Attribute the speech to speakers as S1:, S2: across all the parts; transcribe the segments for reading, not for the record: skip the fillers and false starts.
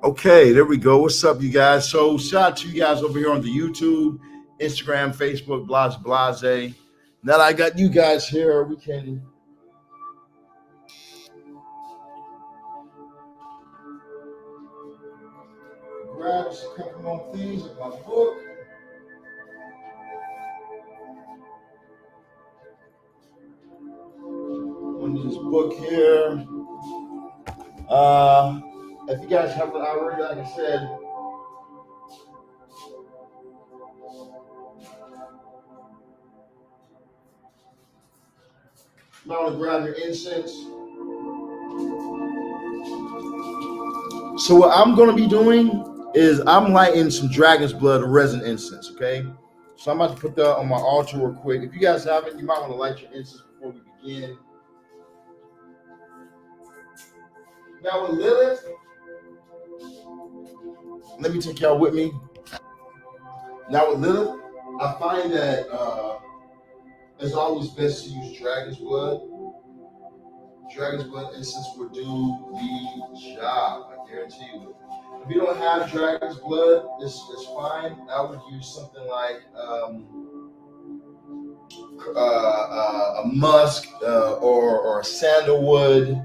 S1: Okay, there we go. What's up, you guys? So shout out to you guys over here on the YouTube, Instagram, Facebook, blase. Now that I got you guys here, we can grab a couple more things of my book. On this book here. If you guys haven't already, like I said, you might want to grab your incense. So what I'm going to be doing is I'm lighting some dragon's blood resin incense, okay? So I'm about to put that on my altar real quick. If you guys haven't, you might want to light your incense before we begin. Now with Lilith, let me take y'all with me. Now with Lilith, I find that it's always best to use dragon's blood. Dragon's blood incense will do the job, I guarantee you. If you don't have dragon's blood, it's fine. I would use something like a musk or a sandalwood.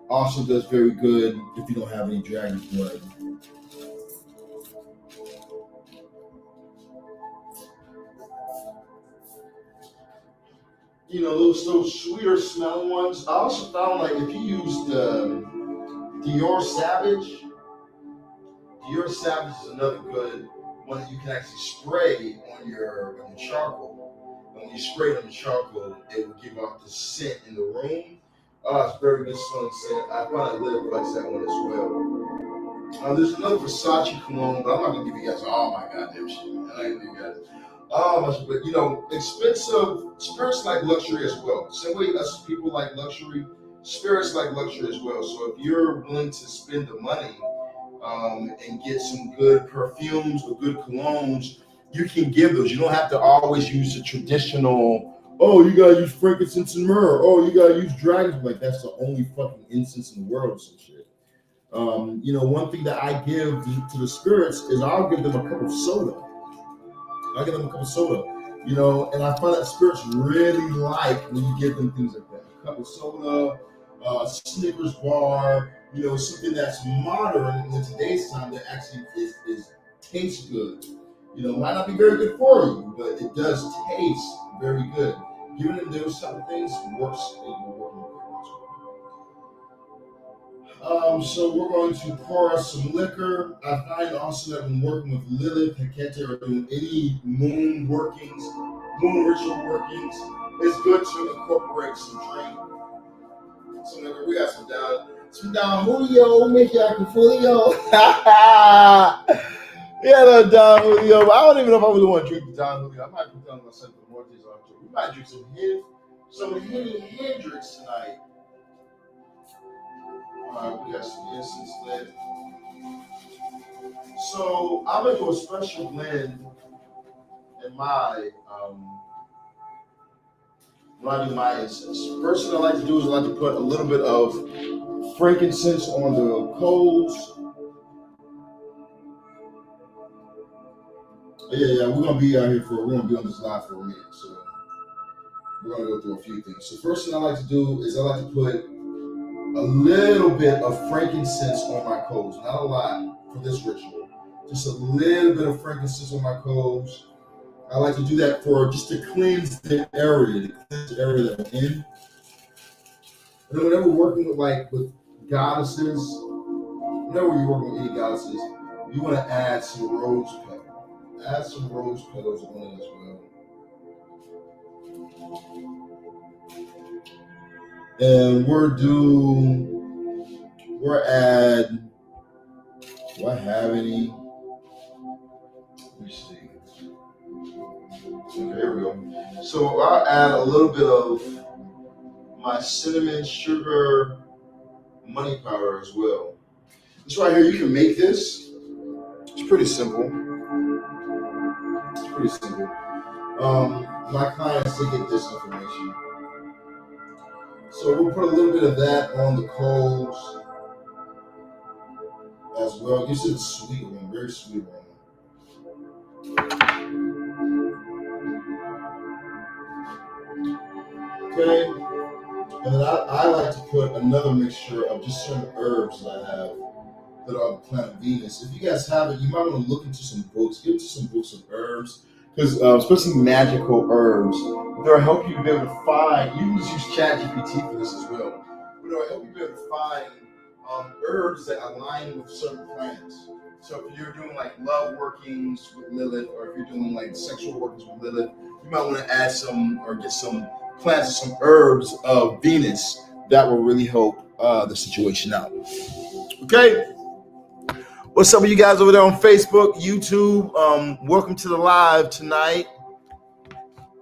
S1: Also does very good if you don't have any dragon's blood. You know, those sweeter smelling ones. I also found like if you use the Dior Savage is another good one that you can actually spray on your charcoal. And when you spray it on the charcoal, it will give off the scent in the room. It's very good smelling scent. I find that Lilith likes that one as well. There's another Versace cologne, but I'm not gonna give you guys all my goddamn shit. Man. I ain't gonna give you guys. But you know, expensive spirits like luxury as well. Same way us people like luxury, spirits like luxury as well. So if you're willing to spend the money and get some good perfumes or good colognes, you can give those. You don't have to always use the traditional, oh, you gotta use frankincense and myrrh. Oh, you gotta use dragon's blood. Like that's the only fucking incense in the world or some shit. You know, one thing that I give to the spirits is I'll give them a cup of soda. You know, and I find that spirits really like when you give them things like that. A cup of soda, a Snickers bar, you know, something that's modern in today's time that actually is tastes good. You know, might not be very good for you, but it does taste very good. Giving them those type of things works. It will work. So we're going to pour us some liquor. I find also that when working with Lilith Hekate or doing any moon ritual workings, it's good to incorporate some drink. So we got some Don Julio, make you act Julio. Yeah, no Don Julio. But I don't even know if I really want to drink the Don Julio. I might put down myself the more days after. We might drink some Henny Hendrix tonight. We got some incense lit. So I'm gonna do a special blend in my when I do my incense. First thing I like to do is I like to put a little bit of frankincense on the coals. Yeah, we're gonna be out here we're gonna be on this live for a minute, so we're gonna go through a few things. So first thing I like to do is I like to put a little bit of frankincense on my coals, not a lot for this ritual. Just a little bit of frankincense on my coals. I like to do that just to cleanse the area, that I'm in. And whenever we're working with goddesses, whenever you're working with any goddesses, you want to add some rose petals. Add some rose petals on it as well. And do I have any? Let me see. Okay, here we go. So I'll add a little bit of my cinnamon sugar money powder as well. This right here, you can make this. It's pretty simple. My clients, they get this information. So we'll put a little bit of that on the coals. as well. Gives it a sweet one, very sweet one. Okay, and then I like to put another mixture of just certain herbs that I have that are the planet Venus. If you guys have it, you might want to look into some books. Get into some books of herbs, because especially magical herbs, they'll help you be able to find. You can just use ChatGPT for this as well. But they'll help you be able to find herbs that align with certain planets. So if you're doing like love workings with Lilith, or if you're doing like sexual workings with Lilith, you might want to add some or get some plants or some herbs of Venus that will really help the situation out. Okay. What's up with you guys over there on Facebook, YouTube? Welcome to the live tonight.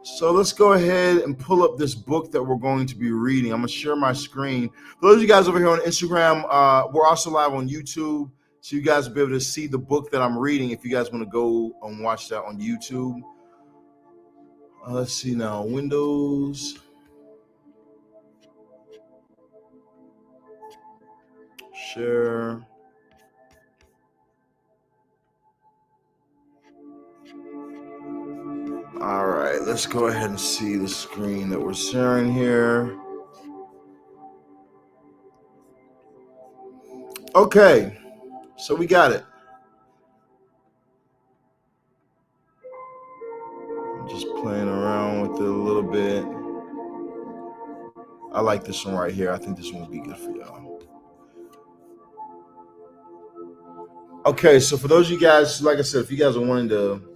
S1: So let's go ahead and pull up this book that we're going to be reading. I'm going to share my screen. For those of you guys over here on Instagram, we're also live on YouTube. So you guys will be able to see the book that I'm reading if you guys want to go and watch that on YouTube. Let's see now. Windows. Share. All right, let's go ahead and see the screen that we're sharing here. Okay, so we got it. I'm just playing around with it a little bit. I like this one right here. I think this one will be good for y'all. Okay, so for those of you guys, like I said, if you guys are wanting to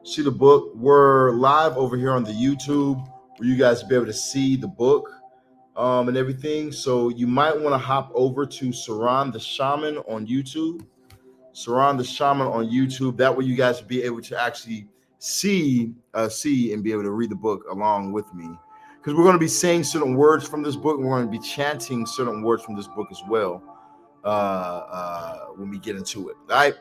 S1: see the book, we're live over here on the YouTube where you guys will be able to see the book and everything. So you might want to hop over to Sirron the Shaman on YouTube. Sirron the Shaman on YouTube. That way you guys will be able to actually see and be able to read the book along with me. Because we're going to be saying certain words from this book, and we're going to be chanting certain words from this book as well when we get into it. All right.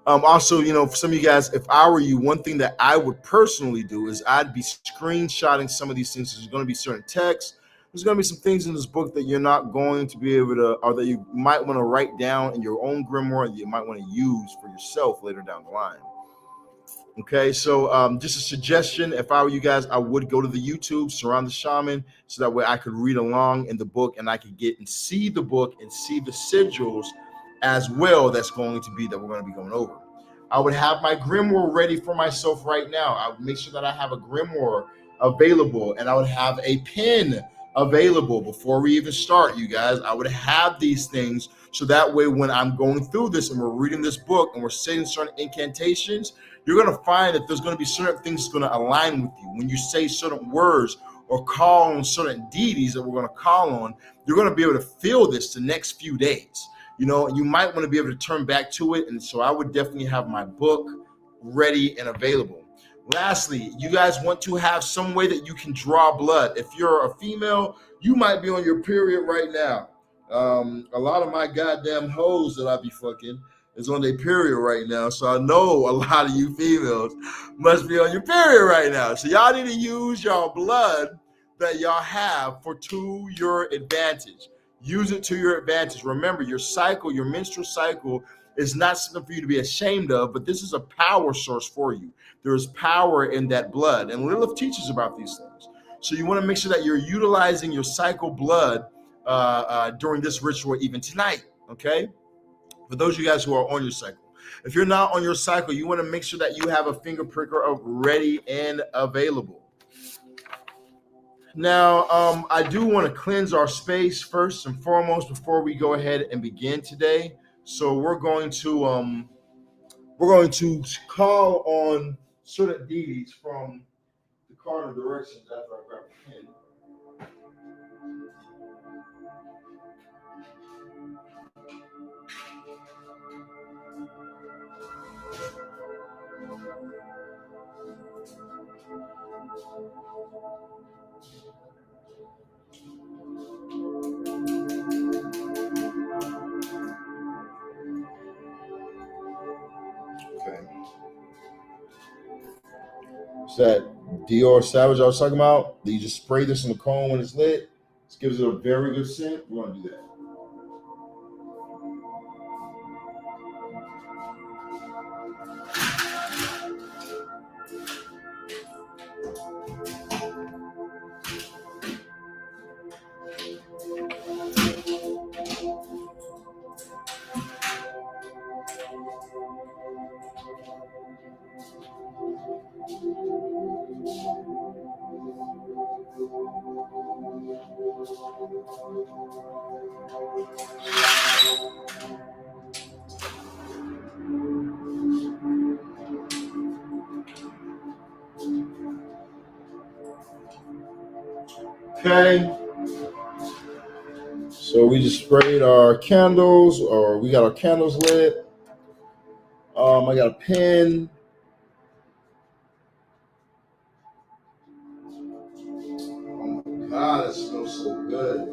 S1: Also, for some of you guys, if I were you, one thing that I would personally do is I'd be screenshotting some of these things. There's going to be certain text. There's going to be some things in this book that you're not going to be able to, or that you might want to write down in your own grimoire that you might want to use for yourself later down the line. Okay, so just a suggestion, if I were you guys, I would go to the YouTube, Sirron the Shaman, so that way I could read along in the book and I could get and see the book and see the sigils as well that we're going to be going over. I would have my grimoire ready for myself right now. I would make sure that I have a grimoire available, and I would have a pen available before we even start, you guys. I would have these things so that way when I'm going through this and we're reading this book and we're saying certain incantations, you're going to find that there's going to be certain things that's going to align with you. When you say certain words or call on certain deities that we're going to call on, you're going to be able to feel this the next few days. You might want to be able to turn back to it. And so I would definitely have my book ready and available. Lastly, you guys want to have some way that you can draw blood. If you're a female, you might be on your period right now. A lot of my goddamn hoes that I be fucking is on their period right now. So I know a lot of you females must be on your period right now. So y'all need to use y'all blood that y'all have to your advantage. Use it to your advantage. Remember, your cycle, your menstrual cycle, is not something for you to be ashamed of, but this is a power source for you. There is power in that blood, and Lilith teaches about these things. So you want to make sure that you're utilizing your cycle blood during this ritual, even tonight, okay? For those of you guys who are on your cycle. If you're not on your cycle, you want to make sure that you have a finger pricker ready and available. Now, I do want to cleanse our space first and foremost before we go ahead and begin today. So we're going to call on certain deities from the cardinal directions after I grab a pen. Okay. Is that Dior Savage I was talking about? You just spray this in the cone when it's lit. This gives it a very good scent. We're going to do that. Okay. So we just sprayed our candles, or we got our candles lit. I got a pen. Oh my God, it smells so good.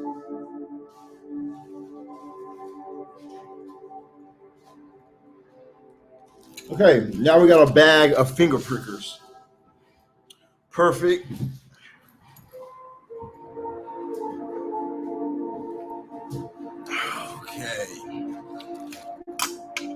S1: Okay, now we got a bag of finger prickers. Perfect. Okay.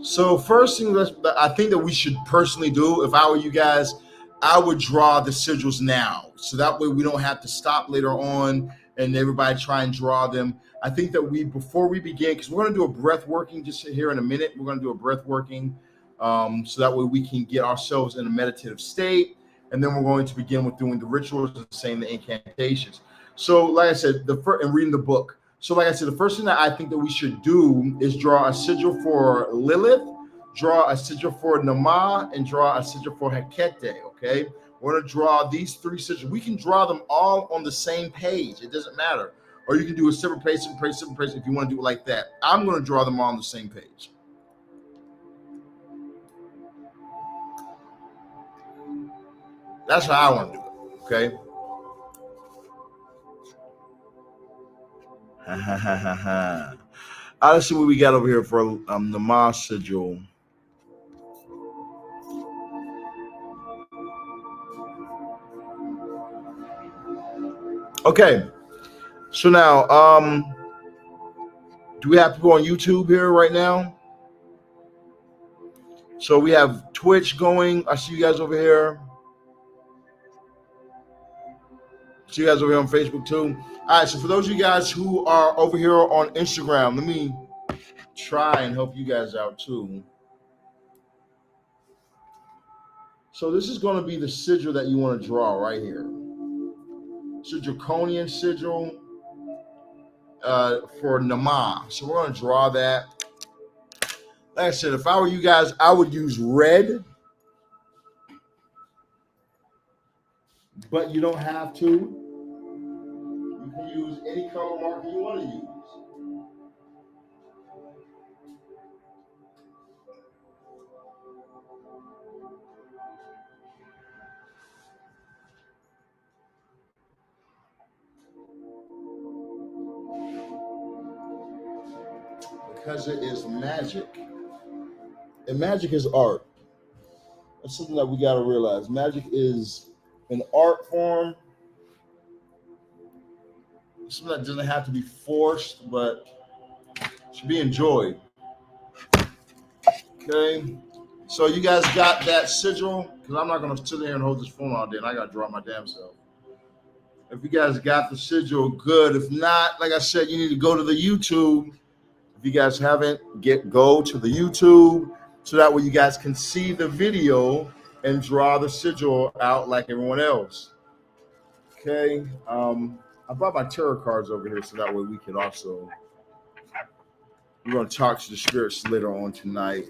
S1: So first thing that I think that we should personally do, if I were you guys, I would draw the sigils now. So that way we don't have to stop later on and everybody try and draw them. I think that before we begin, because we're going to do a breath working just here in a minute, we're going to do a breath working so that way we can get ourselves in a meditative state. And then we're going to begin with doing the rituals and saying the incantations. So like I said, and reading the book. So like I said, the first thing that I think that we should do is draw a sigil for Lilith, draw a sigil for Namaah, and draw a sigil for Hekate, okay? We're going to draw these three sigils. We can draw them all on the same page. It doesn't matter. Or you can do a separate page, separate page, separate page if you want to do it like that. I'm going to draw them all on the same page. That's how I want to do it, okay? Let's see what we got over here for Namaah sigil. Okay, so now, do we have to go on YouTube here right now? So we have Twitch going. I see you guys over here. See you guys over here on Facebook too. All right, so for those of you guys who are over here on Instagram, let me try and help you guys out too. So this is going to be the sigil that you want to draw right here. It's a draconian sigil for Naamah. So we're going to draw that. Like I said, if I were you guys, I would use red. But you don't have to. You can use any color marker you want to use. Because it is magic. And magic is art. That's something that we got to realize. Magic is an art form. Something that doesn't have to be forced, but should be enjoyed. Okay. So you guys got that sigil? Because I'm not going to sit here and hold this phone all day, and I got to draw my damn self. If you guys got the sigil, good. If not, like I said, you need to go to the YouTube. If you guys haven't, go to the YouTube so that way you guys can see the video and draw the sigil out like everyone else. Okay. I brought my tarot cards over here so that way we can also. We're going to talk to the spirits later on tonight.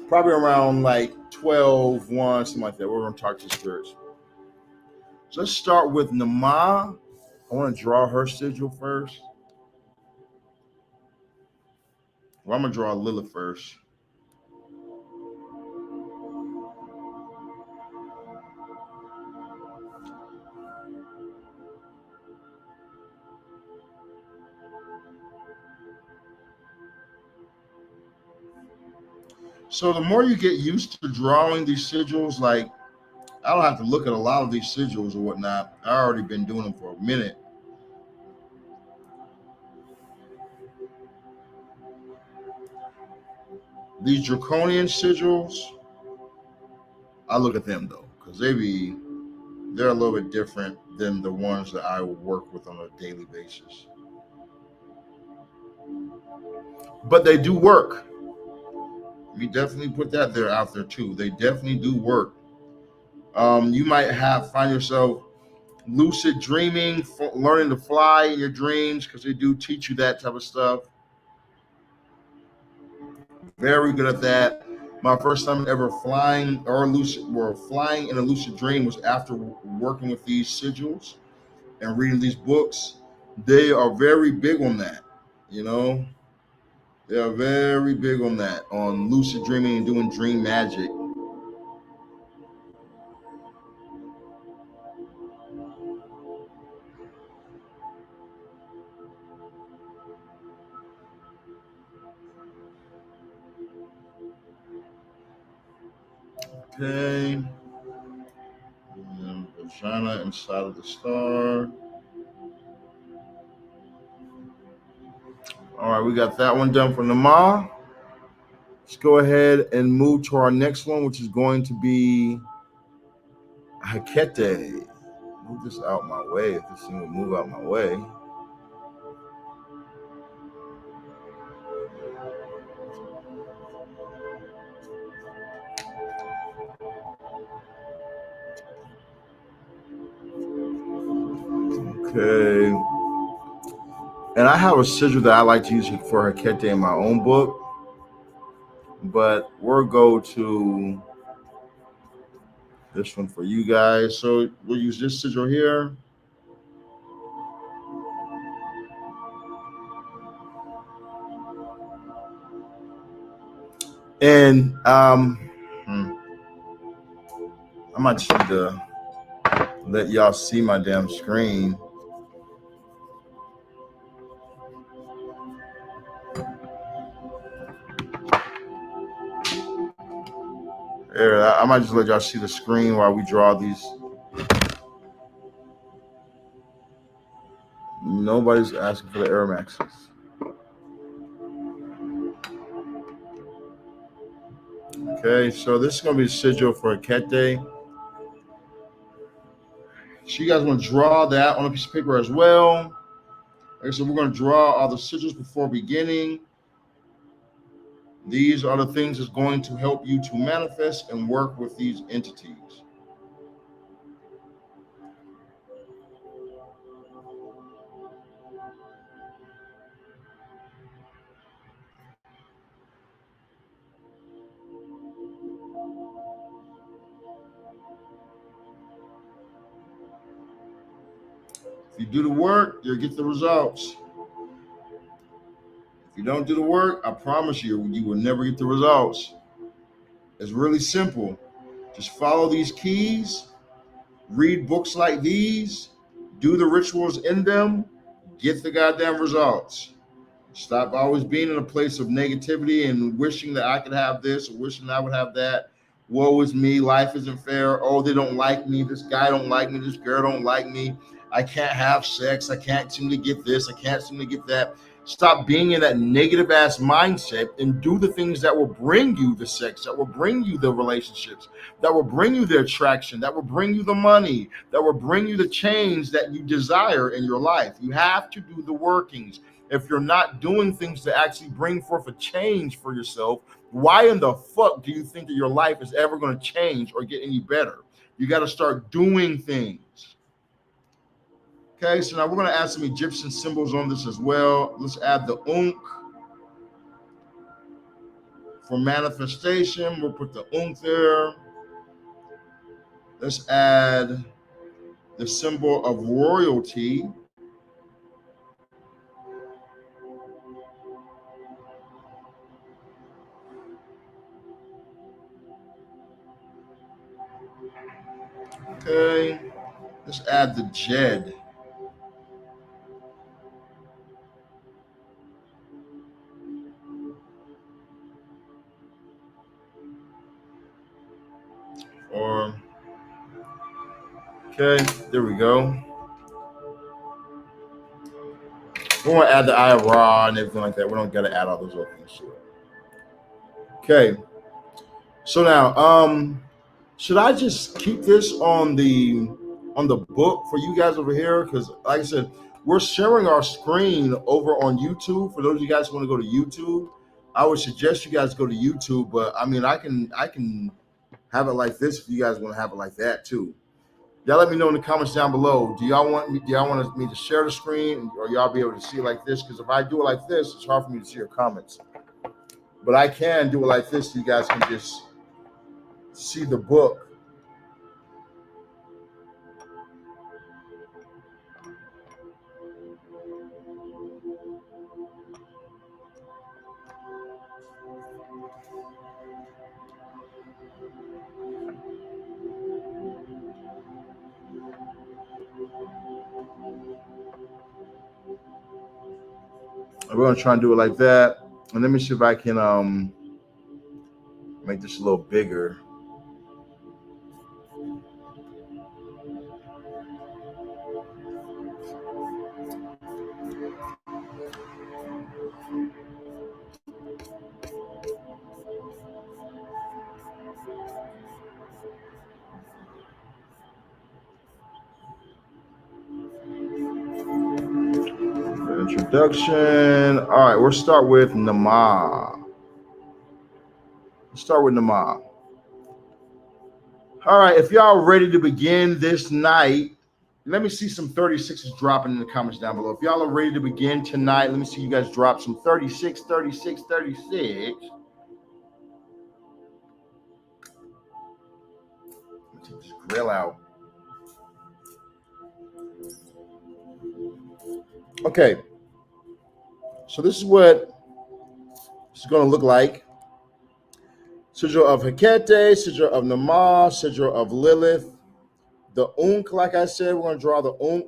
S1: Probably around like 12, 1, something like that. We're going to talk to the spirits. So let's start with Naamah. I want to draw her sigil first. Well, I'm going to draw Lilith first. So the more you get used to drawing these sigils, like I don't have to look at a lot of these sigils or whatnot. I already been doing them for a minute. These draconian sigils, I look at them though, because they're a little bit different than the ones that I work with on a daily basis. But they do work. We definitely put that out there too. They definitely do work. You might find yourself lucid dreaming, learning to fly in your dreams, because they do teach you that type of stuff. Very good at that. My first time ever flying flying in a lucid dream was after working with these sigils and reading these books. They are very big on that. You know, they are very big on that, on lucid dreaming and doing dream magic. Okay. And vagina inside of the star. All right, we got that one done for Namaah. Let's go ahead and move to our next one, which is going to be Hekate. Move this out my way. If this thing will move out my way. Okay. And I have a sigil that I like to use for Hekate in my own book, but we'll go to this one for you guys. So we'll use this sigil here. And I might just need to let y'all see my damn screen. There, I might just let y'all see the screen while we draw these. Nobody's asking for the Air Maxes. Okay, so this is going to be a sigil for Hekate. So you guys want to draw that on a piece of paper as well. Okay, so we're going to draw all the sigils before beginning. These are the things that's going to help you to manifest and work with these entities. If you do the work, you'll get the results. If you don't do the work, I promise you, you will never get the results. It's really simple. Just follow these keys, read books like these, do the rituals in them, get the goddamn results. Stop always being in a place of negativity and wishing that I could have this or wishing I would have that. Woe is me. Life isn't fair. Oh, they don't like me. This guy don't like me. This girl don't like me. I can't have sex. I can't seem to get this. I can't seem to get that. Stop being in that negative ass mindset and do the things that will bring you the sex, that will bring you the relationships, that will bring you the attraction, that will bring you the money, that will bring you the change that you desire in your life. You have to do the workings. If you're not doing things to actually bring forth a change for yourself, why in the fuck do you think that your life is ever going to change or get any better? You got to start doing things. Okay, so now we're going to add some Egyptian symbols on this as well. Let's add the Ankh for manifestation. We'll put the Ankh there. Let's add the symbol of royalty. Okay, let's add the Jed. Okay, there we go. We want to add the Eye of Ra and everything like that. We don't got to add all those other things to it. Okay. So now, should I just keep this on the book for you guys over here? Because like I said, we're sharing our screen over on YouTube. For those of you guys who want to go to YouTube, I would suggest you guys go to YouTube. But I mean, I can have it like this if you guys want to have it like that too. Y'all let me know in the comments down below. Do y'all want me to share the screen, or y'all be able to see it like this? Because if I do it like this, it's hard for me to see your comments. But I can do it like this, so you guys can just see the book. We're gonna try and do it like that. And let me see if I can make this a little bigger. Introduction. All right, we'll start with Naamah. Let's start with Naamah. All right, if y'all ready to begin this night, let me see some 36s dropping in the comments down below. If y'all are ready to begin tonight, let me see you guys drop some 36, 36, 36. Let me take this grill out. Okay, so this is what it's going to look like. Sigil of Hekate, sigil of Naamah, sigil of Lilith. The Unk, like I said, we're going to draw the Unk.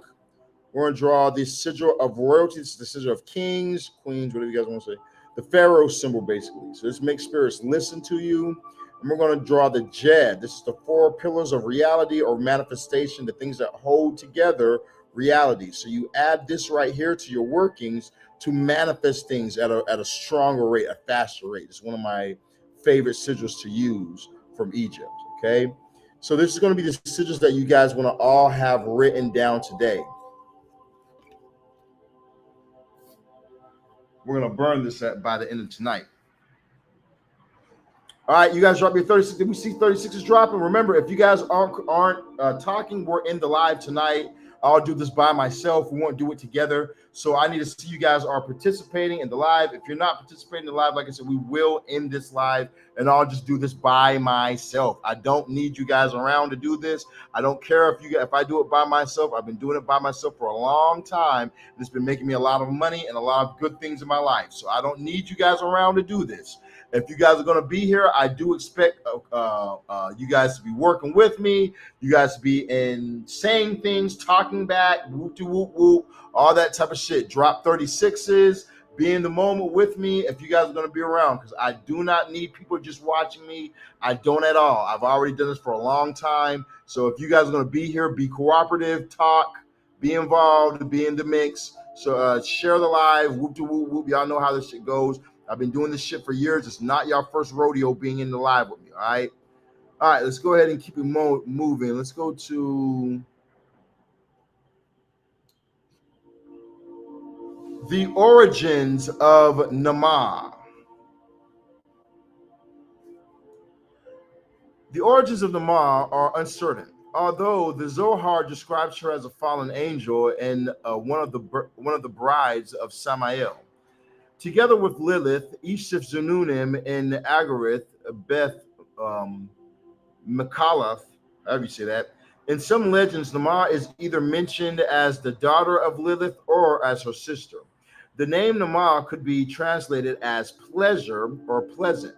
S1: We're going to draw the sigil of royalty. This is the sigil of kings, queens, whatever you guys want to say. The pharaoh symbol, basically. So this makes spirits listen to you. And we're going to draw the Jed. This is the 4 pillars of reality or manifestation, the things that hold together reality. So you add this right here to your workings to manifest things at a stronger rate, a faster rate. It's one of my favorite sigils to use from Egypt, okay? So this is going to be the sigils that you guys want to all have written down today. We're going to burn this by the end of tonight. All right, you guys drop your 36. Did we see 36s dropping? Remember, if you guys aren't talking, we're in the live tonight. I'll do this by myself. We won't do it together. So I need to see you guys are participating in the live. If you're not participating in the live, like I said, we will end this live, and I'll just do this by myself. I don't need you guys around to do this. I don't care if I do it by myself. I've been doing it by myself for a long time, and it's been making me a lot of money and a lot of good things in my life. So I don't need you guys around to do this. If you guys are going to be here, I do expect you guys to be working with me, you guys to be saying things, talking back, whoop de whoop whoop, all that type of shit. Drop 36s, be in the moment with me if you guys are going to be around, because I do not need people just watching me. I don't at all. I've already done this for a long time. So if you guys are going to be here, be cooperative, talk, be involved, be in the mix. So share the live, whoop de whoop whoop. Y'all know how this shit goes. I've been doing this shit for years. It's not your first rodeo being in the live with me, all right? All right, let's go ahead and keep it moving. Let's go to the origins of Naamah. The origins of Naamah are uncertain, although the Zohar describes her as a fallen angel and one of the brides of Samael. Together with Lilith, Ishif Zanunim, and Agarith, Beth Mekalath, however you say that. In some legends, Naamah is either mentioned as the daughter of Lilith or as her sister. The name Naamah could be translated as pleasure or pleasant.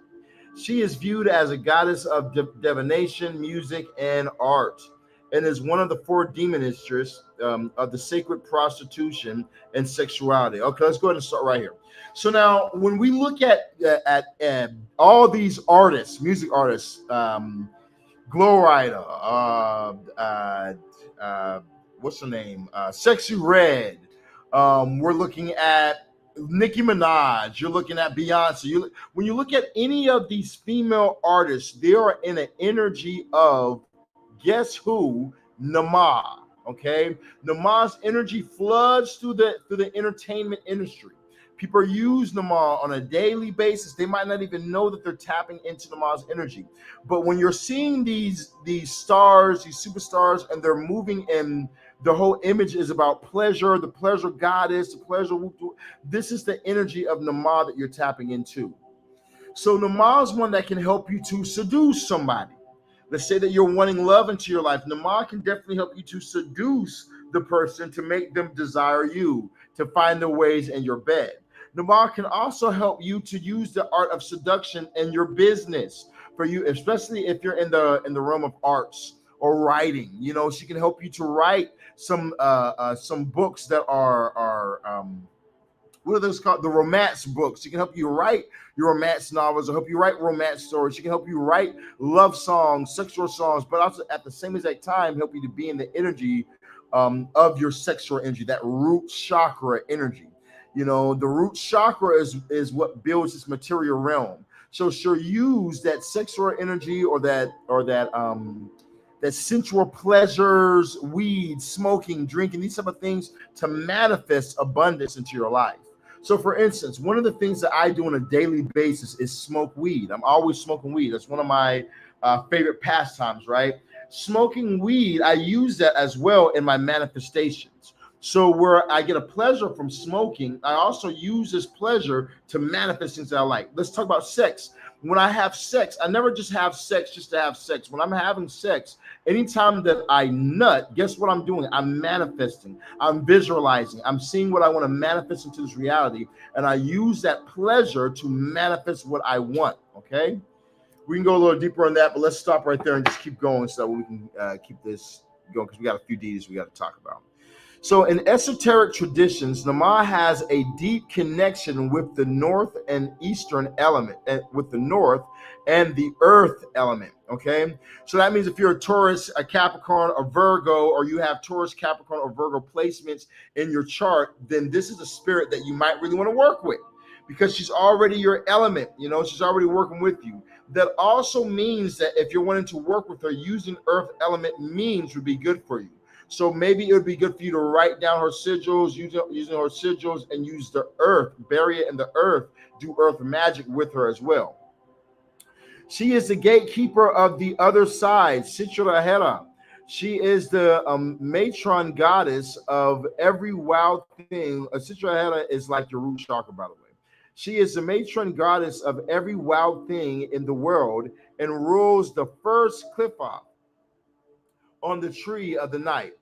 S1: She is viewed as a goddess of divination, music, and art, and is one of the 4 demonishes of the sacred prostitution and sexuality. Okay, let's go ahead and start right here. So now, when we look at all these artists, music artists, Glow Rider, what's her name? Sexy Red. We're looking at Nicki Minaj. You're looking at Beyonce. When you look at any of these female artists, they are in an energy of, guess who? Naamah. Okay, Naamah's energy floods through the entertainment industry. People use Naamah on a daily basis. They might not even know that they're tapping into Naamah's energy. But when you're seeing these stars, these superstars, and they're moving in, the whole image is about pleasure, the pleasure goddess, the pleasure. This is the energy of Naamah that you're tapping into. So Naamah is one that can help you to seduce somebody. Let's say that you're wanting love into your life. Naamah can definitely help you to seduce the person, to make them desire you, to find their ways in your bed. Naamah can also help you to use the art of seduction in your business for you, especially if you're in the realm of arts or writing. You know, she can help you to write some books that are what are those called? The romance books. She can help you write your romance novels, or help you write romance stories. She can help you write love songs, sexual songs, but also at the same exact time help you to be in the energy of your sexual energy, that root chakra energy. You know, the root chakra is what builds this material realm. So she'll use that sexual energy or that sensual pleasures, weed, smoking, drinking, these type of things to manifest abundance into your life. So for instance, one of the things that I do on a daily basis is smoke weed. I'm always smoking weed. That's one of my favorite pastimes, right? Smoking weed, I use that as well in my manifestations. So where I get a pleasure from smoking, I also use this pleasure to manifest things that I like. Let's talk about sex. When I have sex, I never just have sex just to have sex. When I'm having sex, anytime that I nut, guess what I'm doing? I'm manifesting. I'm visualizing. I'm seeing what I want to manifest into this reality. And I use that pleasure to manifest what I want. Okay? We can go a little deeper on that, but let's stop right there and just keep going so we can keep this going, because we got a few details we got to talk about. So in esoteric traditions, Naamah has a deep connection with the north and eastern element, with the north and the earth element, okay? So that means if you're a Taurus, a Capricorn, a Virgo, or you have Taurus, Capricorn, or Virgo placements in your chart, then this is a spirit that you might really want to work with, because she's already your element, you know, she's already working with you. That also means that if you're wanting to work with her, using earth element means would be good for you. So maybe it would be good for you to write down her sigils, using her sigils, and use the earth, bury it in the earth, do earth magic with her as well. She is the gatekeeper of the other side, Sirron. She is the matron goddess of every wild thing. Sirron is like your root chakra, by the way. She is the matron goddess of every wild thing in the world and rules the first cliff off on the tree of the night.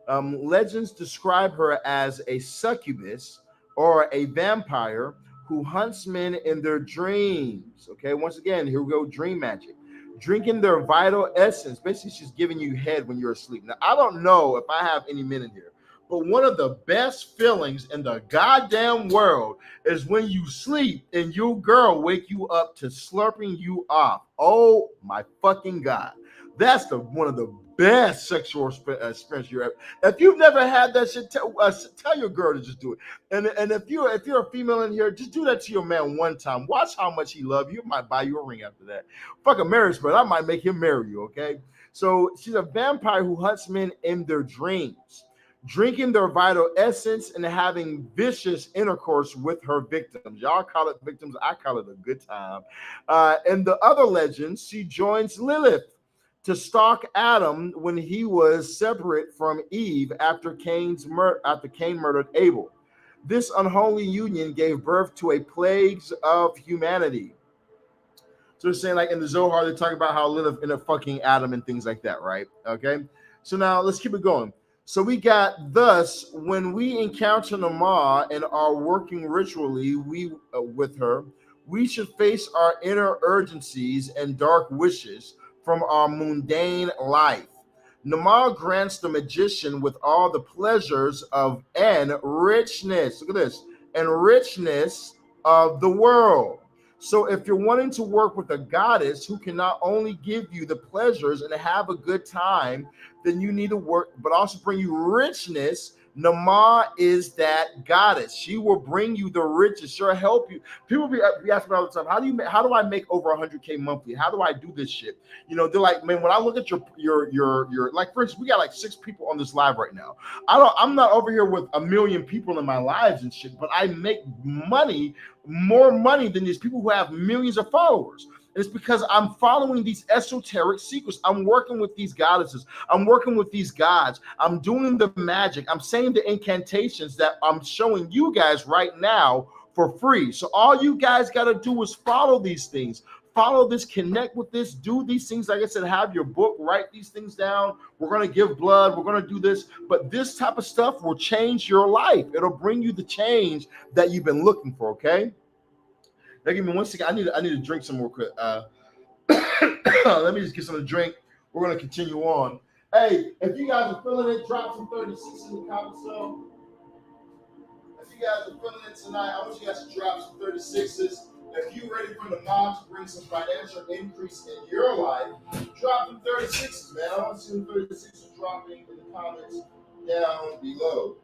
S1: Legends describe her as a succubus or a vampire who hunts men in their dreams. Okay, once again, here we go, dream magic. Drinking their vital essence. Basically, she's giving you head when you're asleep. Now, I don't know if I have any men in here, but one of the best feelings in the goddamn world is when you sleep and your girl wake you up to slurping you off. Oh my fucking God. That's one of the best sexual experience you ever. If you've never had that shit, tell your girl to just do it. And if you're a female in here, just do that to your man one time. Watch how much he loves you. Might buy you a ring after that. Fuck a marriage, but I might make him marry you. Okay. So she's a vampire who hunts men in their dreams, drinking their vital essence and having vicious intercourse with her victims. Y'all call it victims. I call it a good time. In the other legends, she joins Lilith to stalk Adam when he was separate from Eve after Cain murdered Abel. This unholy union gave birth to a plagues of humanity. So they're saying, like in the Zohar, they talk about how Lilith ended up fucking Adam and things like that, right? Okay. So now let's keep it going. So we got, thus, when we encounter Naamah and are working ritually with her, we should face our inner urgencies and dark wishes from our mundane life. Naamah grants the magician with all the pleasures of and richness. Look at this, and richness of the world. So if you're wanting to work with a goddess who can not only give you the pleasures and have a good time, then you need to work, but also bring you richness, Namaah is that goddess. She will bring you the riches. She'll help you. People be asking me all the time, how do I make over 100K monthly? How do I do this shit? You know, they're like, man, when I look at your like, for instance, we got like 6 people on this live right now. I'm not over here with 1 million people in my lives and shit, but I make money, more money than these people who have millions of followers. It's because I'm following these esoteric secrets. I'm working with these goddesses. I'm working with these gods. I'm doing the magic. I'm saying the incantations that I'm showing you guys right now for free. So all you guys got to do is follow these things. Follow this, connect with this, do these things. Like I said, have your book, write these things down. We're going to give blood. We're going to do this. But this type of stuff will change your life. It'll bring you the change that you've been looking for, okay? Now, give me 1 second. I need to drink some more quick. Let me just get some to drink. We're going to continue on. Hey, if you guys are feeling it, drop some 36 in the comments. So, if you guys are feeling it tonight, I want you guys to drop some 36s. If you're ready for the mom to bring some financial increase in your life, drop some 36s, man. I want to see the 36s dropping in the comments down below.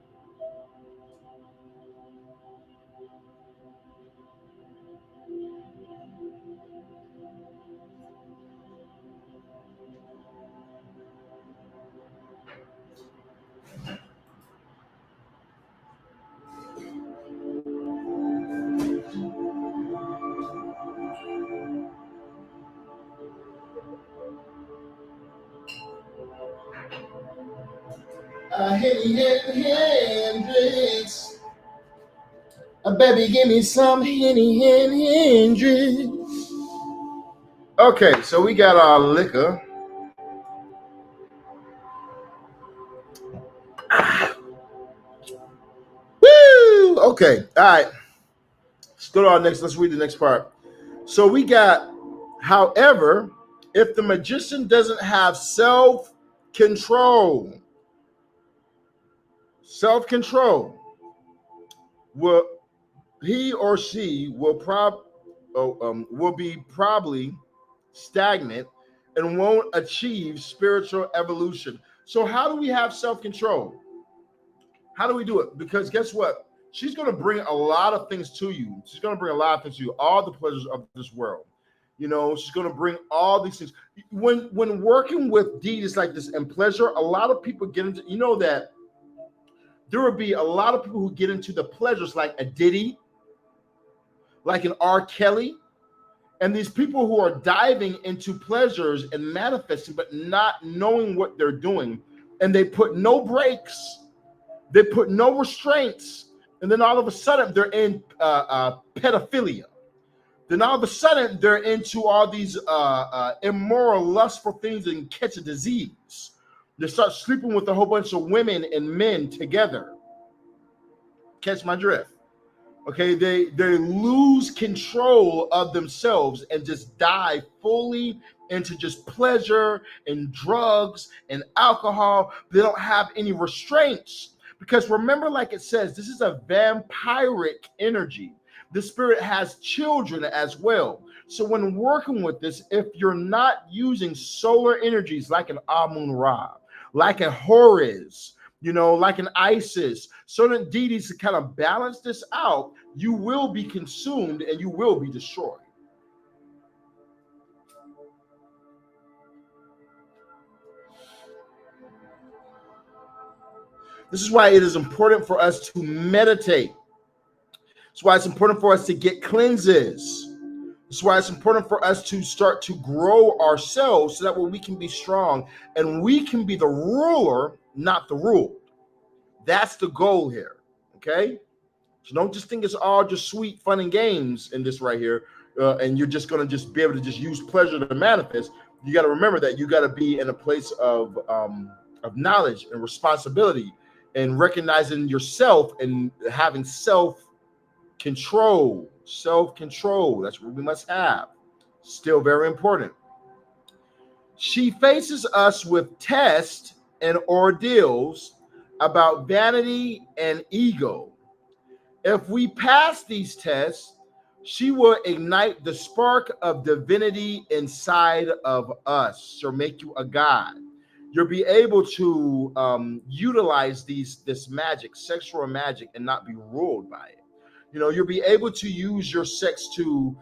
S1: Henny Hendrix. Baby, give me some Henny Hendrix. Okay, so we got our liquor. Woo! Okay, all right. Let's go to our next. Let's read the next part. So we got, however, if the magician doesn't have self-control, will he or she will be probably stagnant and won't achieve spiritual evolution. So how do we have self-control? How do we do it? Because guess what? She's going to bring a lot of things to you. She's going to bring a lot of things to you, all the pleasures of this world. You know, she's going to bring all these things. When working with deities like this and pleasure, a lot of people get into, you know, that there will be a lot of people who get into the pleasures like a Diddy, like an R. Kelly, and these people who are diving into pleasures and manifesting, but not knowing what they're doing. And they put no brakes. They put no restraints. And then all of a sudden, they're in pedophilia. Then all of a sudden, they're into all these immoral, lustful things and catch a disease. They start sleeping with a whole bunch of women and men together. Catch my drift. Okay, they lose control of themselves and just dive fully into just pleasure and drugs and alcohol. They don't have any restraints. Because remember, like it says, this is a vampiric energy. The spirit has children as well. So when working with this, if you're not using solar energies like an Amun-Ra, like a Horus, you know, like an Isis, certain deities to kind of balance this out, you will be consumed and you will be destroyed. This is why it is important for us to meditate. That's why it's important for us to get cleanses. That's why it's important for us to start to grow ourselves so that way we can be strong and we can be the ruler, not the ruled. That's the goal here, okay? So don't just think it's all just sweet fun and games in this right here, and you're just going to just be able to just use pleasure to manifest. You got to remember that you got to be in a place of knowledge and responsibility and recognizing yourself and having self-control. That's what we must have. Still very important. She faces us with tests and ordeals about vanity and ego. If we pass these tests, she will ignite the spark of divinity inside of us. She'll make you a god. You'll be able to utilize this magic, sexual magic, and not be ruled by it. You'll be able to use your sex to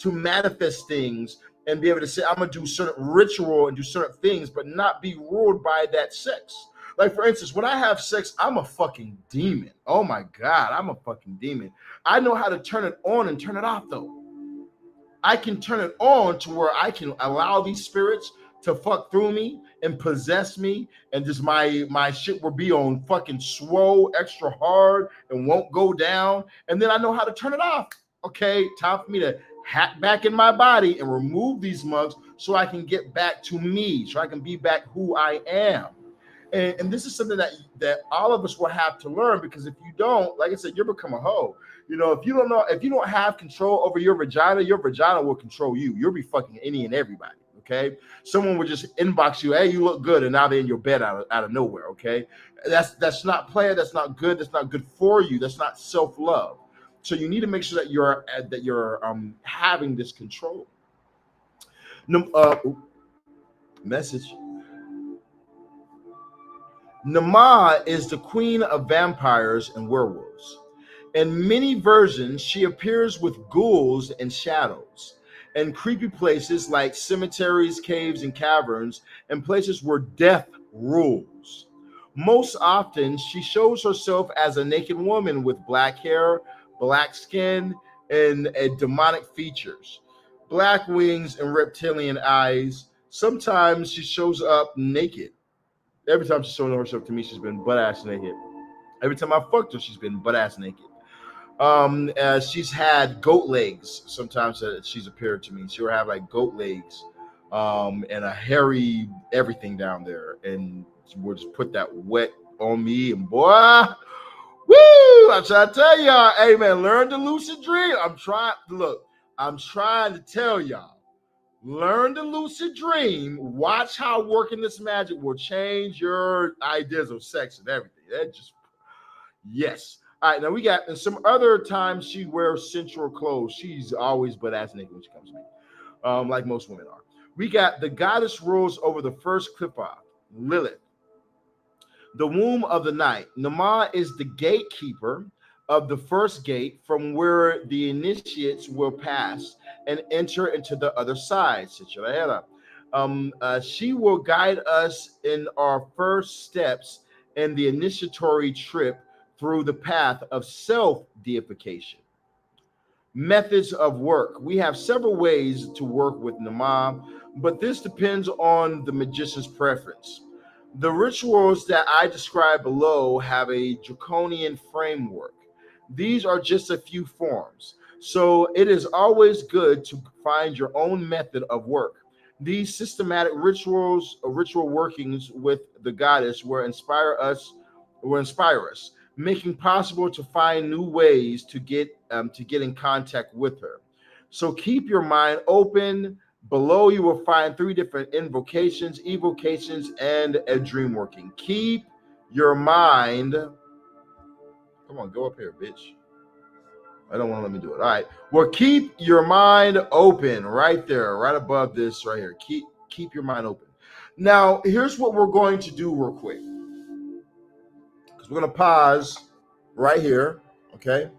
S1: manifest things and be able to say, I'm gonna do certain ritual and do certain things, but not be ruled by that sex. Like, for instance, when I have sex, I'm a fucking demon. Oh my God, I'm a fucking demon. I know how to turn it on and turn it off, though. I can turn it on to where I can allow these spirits to fuck through me and possess me, and just my shit will be on fucking swole extra hard and won't go down. And then I know how to turn it off. Okay, time for me to hack back in my body and remove these mugs so I can get back to me, so I can be back who I am. And this is something that all of us will have to learn, because if you don't, like I said, you'll become a hoe. If you don't have control over your vagina will control you. You'll be fucking any and everybody. Okay, someone would just inbox you, hey, you look good, and now they're in your bed out of nowhere. Okay, that's not play. That's not good. That's not good for you. That's not self-love. So you need to make sure that you're having this control. Message. Namaah is the queen of vampires and werewolves. In many versions, she appears with ghouls and shadows, and creepy places like cemeteries, caves, and caverns, and places where death rules. Most often, she shows herself as a naked woman with black hair, black skin, and demonic features, black wings, and reptilian eyes. Sometimes she shows up naked. Every time she's shown herself to me, she's been butt ass naked. Every time I fucked her, she's been butt ass naked. She's had goat legs. Sometimes she's appeared to me. She'll have like goat legs, and a hairy everything down there, and we'll just put that wet on me, and boy, woo! I'm trying to tell y'all, hey man, learn the lucid dream. I'm trying to tell y'all. Learn the lucid dream. Watch how working this magic will change your ideas of sex and everything. Yes. All right, now we got some other times she wears sensual clothes. She's always butt ass naked when she comes to me, like most women are. We got the goddess rules over the first clipa, Lilith, the womb of the night. Namaah is the gatekeeper of the first gate from where the initiates will pass and enter into the other side. She will guide us in our first steps in the initiatory trip through the path of self-deification. Methods of work. We have several ways to work with Namaah, but this depends on the magician's preference. The rituals that I describe below have a draconian framework. These are just a few forms, so it is always good to find your own method of work. These systematic ritual workings with the goddess will inspire us, making possible to find new ways to get in contact with her. So keep your mind open. Below you will find 3 different invocations, evocations, and a dream working. Keep your mind. Come on, go up here, bitch. I don't want to let me do it. All right. Well, keep your mind open right there, right above this, right here. Keep your mind open. Now, here's what we're going to do real quick. Because we're going to pause right here. Okay.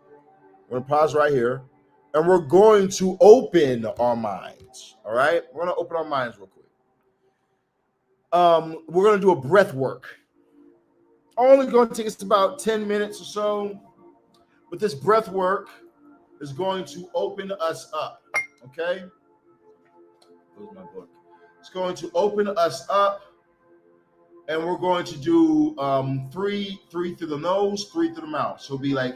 S1: We're going to pause right here. And we're going to open our minds. All right. We're going to open our minds real quick. We're going to do a breath work. Only going to take us about 10 minutes or so. But this breath work is going to open us up. Okay. Close my book. It's going to open us up. And we're going to do 3 through the nose, 3 through the mouth. So it'll be like,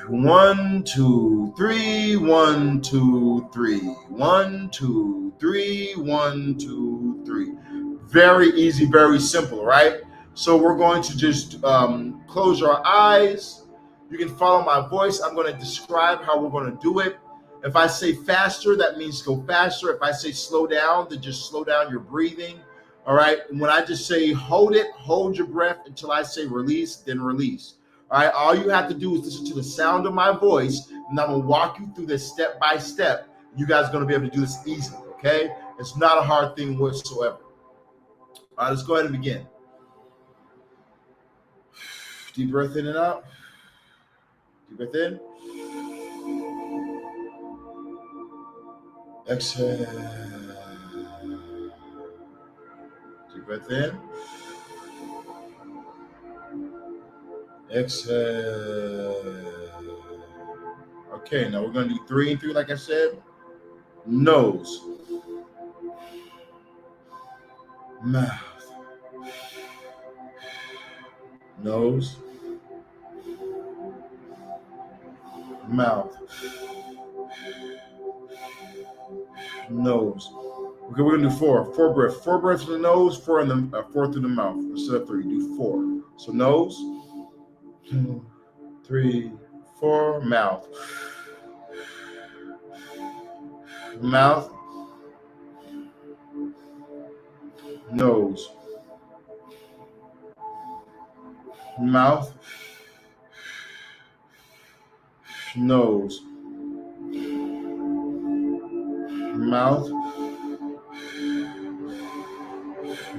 S1: 1, 2, 3, 1, 2, 3, 1, 2, 3, 1, 2, 3. Very easy, very simple, right? So we're going to just close our eyes. You can follow my voice. I'm going to describe how we're going to do it. If I say faster, that means go faster. If I say slow down, then just slow down your breathing. All right. When I just say hold it, hold your breath until I say release, then release. All right, all you have to do is listen to the sound of my voice, and I'm gonna walk you through this step by step. You guys are gonna be able to do this easily, okay? It's not a hard thing whatsoever. All right, let's go ahead and begin. Deep breath in and out. Deep breath in. Exhale. Deep breath in. Exhale. Okay, now we're going to do 3 and 3, like I said. Nose. Mouth. Nose. Mouth. Nose. Okay, we're gonna do 4. 4 breaths. 4 breaths in the nose, 4 in the 4 through the mouth. Instead of 3, do 4. So nose, 2, 3, 4. Mouth. Mouth. Nose. Mouth. Nose. Mouth.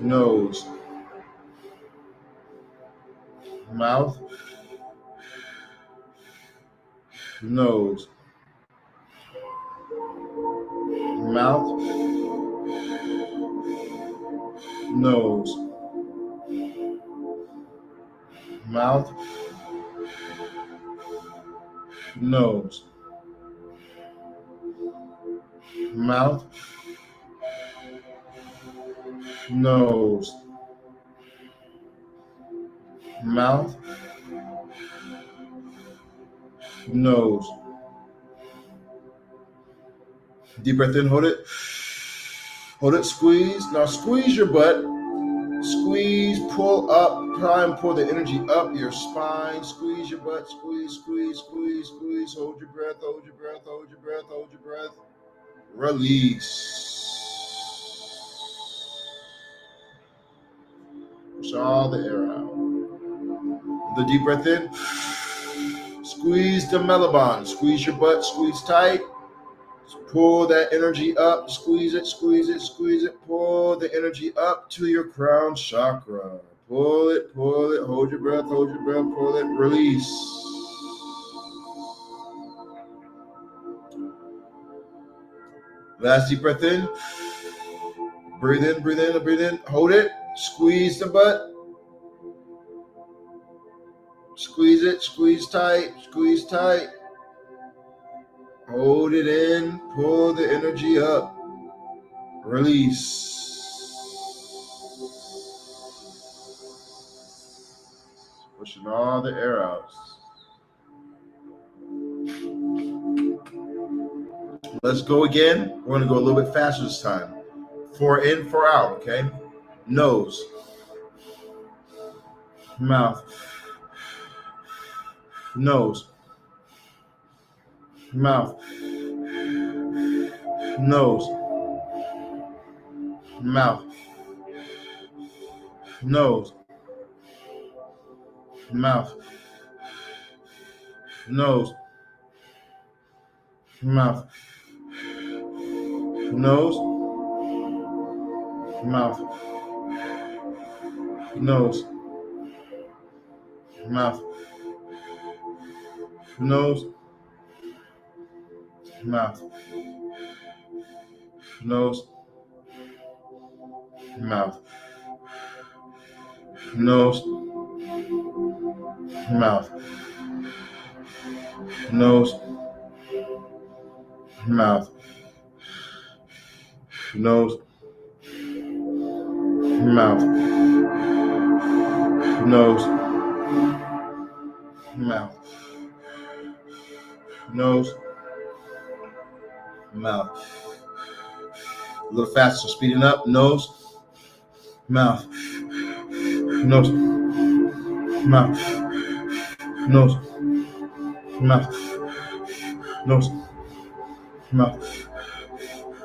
S1: Nose. Mouth. Nose. Mouth. Nose. Mouth. Nose. Mouth. Nose. Mouth. Nose. Deep breath in, hold it. Hold it, squeeze. Now squeeze your butt. Squeeze, pull up, try and pull the energy up your spine. Squeeze your butt, squeeze, squeeze, squeeze, squeeze. Hold your breath, hold your breath, hold your breath, hold your breath. Release. Push all the air out. The deep breath in. Squeeze the melon. Squeeze your butt, squeeze tight. Pull that energy up, squeeze it, squeeze it, squeeze it. Pull the energy up to your crown chakra. Pull it, hold your breath, pull it, release. Last deep breath in. Breathe in, breathe in, breathe in. Hold it, squeeze the butt. Squeeze it, squeeze tight, squeeze tight. Hold it in, pull the energy up, release. Pushing all the air out. Let's go again. We're gonna go a little bit faster this time. 4 in, 4 out, okay? Nose. Mouth. Nose. Mouth. Nose. Mouth. Nose. Mouth. Nose. Mouth. Nose. Mouth. Nose. Mouth. Nose. Mouth. Nose. Mouth. Nose. Mouth. Nose. Mouth. Nose. Mouth. Nose. Mouth. Nose. Mouth. A little faster, speeding up. Nose. Mouth. Nose. Mouth. Nose. Mouth. Nose. Mouth.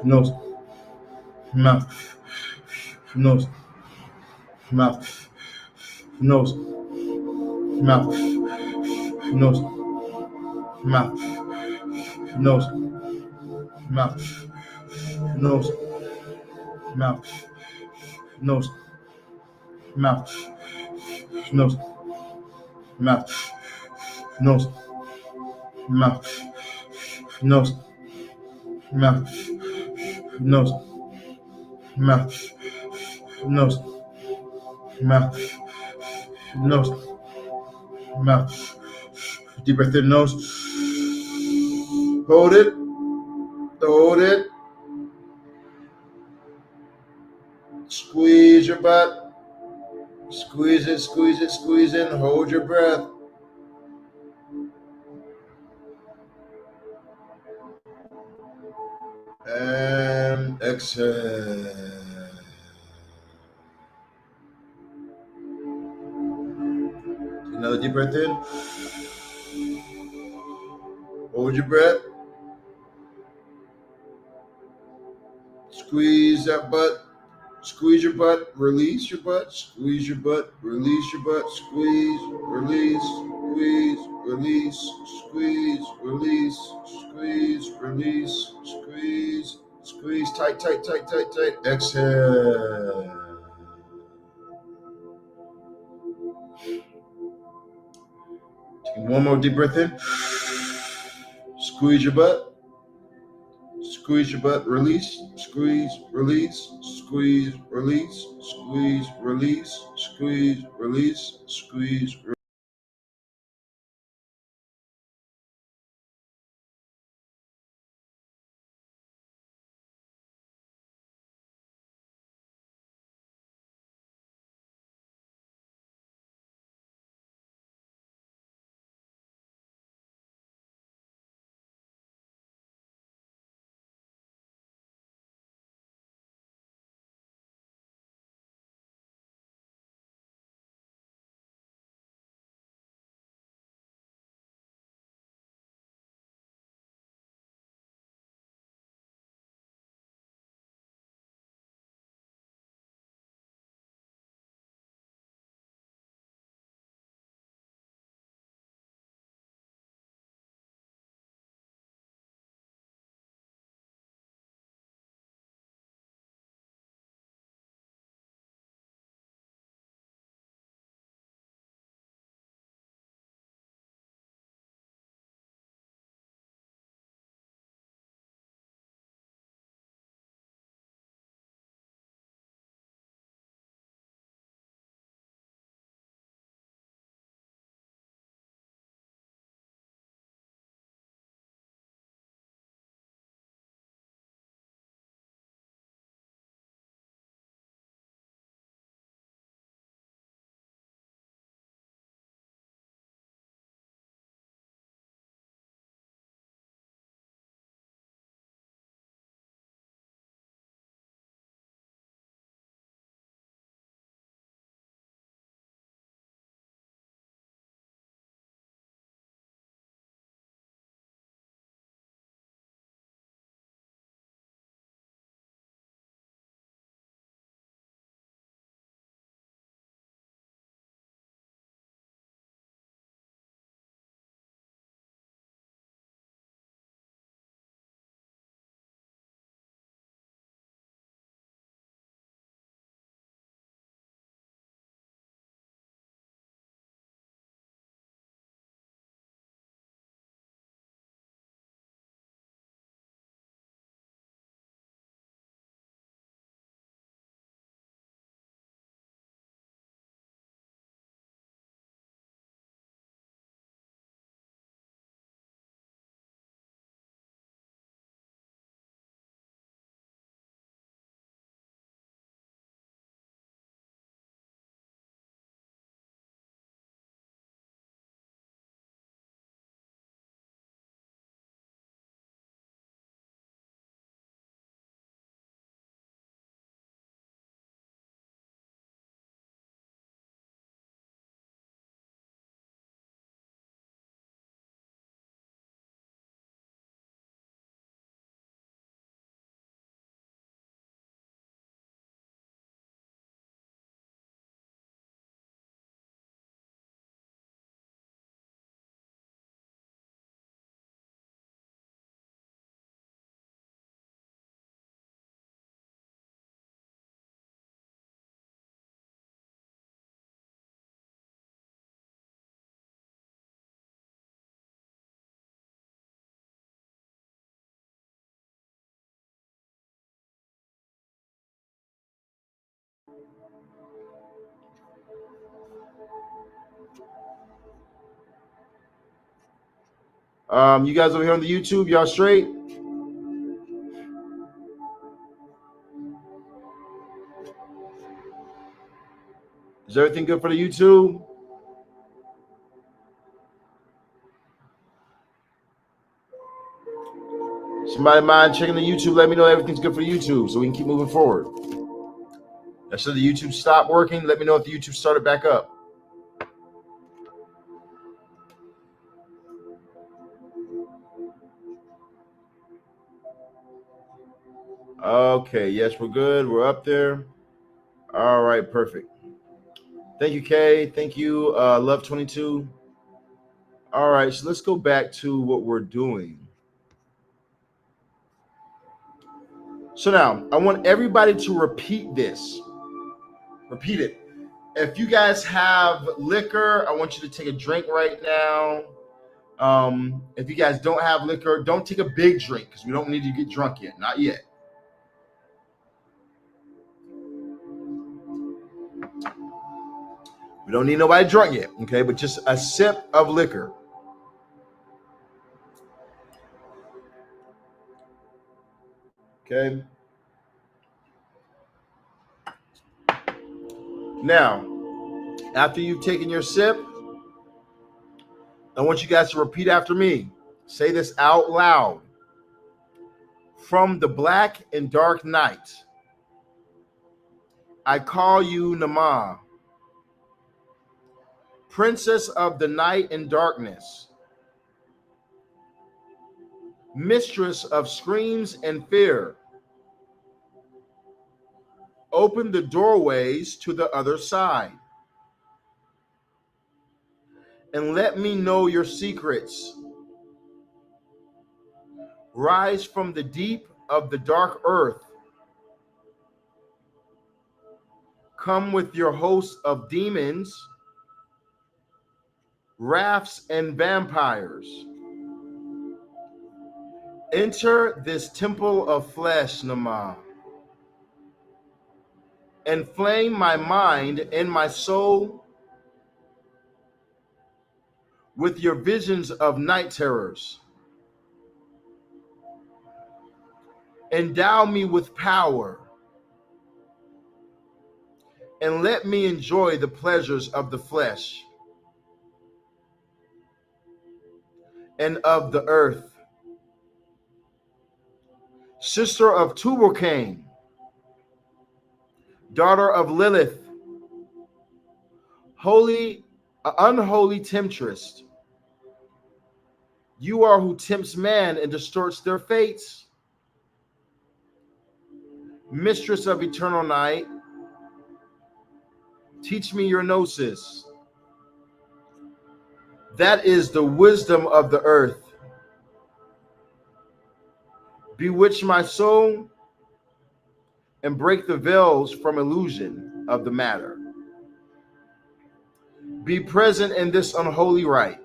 S1: Nose. Mouth. Nose. Mouth. Nose. Mouth. nose, mouth, nose, mouth, nose, mouth, nose, mouth, nose, mouth, nose, mouth, nose, mouth, nose, mouth, nose, mouth, nose, mouth. Deep breath in, nose. Hold it. Hold it. Squeeze your butt. Squeeze it, squeeze it, squeeze it, and hold your breath. And exhale. Another deep breath in. Hold your breath. Squeeze that butt. Squeeze your butt. Release your butt. Squeeze your butt. Release your butt. Squeeze. Release. Squeeze. Release. Squeeze. Release. Squeeze. Release. Squeeze. Squeeze. Tight, tight, tight, tight, tight. Exhale. Take one more deep breath in. Squeeze your butt. Squeeze your butt, release, squeeze, release, squeeze, release, squeeze, release, squeeze, release, squeeze, release. You guys over here on the YouTube, y'all straight? Is everything good for the YouTube? Somebody mind checking the YouTube? Let me know everything's good for the YouTube so we can keep moving forward. I said the YouTube stopped working. Let me know if the YouTube started back up. Okay, yes, we're good. We're up there. All right, perfect. Thank you, Kay. Thank you, Love22. All right, so let's go back to what we're doing. So now I want everybody to repeat this. Repeat it. If you guys have liquor, I want you to take a drink right now. If you guys don't have liquor, don't take a big drink because we don't need to get drunk yet. Not yet. We don't need nobody drunk yet, okay? But just a sip of liquor. Okay. Now, after you've taken your sip, I want you guys to repeat after me. Say this out loud. From the black and dark night, I call you Naamah, princess of the night and darkness, mistress of screams and fear. Open the doorways to the other side and let me know your secrets. Rise from the deep of the dark earth. Come with your host of demons, rafts, and vampires. Enter this temple of flesh, Naamah. Inflame my mind and my soul with your visions of night terrors. Endow me with power and let me enjoy the pleasures of the flesh and of the earth. Sister of Tubal-Cain, daughter of Lilith, unholy temptress, you are who tempts man and distorts their fates. Mistress of eternal night, teach me your gnosis. That is the wisdom of the earth. Bewitch my soul and break the veils from illusion of the matter. Be present in this unholy rite.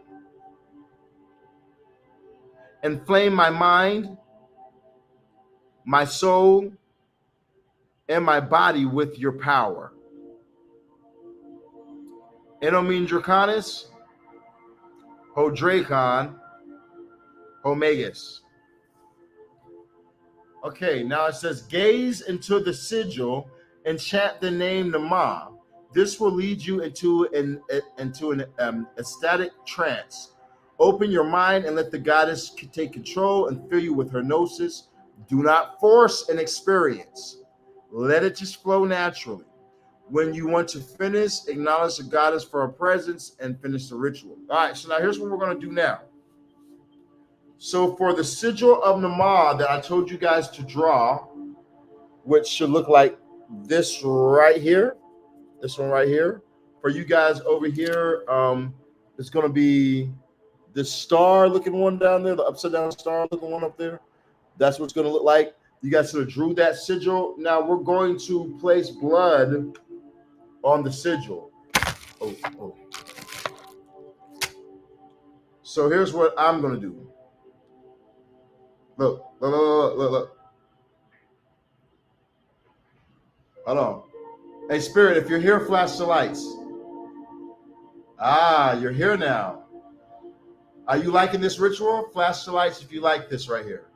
S1: Inflame my mind, my soul, and my body with your power. Enomin Draconis, Ho Dracon, Homegas. Okay, now it says, gaze into the sigil and chant the name Naamah. This will lead you into an ecstatic trance. Open your mind and let the goddess take control and fill you with her gnosis. Do not force an experience. Let it just flow naturally. When you want to finish, acknowledge the goddess for her presence and finish the ritual. All right, so now here's what we're going to do now. So for the sigil of Naamah that I told you guys to draw, which should look like this right here, this one right here. For you guys over here, it's going to be this star-looking one down there, the upside-down star-looking one up there. That's what it's going to look like. You guys sort of drew that sigil. Now we're going to place blood on the sigil. Oh. So here's what I'm going to do. Look. Hold on. Hey, Spirit, if you're here, flash the lights. Ah, you're here now. Are you liking this ritual? Flash the lights if you like this right here.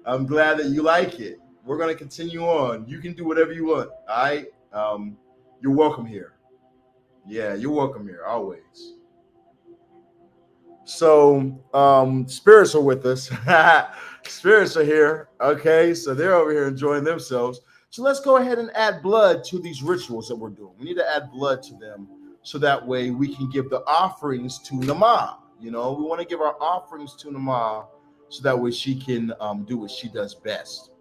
S1: I'm glad that you like it. We're going to continue on. You can do whatever you want. All right. You're welcome here. Yeah, you're welcome here always. So, spirits are with us. Spirits are here. Okay, so they're over here enjoying themselves. So let's go ahead and add blood to these rituals that we're doing. We need to add blood to them so that way we can give the offerings to Naamah. You know, we want to give our offerings to Naamah so that way she can do what she does best.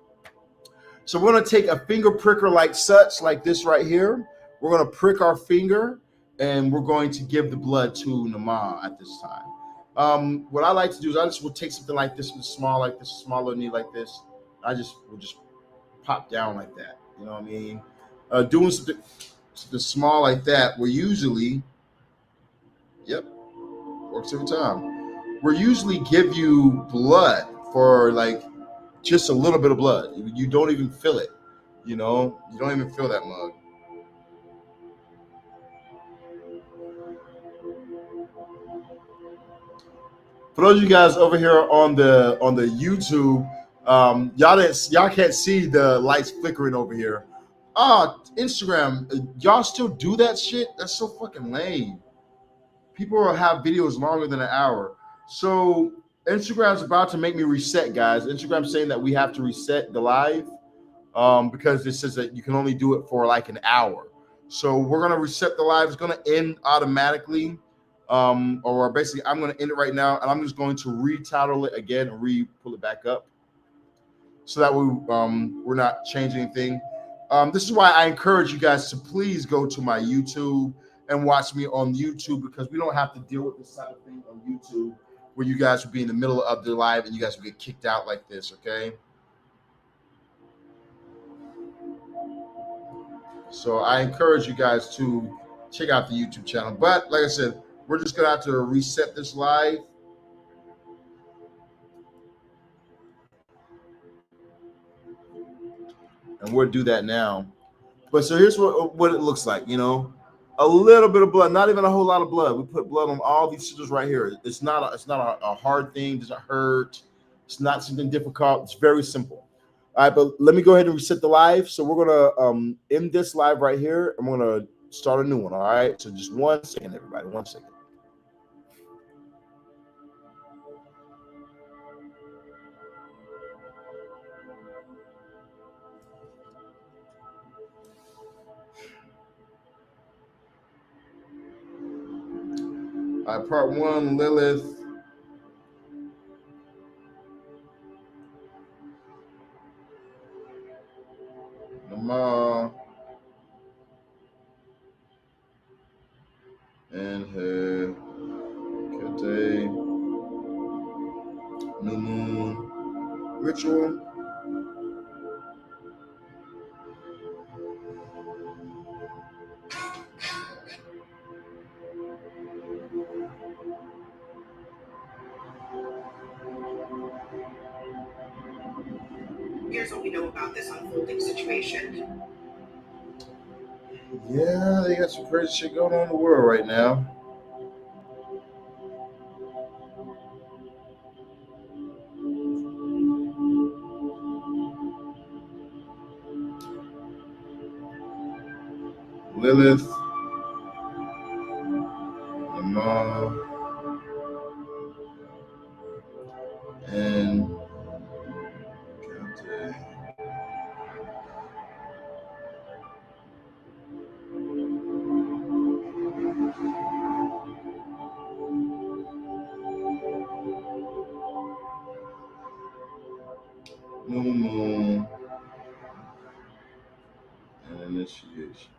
S1: So we're going to take a finger pricker like such, like this right here. We're going to prick our finger and we're going to give the blood to Naamah at this time. What I like to do is I just will take something like this, small like this, small little knee like this. I just will just pop down like that. You know what I mean? Doing something small like that, we're usually, yep, works every time. We're usually give you blood for like just a little bit of blood. You don't even feel it. You know, you don't even feel that mug. For those of you guys over here on the YouTube, y'all can't see the lights flickering over here. Instagram, y'all still do that shit? That's so fucking lame. People will have videos longer than an hour. So Instagram's about to make me reset, guys. Instagram's saying that we have to reset the live because it says that you can only do it for like an hour. So we're gonna reset the live. It's gonna end automatically. Or basically I'm going to end it right now and I'm just going to retitle it again and pull it back up so that we're not changing anything. This is why I encourage you guys to please go to my YouTube and watch me on YouTube, because we don't have to deal with this type of thing on YouTube where you guys will be in the middle of the live and you guys will get kicked out like this. Okay, so I encourage you guys to check out the YouTube channel, but like I said, we're just gonna have to reset this live. And we'll do that now. But so here's what it looks like, you know. A little bit of blood, not even a whole lot of blood. We put blood on all these sigils right here. It's not a hard thing, it doesn't hurt. It's not something difficult. It's very simple. All right, but let me go ahead and reset the live. So we're gonna end this live right here, and we're gonna start a new one. All right. So just 1 second, everybody. 1 second. All right, part 1, Lilith Namaah and her Hekate New Moon Ritual.
S2: Here's what we know about this unfolding situation.
S1: Yeah, they got some crazy shit going on in the world right now. Lilith Namaah and Hekate. New Moon and Initiation.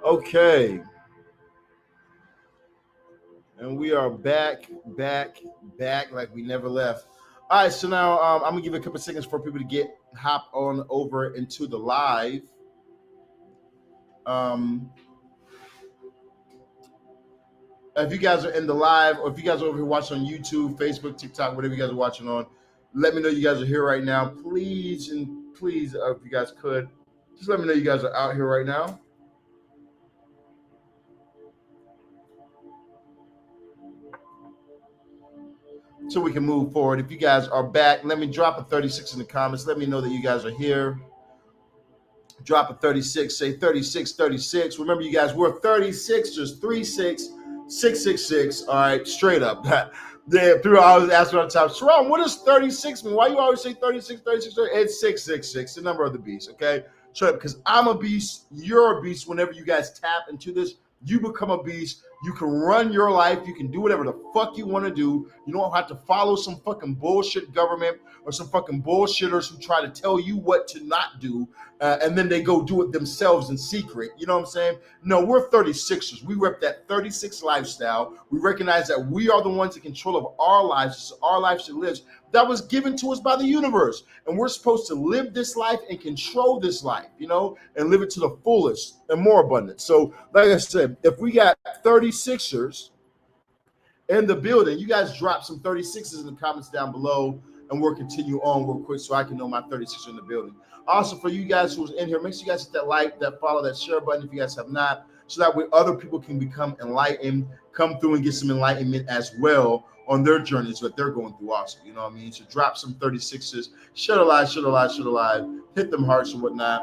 S1: Okay. And we are back like we never left. All right, so now I'm gonna give it a couple seconds for people to hop on over into the live. If you guys are in the live, or if you guys are over here watching on YouTube, Facebook, TikTok, whatever you guys are watching on, let me know you guys are here right now. Please, and please, if you guys could, just let me know you guys are out here right now. So we can move forward. If you guys are back, let me drop a 36 in the comments. Let me know that you guys are here. Drop a 36, say 36, 36. Remember, you guys, we're 36, just 36, 666. All right, straight up. Yeah, through I was asking all the time, Sirron, what does 36 mean? Why you always say 36, 36, 36? It's 666, the number of the beast, okay? Straight up, because I'm a beast, you're a beast. Whenever you guys tap into this, you become a beast. You can run your life. You can do whatever the fuck you want to do. You don't have to follow some fucking bullshit government or some fucking bullshitters who try to tell you what to not do. And then they go do it themselves in secret. You know what I'm saying? No, we're 36ers. We rep that 36 lifestyle. We recognize that we are the ones in control of our lives. It's our life should live. That was given to us by the universe. And we're supposed to live this life and control this life, you know, and live it to the fullest and more abundant. So, like I said, if we got 36ers in the building, you guys drop some 36s in the comments down below, and we'll continue on real quick so I can know my 36 in the building. Also, for you guys who's in here, make sure you guys hit that like, that follow, that share button if you guys have not, so that way other people can become enlightened, come through and get some enlightenment as well on their journeys that they're going through also. You know what I mean? So drop some 36s, share the live, share the live, share the live, hit them hearts and whatnot.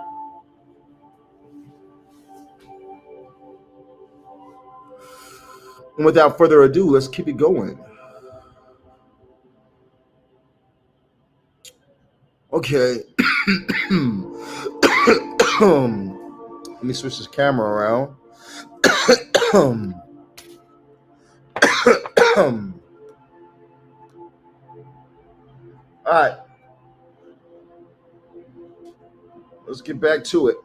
S1: And without further ado, let's keep it going. Okay. Let me switch this camera around. All right. Let's get back to it.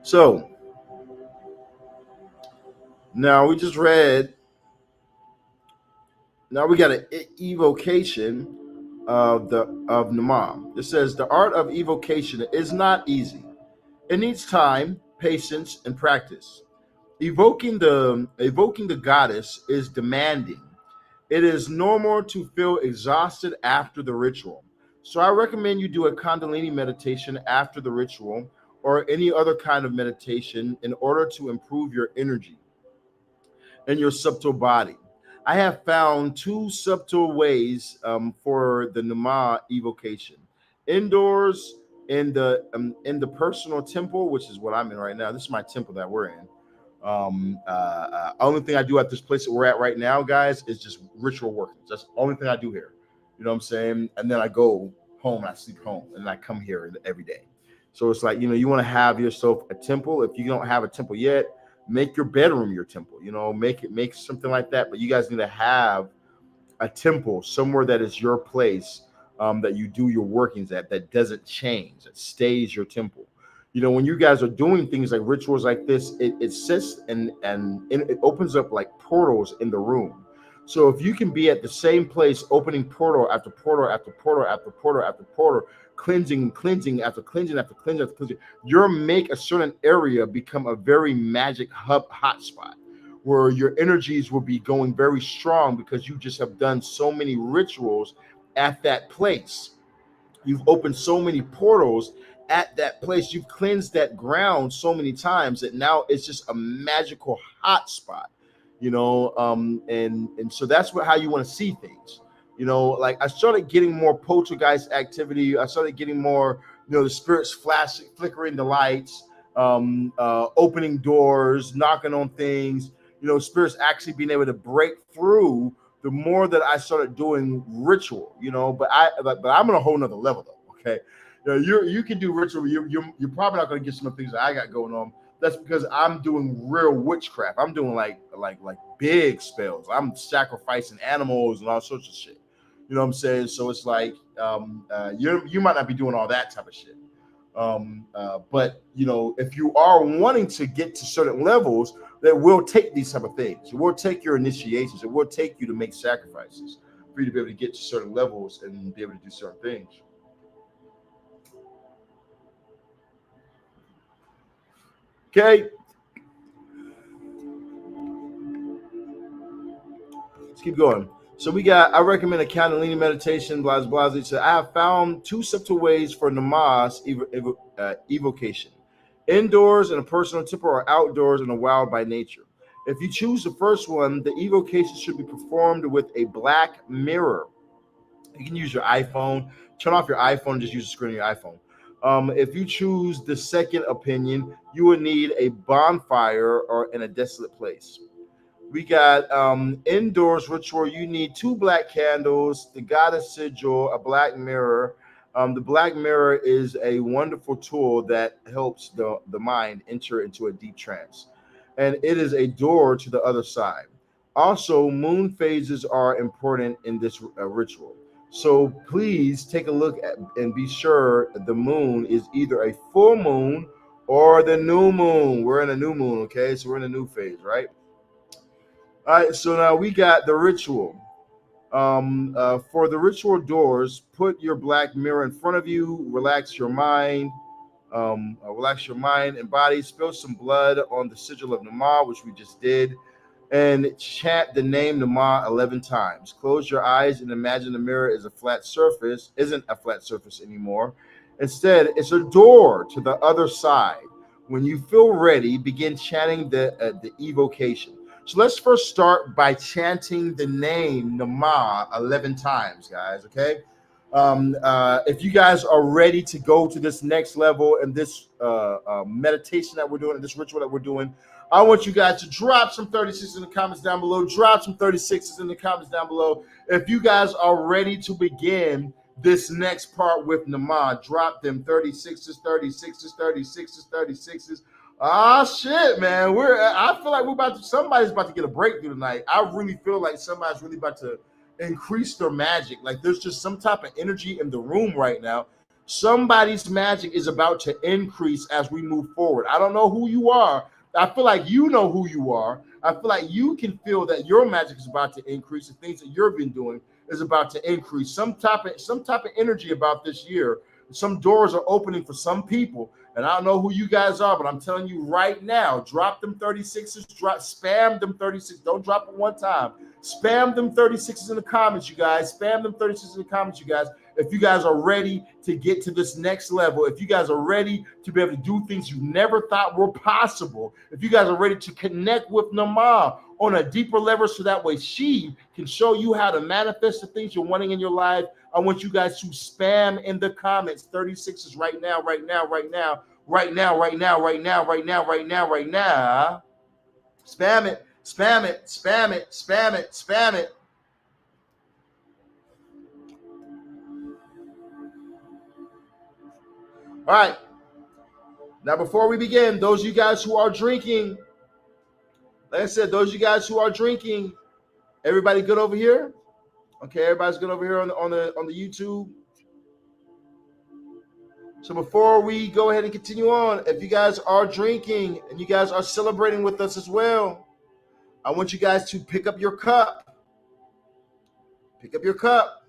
S1: So now we just read. Now we got an evocation of Naamah. It says the art of evocation is not easy. It needs time, patience, and practice. Evoking the goddess is demanding. It is normal to feel exhausted after the ritual. So I recommend you do a Kundalini meditation after the ritual or any other kind of meditation in order to improve your energy and your subtle body. I have found two subtle ways for the Naamah evocation. Indoors in the personal temple, which is what I'm in right now. This is my temple that we're in. Only thing I do at this place that we're at right now, guys, is just ritual workings. That's the only thing I do here. You know what I'm saying? And then I go home and I sleep home, and I come here every day. So it's like, you know, you want to have yourself a temple. If you don't have a temple yet, make your bedroom your temple. You know, make something like that. But you guys need to have a temple somewhere that is your place, that you do your workings at, that doesn't change, that stays your temple. You know, when you guys are doing things like rituals like this, it sits and it opens up like portals in the room. So if you can be at the same place, opening portal after portal after portal after portal after portal, cleansing after cleansing after cleansing after cleansing, you'll make a certain area become a very magic hub hotspot where your energies will be going very strong because you just have done so many rituals at that place. You've opened so many portals at that place. You've cleansed that ground so many times that now it's just a magical hot spot, you know. And so that's how you want to see things. You know, like I started getting more poltergeist activity. I started getting more, you know, the spirits flashing, flickering the lights, opening doors, knocking on things. You know, spirits actually being able to break through the more that I started doing ritual, you know. But I'm on a whole nother level though. Okay, you know, you can do ritual. You're probably not going to get some of the things that I got going on. That's because I'm doing real witchcraft. I'm doing like big spells. I'm sacrificing animals and all sorts of shit. You know what I'm saying? So it's like you might not be doing all that type of shit. But you know, if you are wanting to get to certain levels, that will take these type of things. It will take your initiations. It will take you to make sacrifices for you to be able to get to certain levels and be able to do certain things. Okay. Let's keep going. So we got, I recommend a Kundalini meditation, blah, blah, blah. So I have found 2 simple ways for Namaah's evocation. Indoors in a personal temple or outdoors in a wild by nature. If you choose the first one, the evocation should be performed with a black mirror. You can use your iPhone. Turn off your iPhone and just use the screen of your iPhone. If you choose the second opinion, you will need a bonfire or in a desolate place. We got indoors ritual. You need 2 black candles, the goddess sigil, a black mirror. The black mirror is a wonderful tool that helps the mind enter into a deep trance. And it is a door to the other side. Also, moon phases are important in this ritual. So please take a look at and be sure the moon is either a full moon or the new moon. We're in a new moon, okay? So we're in a new phase, right? All right, so now we got the ritual. For the ritual doors, put your black mirror in front of you. Relax your mind. Relax your mind and body. Spill some blood on the sigil of Naamah, which we just did, and chant the name Naamah 11 times. Close your eyes and imagine the mirror is a flat surface. Isn't a flat surface anymore. Instead, it's a door to the other side. When you feel ready, begin chanting the evocation. So let's first start by chanting the name Naamah 11 times, guys, okay? If you guys are ready to go to this next level and this meditation that we're doing, and this ritual that we're doing, I want you guys to drop some 36s in the comments down below. Drop some 36s in the comments down below. If you guys are ready to begin this next part with Naamah, drop them 36s, 36s, 36s, 36s. Ah, shit, man. I feel like somebody's about to get a breakthrough tonight. I really feel like somebody's really about to increase their magic. Like there's just some type of energy in the room right now. Somebody's magic is about to increase as we move forward. I don't know who you are. I feel like you know who you are. I feel like you can feel that your magic is about to increase. The things that you've been doing is about to increase. Some type of energy about this year. Some doors are opening for some people. And I don't know who you guys are, but I'm telling you right now, drop them 36s, spam them 36. Don't drop it one time. Spam them 36s in the comments, you guys. Spam them 36s in the comments, you guys. If you guys are ready to get to this next level, if you guys are ready to be able to do things you never thought were possible, if you guys are ready to connect with Naamah on a deeper level so that way she can show you how to manifest the things you're wanting in your life, I want you guys to spam in the comments 36s right now, right now, right now, right now, right now, right now, right now, right now, right now. Spam it, spam it, spam it, spam it, spam it. All right. Now, before we begin, those of you guys who are drinking, like I said, those of you guys who are drinking, everybody good over here? Okay, everybody's good over here on the YouTube. So before we go ahead and continue on, if you guys are drinking and you guys are celebrating with us as well, I want you guys to pick up your cup. Pick up your cup.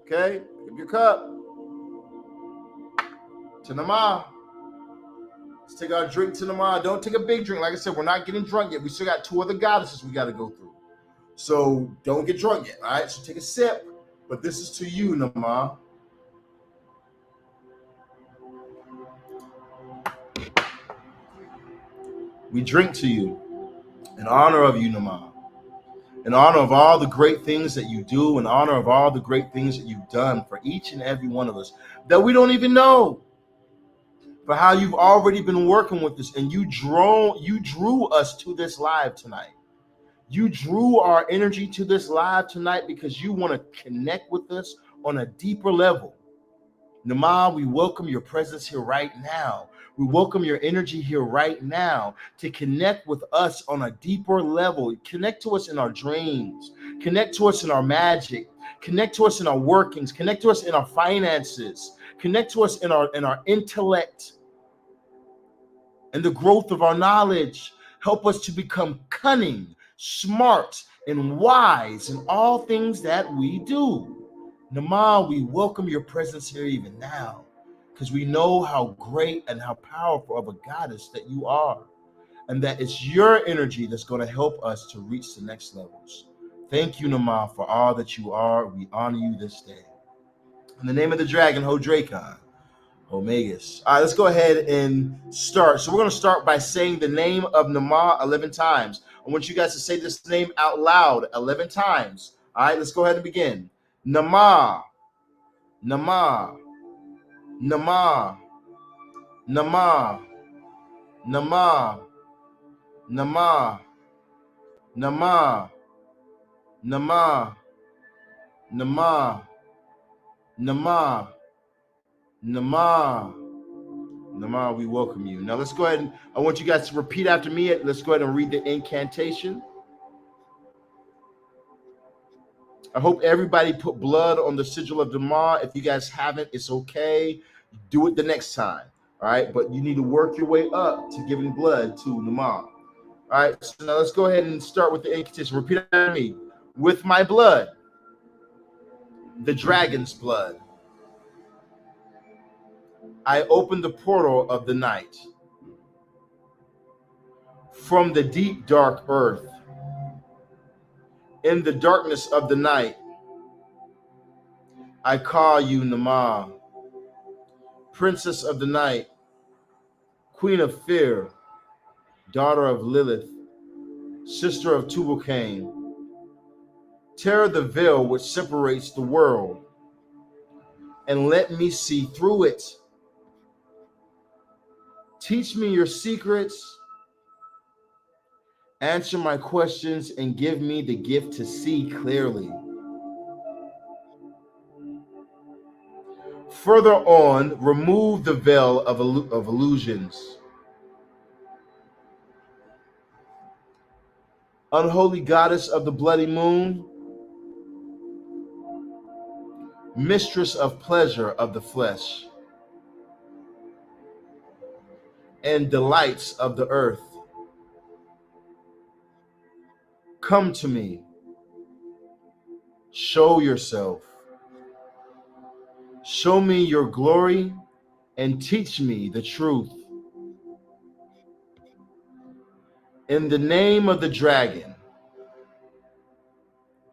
S1: Okay, pick up your cup. To Naamah. Let's take our drink to Naamah. Don't take a big drink. Like I said, we're not getting drunk yet. We still got 2 other goddesses we got to go through. So don't get drunk yet, all right? So take a sip. But this is to you, Naamah. We drink to you in honor of you, Naamah. In honor of all the great things that you do, in honor of all the great things that you've done for each and every one of us that we don't even know. For how you've already been working with us, and you drew us to this live tonight. You drew our energy to this live tonight because you want to connect with us on a deeper level. Naamah, we welcome your presence here right now. We welcome your energy here right now to connect with us on a deeper level. Connect to us in our dreams. Connect to us in our magic. Connect to us in our workings. Connect to us in our finances. Connect to us in our intellect and the growth of our knowledge. Help us to become cunning, smart, and wise in all things that we do. Naamah, we welcome your presence here even now, because we know how great and how powerful of a goddess that you are, and that it's your energy that's going to help us to reach the next levels. Thank you, Naamah, for all that you are. We honor you this day. In the name of the dragon, Hodrakon, Omegas. All right, let's go ahead and start. So we're going to start by saying the name of Naamah 11 times. I want you guys to say this name out loud 11 times. All right, let's go ahead and begin. Naamah, Naamah, Naamah, Naamah, Naamah, Naamah, Naamah, Naamah, Naamah, Naamah, Naamah. Naamah, we welcome you. Now let's go ahead and I want you guys to repeat after me. Let's go ahead and read the incantation. I hope everybody put blood on the sigil of Naamah. If you guys haven't, it's okay. Do it the next time. All right, but you need to work your way up to giving blood to Naamah. All right, so now let's go ahead and start with the incantation. Repeat after me. With my blood, the dragon's blood, I open the portal of the night. From the deep, dark earth, in the darkness of the night, I call you Naamah, princess of the night, queen of fear, daughter of Lilith, sister of Tubal-Cain. Tear the veil which separates the world, and let me see through it. Teach me your secrets, answer my questions, and give me the gift to see clearly. Further on, remove the veil of illusions. Unholy goddess of the bloody moon, mistress of pleasure of the flesh, and delights of the earth, come to me. Show yourself. Show me your glory and teach me the truth. In the name of the dragon,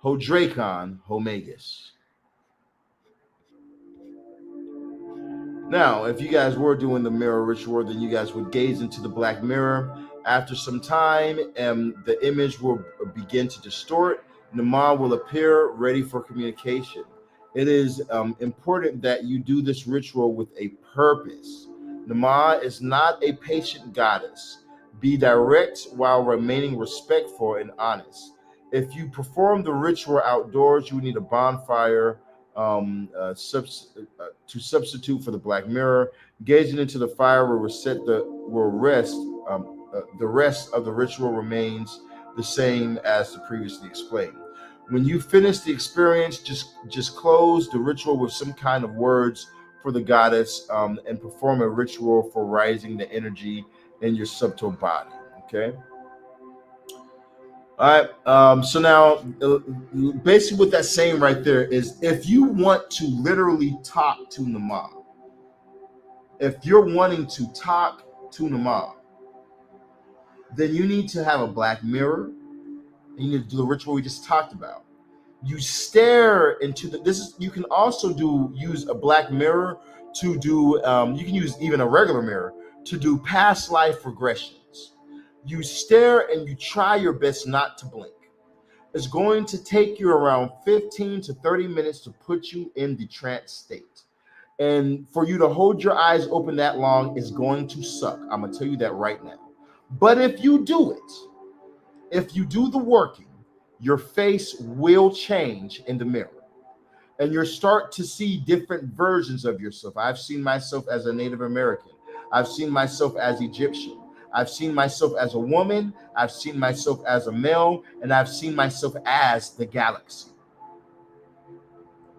S1: Hodrakon Homegas. Now, if you guys were doing the mirror ritual, then you guys would gaze into the black mirror. After some time, the image will begin to distort. Naamah will appear ready for communication. It is important that you do this ritual with a purpose. Naamah is not a patient goddess. Be direct while remaining respectful and honest. If you perform the ritual outdoors, you need a bonfire to substitute for the black mirror. Gazing into the fire will rest. The rest of the ritual remains the same as the previously explained. When you finish the experience, just close the ritual with some kind of words for the goddess, and perform a ritual for rising the energy in your subtle body. Okay. All right. So now, basically, what that's saying right there is, if you want to literally talk to Naamah, if you're wanting to talk to Naamah, then you need to have a black mirror, and you need to do the ritual we just talked about. You stare into you can also use a black mirror to do, you can use even a regular mirror to do past life regressions. You stare and you try your best not to blink. It's going to take you around 15 to 30 minutes to put you in the trance state. And for you to hold your eyes open that long is going to suck. I'm going to tell you that right now. But if you do it, if you do the working, your face will change in the mirror. And you'll start to see different versions of yourself. I've seen myself as a Native American. I've seen myself as Egyptian. I've seen myself as a woman. I've seen myself as a male. And I've seen myself as the galaxy.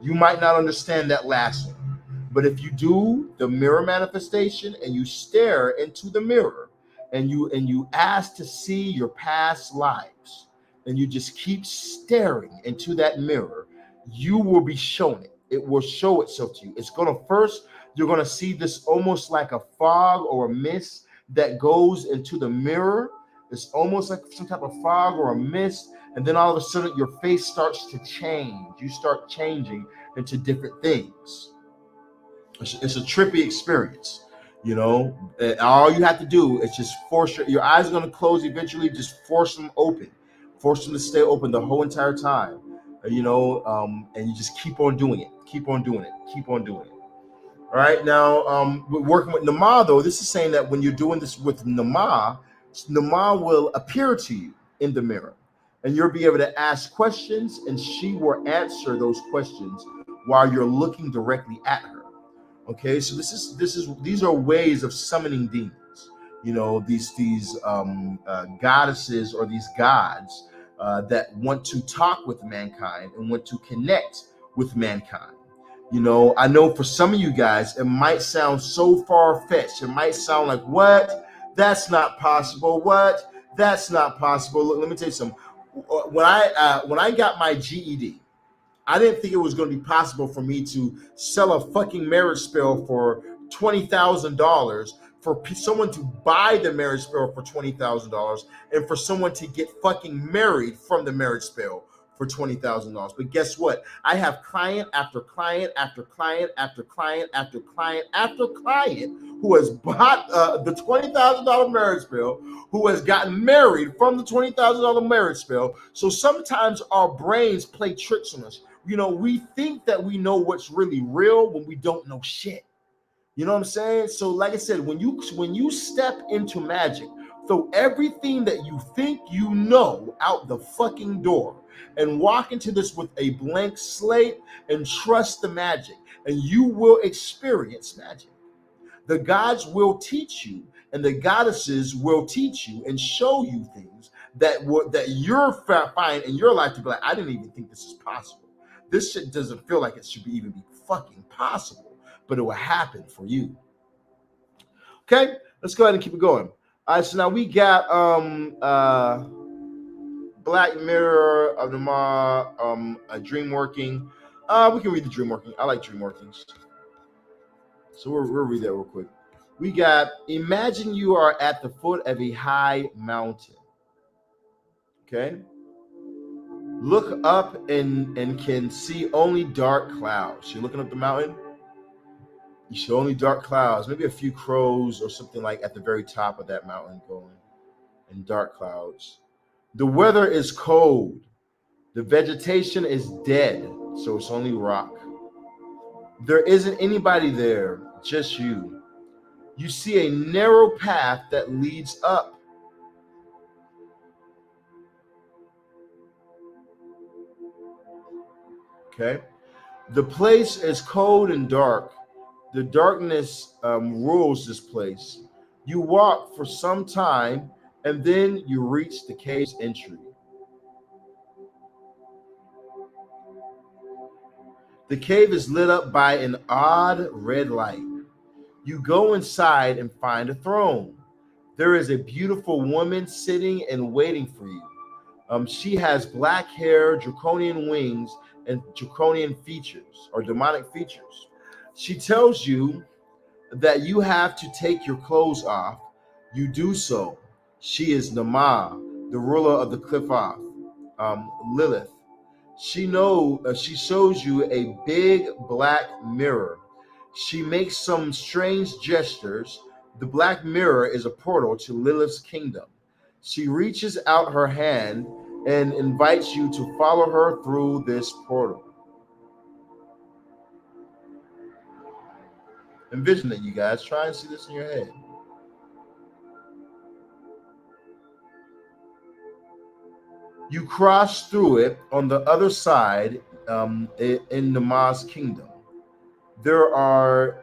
S1: You might not understand that last one. But if you do the mirror manifestation and you stare into the mirror and you ask to see your past lives, and you just keep staring into that mirror, you will be shown it. It will show itself to you. It's going to first, you're going to see this almost like a fog or a mist that goes into the mirror. It's almost like some type of fog or a mist. And then all of a sudden your face starts to change. You start changing into different things. It's a trippy experience. You know, all you have to do is just force your eyes are going to close eventually. Just force them open, force them to stay open the whole entire time. And you just keep on doing it, keep on doing it, keep on doing it. All right, now we're working with Naamah, though. This is saying that when you're doing this with Naamah, Naamah will appear to you in the mirror, and you'll be able to ask questions, and she will answer those questions while you're looking directly at her. Okay, so these are ways of summoning demons. You know, these goddesses or these gods that want to talk with mankind and want to connect with mankind. You know, I know for some of you guys, it might sound so far-fetched. It might sound like, what? That's not possible. What? That's not possible. Look, let me tell you something. When I got my GED, I didn't think it was going to be possible for me to sell a fucking marriage spell for $20,000, for someone to buy the marriage spell for $20,000, and for someone to get fucking married from the marriage spell for $20,000. But guess what? I have client after client after client after client after client after client who has bought the $20,000 marriage spell, who has gotten married from the $20,000 marriage spell. So sometimes our brains play tricks on us. You know, we think that we know what's really real when we don't know shit. You know what I'm saying? So like I said, when you step into magic, throw everything that you think you know out the fucking door and walk into this with a blank slate and trust the magic, and you will experience magic. The gods will teach you, and the goddesses will teach you and show you things that you're find in your life to be like, I didn't even think this is possible. This shit doesn't feel like it should even be fucking possible, but it will happen for you. Okay, let's go ahead and keep it going. All right, so now we got Black Mirror of Naamah, a dream working. We can read the dream working. I like dream workings. So we'll read that real quick. We got, imagine you are at the foot of a high mountain. Okay. Look up and can see only dark clouds. You're looking up the mountain. You see only dark clouds, maybe a few crows or something like at the very top of that mountain going, and dark clouds. The weather is cold. The vegetation is dead, so it's only rock. There isn't anybody there, just you. You see a narrow path that leads up. Okay. The place is cold and dark. The darkness rules this place. You walk for some time, and then you reach the cave's entry. The cave is lit up by an odd red light. You go inside and find a throne. There is a beautiful woman sitting and waiting for you. She has black hair, draconian wings, and draconian features, or demonic features. She tells you that you have to take your clothes off. You do so. She is Naamah, the ruler of the cliff off, Lilith. She shows you a big black mirror. She makes some strange gestures. The black mirror is a portal to Lilith's kingdom. She reaches out her hand and invites you to follow her through this portal. Envision it, you guys. Try and see this in your head. You cross through it on the other side in Naamah's kingdom. There are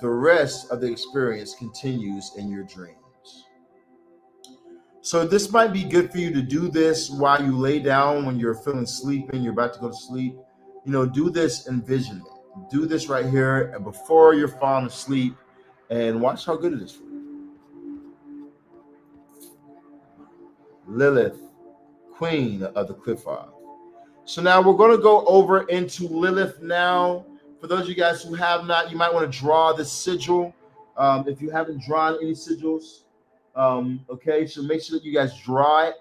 S1: the rest of the experience continues in your dreams. So this might be good for you to do this while you lay down when you're feeling sleepy, you're about to go to sleep. You know, do this envisionment. Do this right here before you're falling asleep, and watch how good it is for you. Lilith, queen of the Clifford. So now we're going to go over into Lilith now. For those of you guys who have not, you might want to draw the sigil. If you haven't drawn any sigils, okay, so make sure that you guys draw it.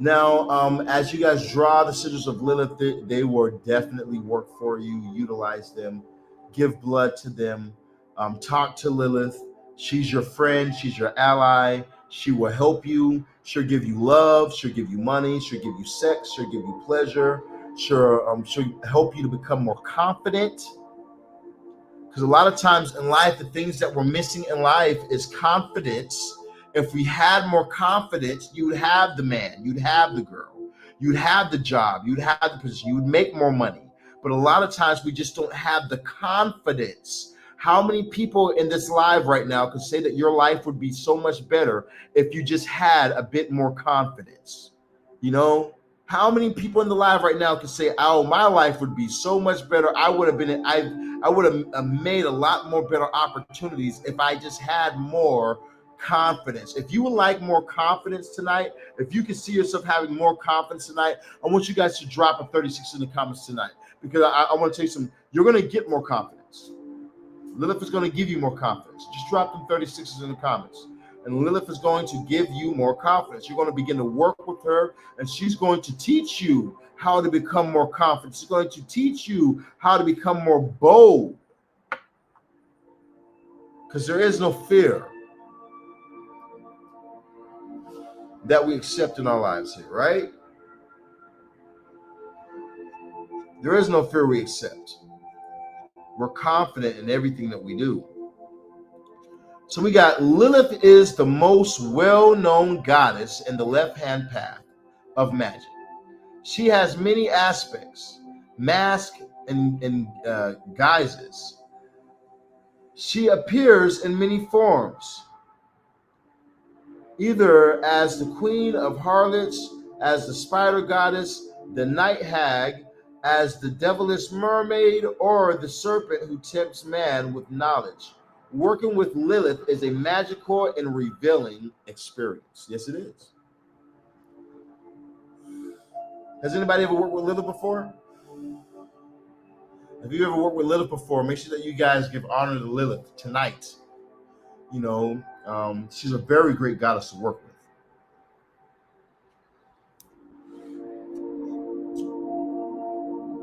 S1: Now, as you guys draw the sigils of Lilith, they will definitely work for you. Utilize them, give blood to them, talk to Lilith. She's your friend, she's your ally. She will help you. She'll give you love. She'll give you money. She'll give you sex. She'll give you pleasure. She'll help you to become more confident. Because a lot of times in life, the things that we're missing in life is confidence. If we had more confidence, you'd have the man, you'd have the girl, you'd have the job, you'd have the position, you would make more money. But a lot of times we just don't have the confidence. How many people in this live right now could say that your life would be so much better if you just had a bit more confidence? You know, how many people in the live right now could say, "Oh, my life would be so much better. I would have made a lot more better opportunities if I just had more confidence." If you would like more confidence tonight, if you can see yourself having more confidence tonight, I want you guys to drop a 36 in the comments tonight, because I want to tell you something. You're going to get more confidence. Lilith is going to give you more confidence. Just drop them 36s in the comments. And Lilith is going to give you more confidence. You're going to begin to work with her, and she's going to teach you how to become more confident. She's going to teach you how to become more bold. Because there is no fear that we accept in our lives here, right? There is no fear we accept. We're confident in everything that we do. So we got Lilith is the most well-known goddess in the left-hand path of magic. She has many aspects, masks and guises. She appears in many forms, either as the queen of harlots, as the spider goddess, the night hag, as the devilish mermaid, or the serpent who tempts man with knowledge. Working with Lilith is a magical and revealing experience. Yes, it is. Has anybody ever worked with Lilith before? If you ever worked with Lilith before, make sure that you guys give honor to Lilith tonight. You know, she's a very great goddess to work with.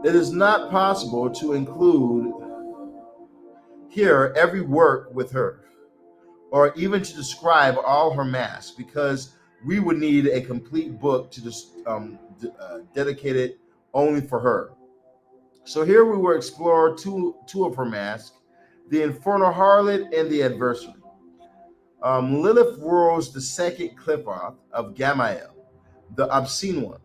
S1: It is not possible to include here every work with her, or even to describe all her masks, because we would need a complete book to just dedicate it only for her. So here we will explore two of her masks, the Infernal Harlot and the Adversary. Lilith rules the second Clifford of Gammael, the obscene one.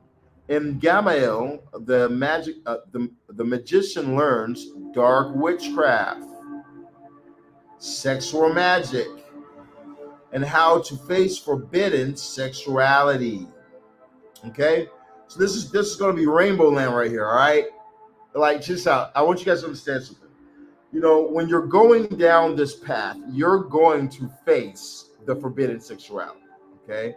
S1: In Gammael, the magician learns dark witchcraft, sexual magic, and how to face forbidden sexuality. Okay, so this is going to be Rainbow Land right here. All right, like just out. I want you guys to understand something. You know, when you're going down this path, you're going to face the forbidden sexuality. Okay,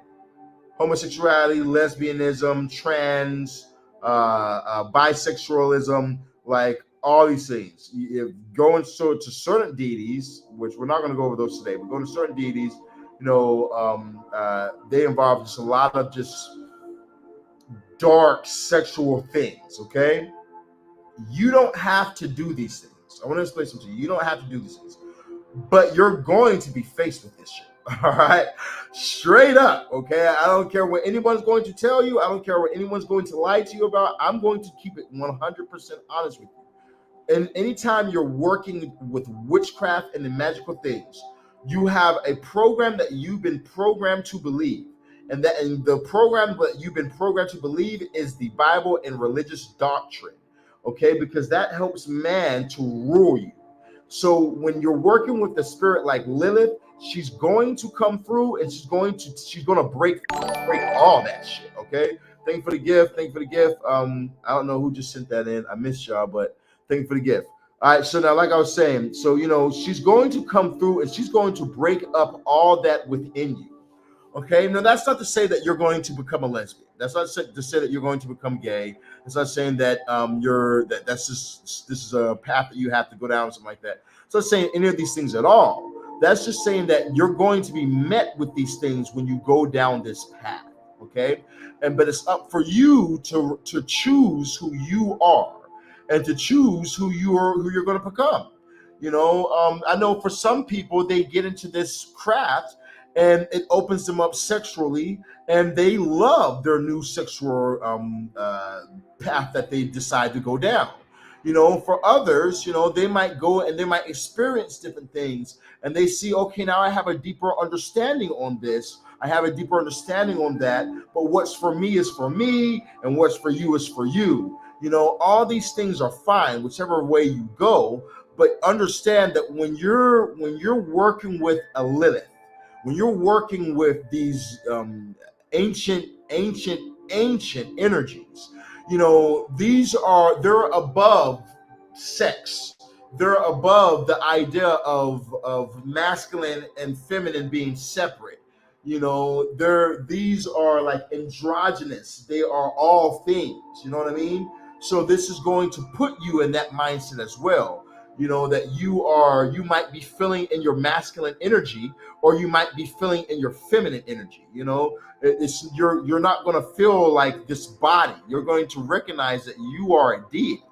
S1: homosexuality, lesbianism, trans, bisexualism, like all these things. If going to certain deities, which we're not going to go over those today, but going to certain deities, you know, they involve just a lot of just dark sexual things. Okay, you don't have to do these things. I want to explain something to you. You don't have to do these things, but you're going to be faced with this shit. All right, straight up. Okay, I don't care what anyone's going to tell you. I don't care what anyone's going to lie to you about. I'm going to keep it 100% honest with you. And anytime you're working with witchcraft and the magical things, you have a program that you've been programmed to believe, and the program that you've been programmed to believe is the Bible and religious doctrine. Okay, because that helps man to rule you. So when you're working with the spirit like Lilith, she's going to come through, and she's going to break all that shit. Okay, thank you for the gift. Thank you for the gift. I don't know who just sent that in. I missed y'all, but thank you for the gift. All right, so now, like I was saying, so you know, she's going to come through, and she's going to break up all that within you. Okay, now that's not to say that you're going to become a lesbian. That's not to say that you're going to become gay. It's not saying that that's just this is a path that you have to go down or something like that. It's not saying any of these things at all. That's just saying that you're going to be met with these things when you go down this path. Okay, but it's up for you to choose who you are and to choose who you're going to become. I know for some people they get into this craft and it opens them up sexually, and they love their new sexual path that they decide to go down. For others, they might go and they might experience different things, and they see, okay, now I have a deeper understanding on this. I have a deeper understanding on that. But what's for me is for me, and what's for you is for you. All these things are fine, whichever way you go. But understand that when you're working with a Lilith, when you're working with these ancient energies, they're above sex. They're above the idea of masculine and feminine being separate. These are like androgynous. They are all things. You know what I mean? So this is going to put you in that mindset as well. That you might be feeling in your masculine energy, or you might be feeling in your feminine energy. You're not going to feel like this body. You're going to recognize that you are a deity.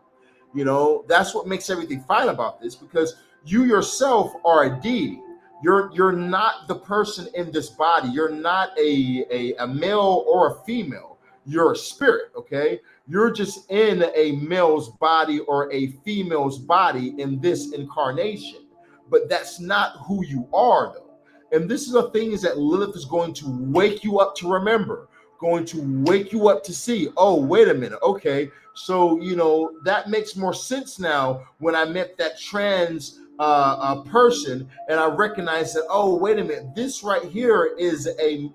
S1: That's what makes everything fine about this, because you yourself are a deity. You're not the person in this body. You're not a male or a female. You're a spirit. Okay, you're just in a male's body or a female's body in this incarnation, but that's not who you are, though. And this is the things that Lilith is going to wake you up to remember, going to wake you up to see, oh, wait a minute. Okay, so, that makes more sense now when I met that trans person, and I recognize that, oh, wait a minute, this right here is a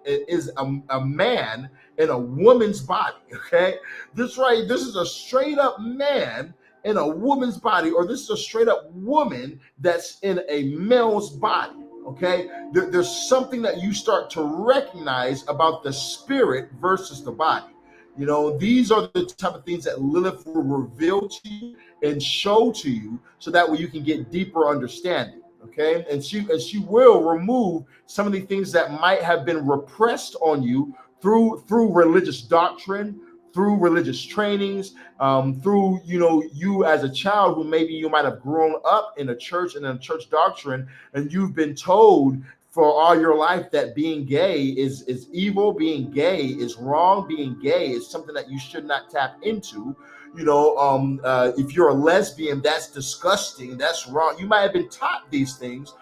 S1: man in a woman's body. Okay, this is a straight up man in a woman's body, or this is a straight up woman that's in a male's body. Okay, there's something that you start to recognize about the spirit versus the body. These are the type of things that Lilith will reveal to you and show to you, so that way you can get deeper understanding. Okay, and she will remove some of the things that might have been repressed on you through religious doctrine, through religious trainings, through you as a child who maybe you might have grown up in a church and in a church doctrine, and you've been told for all your life that being gay is evil, being gay is wrong, being gay is something that you should not tap into. If you're a lesbian, that's disgusting, that's wrong. You might have been taught these things,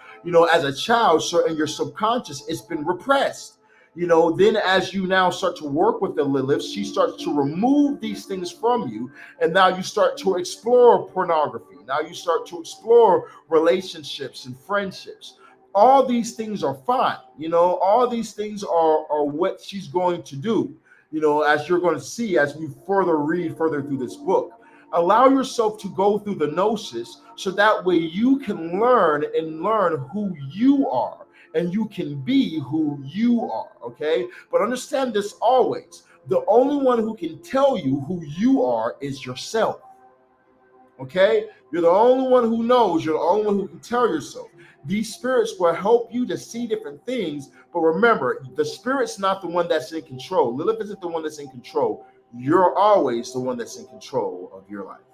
S1: as a child, so in your subconscious, it's been repressed. Then as you now start to work with the Lilith, she starts to remove these things from you, and now you start to explore pornography. Now you start to explore relationships and friendships. All these things are fine. All these things are what she's going to do, as you're going to see as we read further through this book. Allow yourself to go through the gnosis, so that way you can learn who you are, and you can be who you are. Okay, but understand this always: the only one who can tell you who you are is yourself. Okay, you're the only one who knows. You're the only one who can tell yourself. These spirits will help you to see different things, but remember, the spirit's not the one that's in control. Lilith isn't the one that's in control. You're always the one that's in control of your life.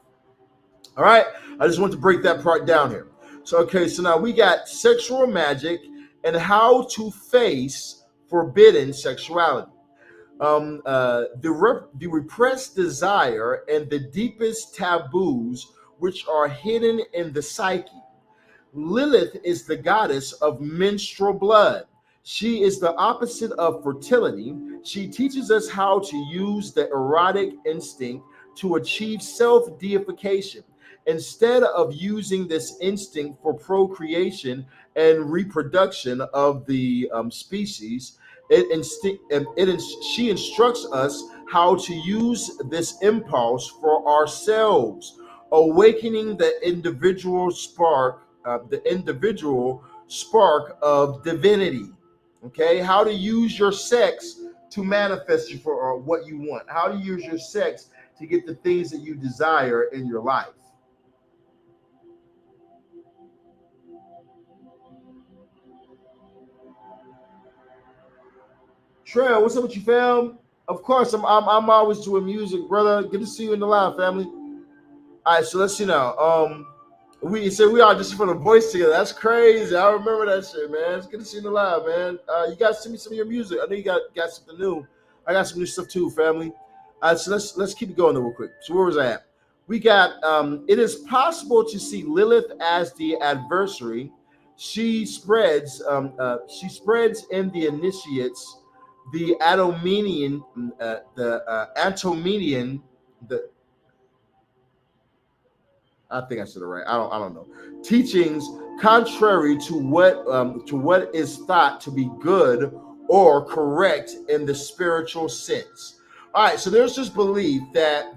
S1: All right, I just want to break that part down here. So now we got sexual magic and how to face forbidden sexuality. The repressed desire and the deepest taboos which are hidden in the psyche. Lilith is the goddess of menstrual blood. She is the opposite of fertility. She teaches us how to use the erotic instinct to achieve self-deification. Instead of using this instinct for procreation and reproduction of the species, she instructs us how to use this impulse for ourselves, awakening the individual spark of divinity. Okay, how to use your sex to manifest you for what you want. How to use your sex to get the things that you desire in your life. Trail, what's up with you, fam? Of course, I'm always doing music, brother. Good to see you in the live, family. All right, so let's see now. We said we are just for the voice together. That's crazy. I remember that shit, man. It's good to see you live, man. You guys send me some of your music. I know you got something new. I got some new stuff too, family. All right, so let's keep it going though, real quick. So where was I at? We got it is possible to see Lilith as the adversary. She spreads in the initiates, the Antomenian, the I think I said it right. I don't know. Teachings contrary to what is thought to be good or correct in the spiritual sense. All right, so there's this belief that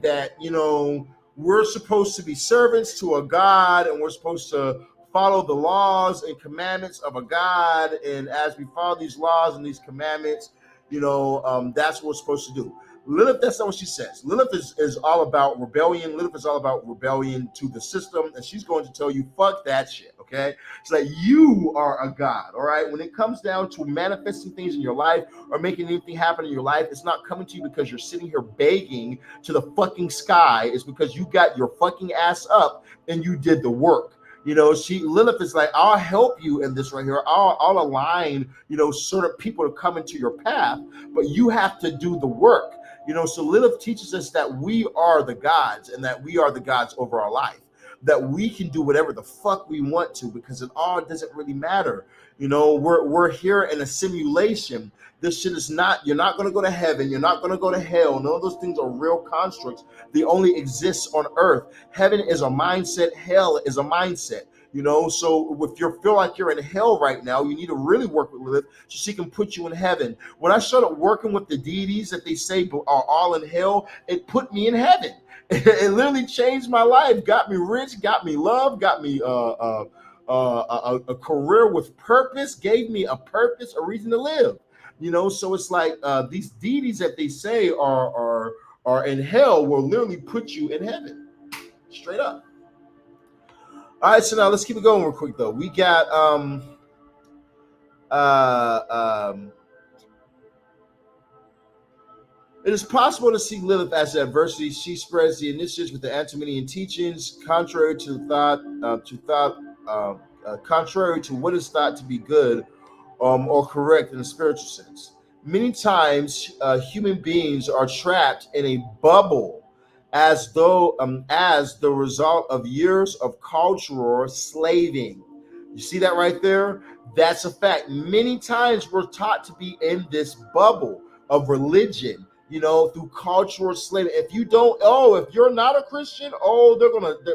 S1: we're supposed to be servants to a God, and we're supposed to follow the laws and commandments of a God, and as we follow these laws and these commandments, that's what we're supposed to do. Lilith, that's not what she says. Lilith is all about rebellion. Lilith is all about rebellion to the system, and she's going to tell you, fuck that shit, okay? It's like you are a god, all right? When it comes down to manifesting things in your life or making anything happen in your life, it's not coming to you because you're sitting here begging to the fucking sky. It's because you got your fucking ass up and you did the work. Lilith is like, I'll help you in this right here. I'll align, certain people to come into your path, but you have to do the work. So Lilith teaches us that we are the gods and that we are the gods over our life, that we can do whatever the fuck we want to because it all doesn't really matter. We're here in a simulation. This shit is not, you're not going to go to heaven. You're not going to go to hell. None of those things are real constructs. They only exist on earth. Heaven is a mindset. Hell is a mindset. So if you feel like you're in hell right now, you need to really work with Lilith so she can put you in heaven. When I started working with the deities that they say are all in hell, it put me in heaven. It literally changed my life, got me rich, got me love, got me a career with purpose, gave me a purpose, a reason to live. So it's like these deities that they say are in hell will literally put you in heaven, straight up. All right, so now let's keep it going real quick though. We got it is possible to see Lilith as adversity. She spreads the initiatives with the Antomenian teachings, contrary to contrary to what is thought to be good or correct in a spiritual sense. Many times, human beings are trapped in a bubble as the result of years of cultural slaving. You see that right there? That's a fact. Many times we're taught to be in this bubble of religion, through cultural slavery. If you're not a Christian,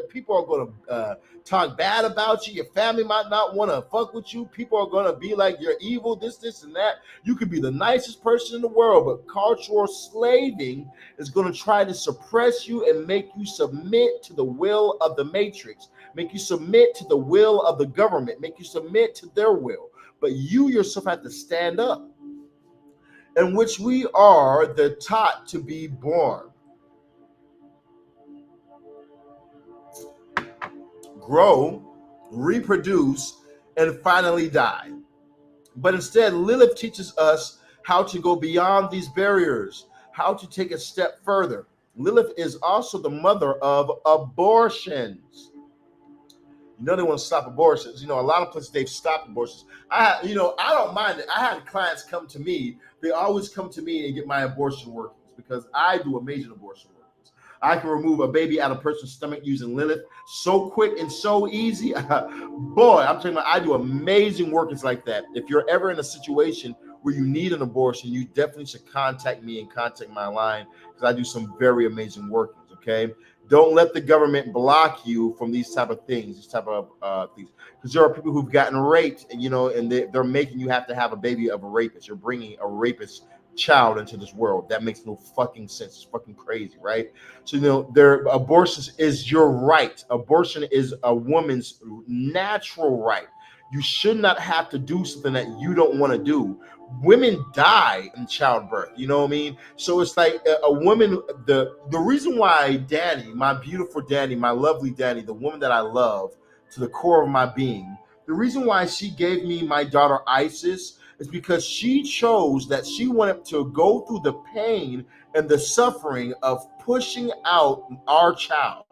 S1: people are gonna talk bad about you. Your family might not want to fuck with you. People are gonna be like, you're evil, this, and that. You could be the nicest person in the world, but cultural slaving is gonna try to suppress you and make you submit to the will of the matrix, make you submit to the will of the government, make you submit to their will. But you yourself have to stand up, in which we are the taught to be born, grow, reproduce, and finally die. But instead, Lilith teaches us how to go beyond these barriers, how to take a step further. Lilith is also the mother of abortions. They want to stop abortions. A lot of places they've stopped abortions. I don't mind it. I had clients come to me. They always come to me and get my abortion workings because I do amazing abortion workings. I can remove a baby out of a person's stomach using Lilith so quick and so easy. Boy, I'm telling you, I do amazing workings like that. If you're ever in a situation where you need an abortion, you definitely should contact me and contact my line because I do some very amazing workings, okay? Don't let the government block you from these type of things, because there are people who've gotten raped, and they're making you have to have a baby of a rapist. You're bringing a rapist child into this world. That makes no fucking sense. It's fucking crazy, right? So, abortion is your right. Abortion is a woman's natural right. You should not have to do something that you don't want to do. Women die in childbirth, you know what I mean? So it's like a woman, the reason why Danny, my beautiful Danny, my lovely Danny, the woman that I love to the core of my being, the reason why she gave me my daughter Isis is because she chose that she wanted to go through the pain and the suffering of pushing out our child.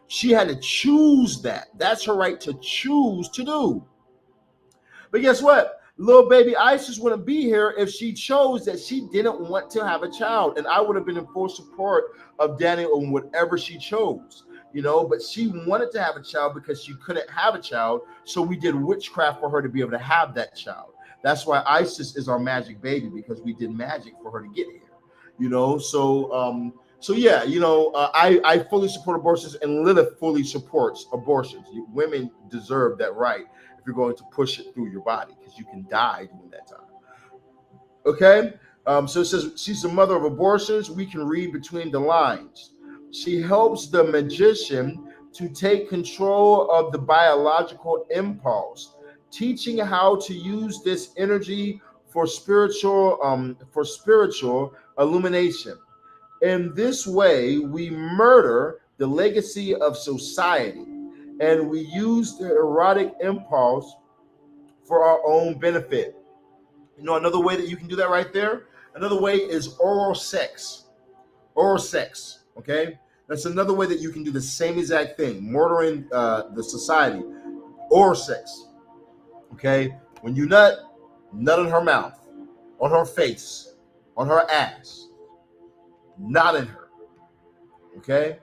S1: She had to choose that. That's her right to choose to do. But guess what? Little baby Isis wouldn't be here if she chose that she didn't want to have a child. And I would have been in full support of Danny on whatever she chose, you know. But she wanted to have a child because she couldn't have a child. So we did witchcraft for her to be able to have that child. That's why Isis is our magic baby, because we did magic for her to get here, you know. So yeah, you know, I fully support abortions, and Lilith fully supports abortions. Women deserve that right if you're going to push it through your body, because you can die during that time. Okay, so it says she's the mother of abortions. We can read between the lines. She helps the magician to take control of the biological impulse, teaching how to use this energy for spiritual illumination. In this way, we murder the legacy of society, and we use the erotic impulse for our own benefit. You know, another way that you can do that right there, another way is oral sex. Oral sex, okay? That's another way that you can do the same exact thing, murdering the society. Oral sex, okay? When you nut in her mouth, on her face, on her ass, not in her, okay?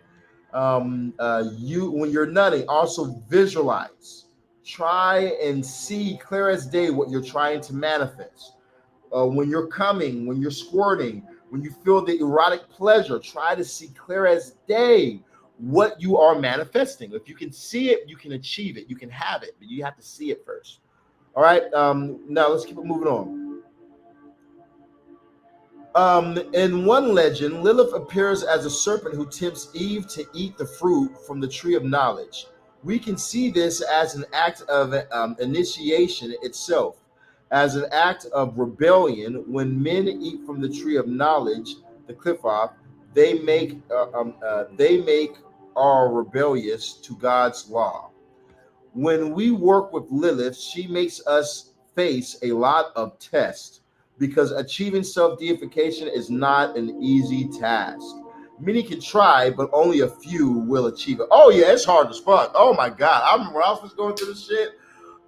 S1: You, when you're nutting, also visualize. Try and see clear as day what you're trying to manifest. When you're coming, when you're squirting, when you feel the erotic pleasure, try to see clear as day what you are manifesting. If you can see it, you can achieve it. You can have it, but you have to see it first. All right. Now let's keep it moving on. In one legend, Lilith appears as a serpent who tempts Eve to eat the fruit from the tree of knowledge. We can see this as an act of initiation itself, as an act of rebellion. When men eat from the tree of knowledge, the cliff-off, they make are rebellious to God's law. When we work with Lilith, she makes us face a lot of tests, because achieving self-deification is not an easy task. Many can try, but only a few will achieve it. Oh yeah, it's hard as fuck. Oh my God. I remember when I was going through this shit.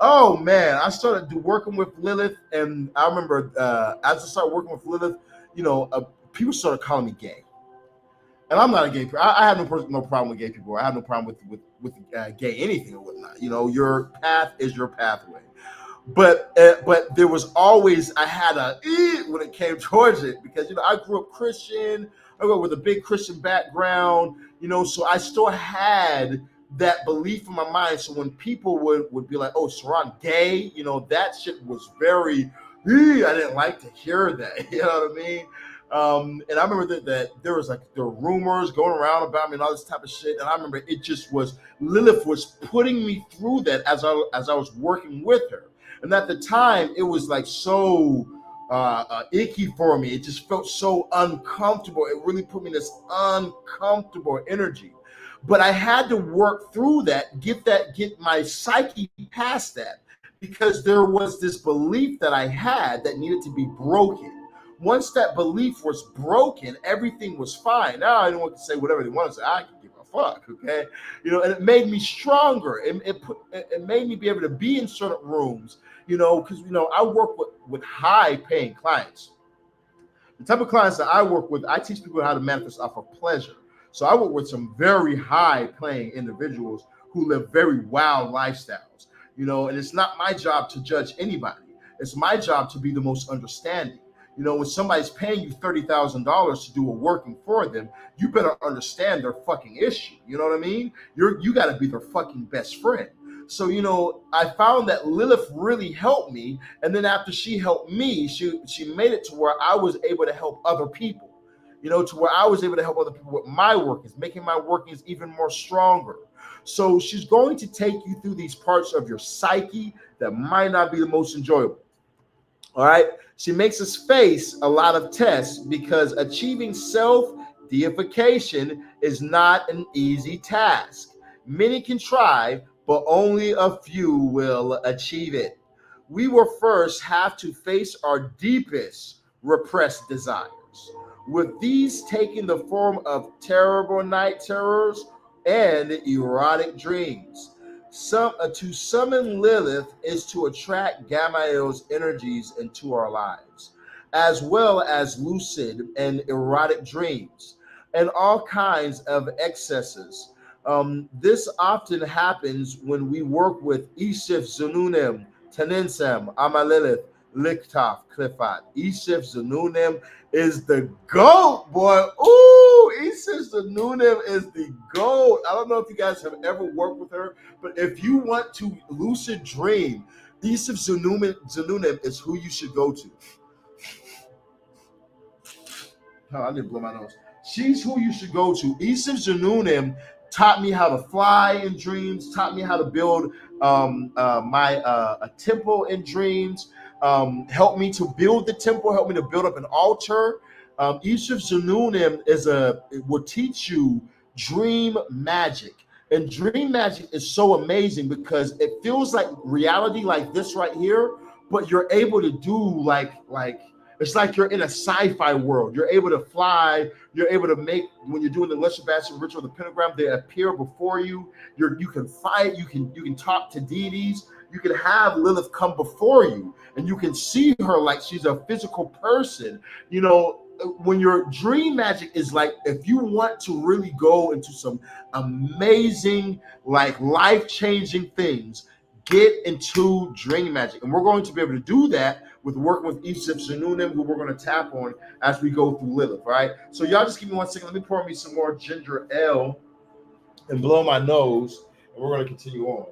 S1: Oh man, I started working with Lilith, and I remember as I started working with Lilith, you know, people started calling me gay. And I'm not a gay person. I have no problem with gay people. I have no problem with gay anything or whatnot. You know, your path is your pathway. But there was always, I had a when it came towards it, because, you know, I grew up Christian. I grew up with a big Christian background, you know, so I still had that belief in my mind. So when people would be like, oh, Sirron gay, you know, that shit was very, I didn't like to hear that. You know what I mean? And I remember that there were rumors going around about me and all this type of shit. And I remember it just was, Lilith was putting me through that as I was working with her. And at the time, it was like so icky for me. It just felt so uncomfortable. It really put me in this uncomfortable energy. But I had to work through that, get my psyche past that, because there was this belief that I had that needed to be broken. Once that belief was broken, everything was fine. Now anyone can say whatever they want to say. I can give a fuck, okay? You know, and it made me stronger. It made me be able to be in certain rooms, you know, because, you know, I work with high-paying clients. The type of clients that I work with, I teach people how to manifest off of pleasure. So I work with some very high-paying individuals who live very wild lifestyles, you know, and it's not my job to judge anybody. It's my job to be the most understanding. You know, when somebody's paying you $30,000 to do a working for them, you better understand their fucking issue. You know what I mean? You got to be their fucking best friend. So, you know, I found that Lilith really helped me. And then after she helped me, she made it to where I was able to help other people, you know, to where I was able to help other people with my workings, making my workings even more stronger. So she's going to take you through these parts of your psyche that might not be the most enjoyable. All right. She makes us face a lot of tests because achieving self deification is not an easy task. Many can try, but only a few will achieve it. We will first have to face our deepest repressed desires, with these taking the form of terrible night terrors and erotic dreams. To summon Lilith is to attract Gamaliel's energies into our lives, as well as lucid and erotic dreams and all kinds of excesses. This often happens when we work with Isif Zanunim, Taninsem, Amalilith, Liktaf, Cliffat. Isif Zanunim is the GOAT, boy. Ooh, Isif Zanunim is the GOAT. I don't know if you guys have ever worked with her, but if you want to lucid dream, Isif Zanunim is who you should go to. Oh, I didn't blow my nose. She's who you should go to. Isif Zanunim taught me how to fly in dreams, taught me how to build a temple in dreams, helped me to build the temple, helped me to build up an altar. Isif Zanunim will teach you dream magic. And dream magic is so amazing because it feels like reality like this right here, but you're able to do like it's like you're in a sci-fi world. You're able to fly. You're able to make, when you're doing the Lesser Bastard ritual, the pentagram, they appear before you. You can fight. You can talk to deities. You can have Lilith come before you, and you can see her like she's a physical person. You know, when your dream magic is like, if you want to really go into some amazing, like life-changing things, get into dream magic. And we're going to be able to do that with working with Isif Zanunim, who we're going to tap on as we go through Lilith, all right? So y'all just give me 1 second. Let me pour me some more ginger ale and blow my nose, and we're going to continue on.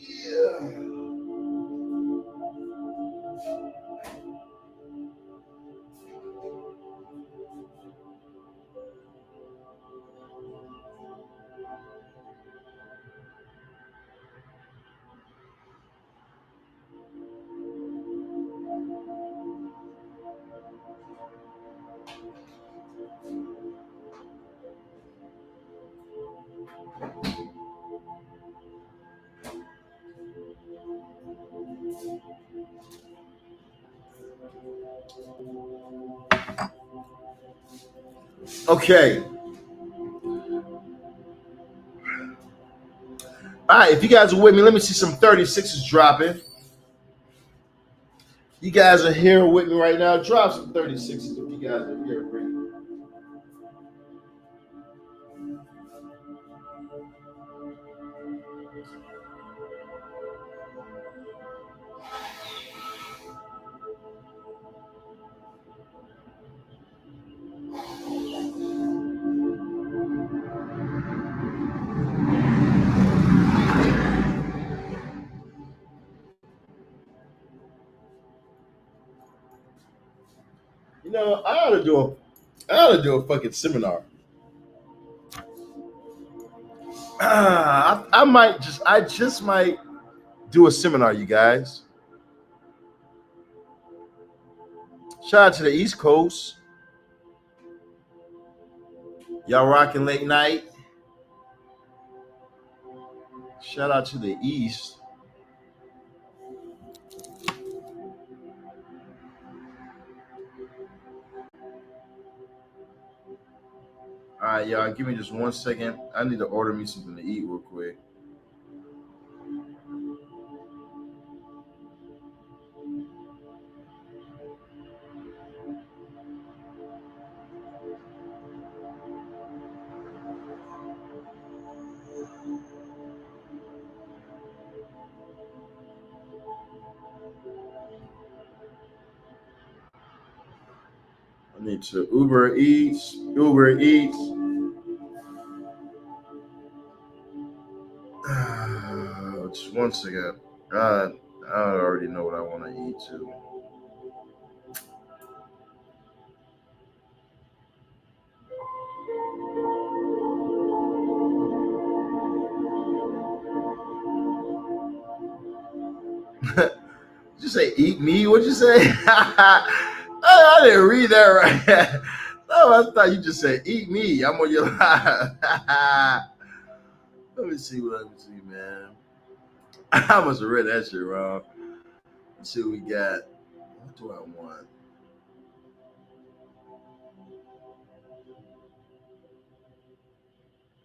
S1: Yeah. Okay. All right, if you guys are with me, let me see some 36s dropping. You guys are here with me right now. Drop some 36s if you guys are here with me. You know, I ought to do a fucking seminar. I just might do a seminar, you guys. Shout out to the East Coast. Y'all rocking late night. Shout out to the East. All right, y'all, give me just 1 second. I need to order me something to eat real quick. I need to Uber Eats. Just 1 second. I already know what I want to eat too. Did you say eat me? What'd you say? I didn't read that right. No, I thought you just said eat me. I'm on your live. Let me see what I can see, man. I must have read that shit wrong. Let's see what we got. What do I want?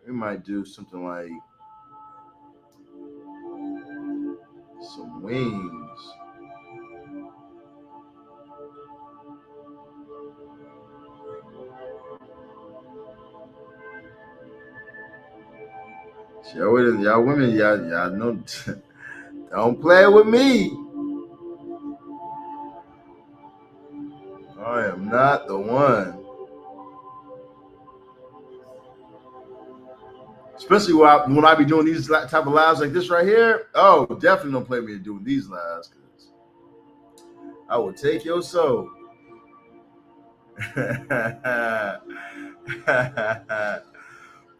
S1: We might do something like some wings. Y'all women, y'all know, don't play with me. I am not the one. Especially when I be doing these type of lives like this right here. Oh, definitely don't play me doing these lives, because I will take your soul.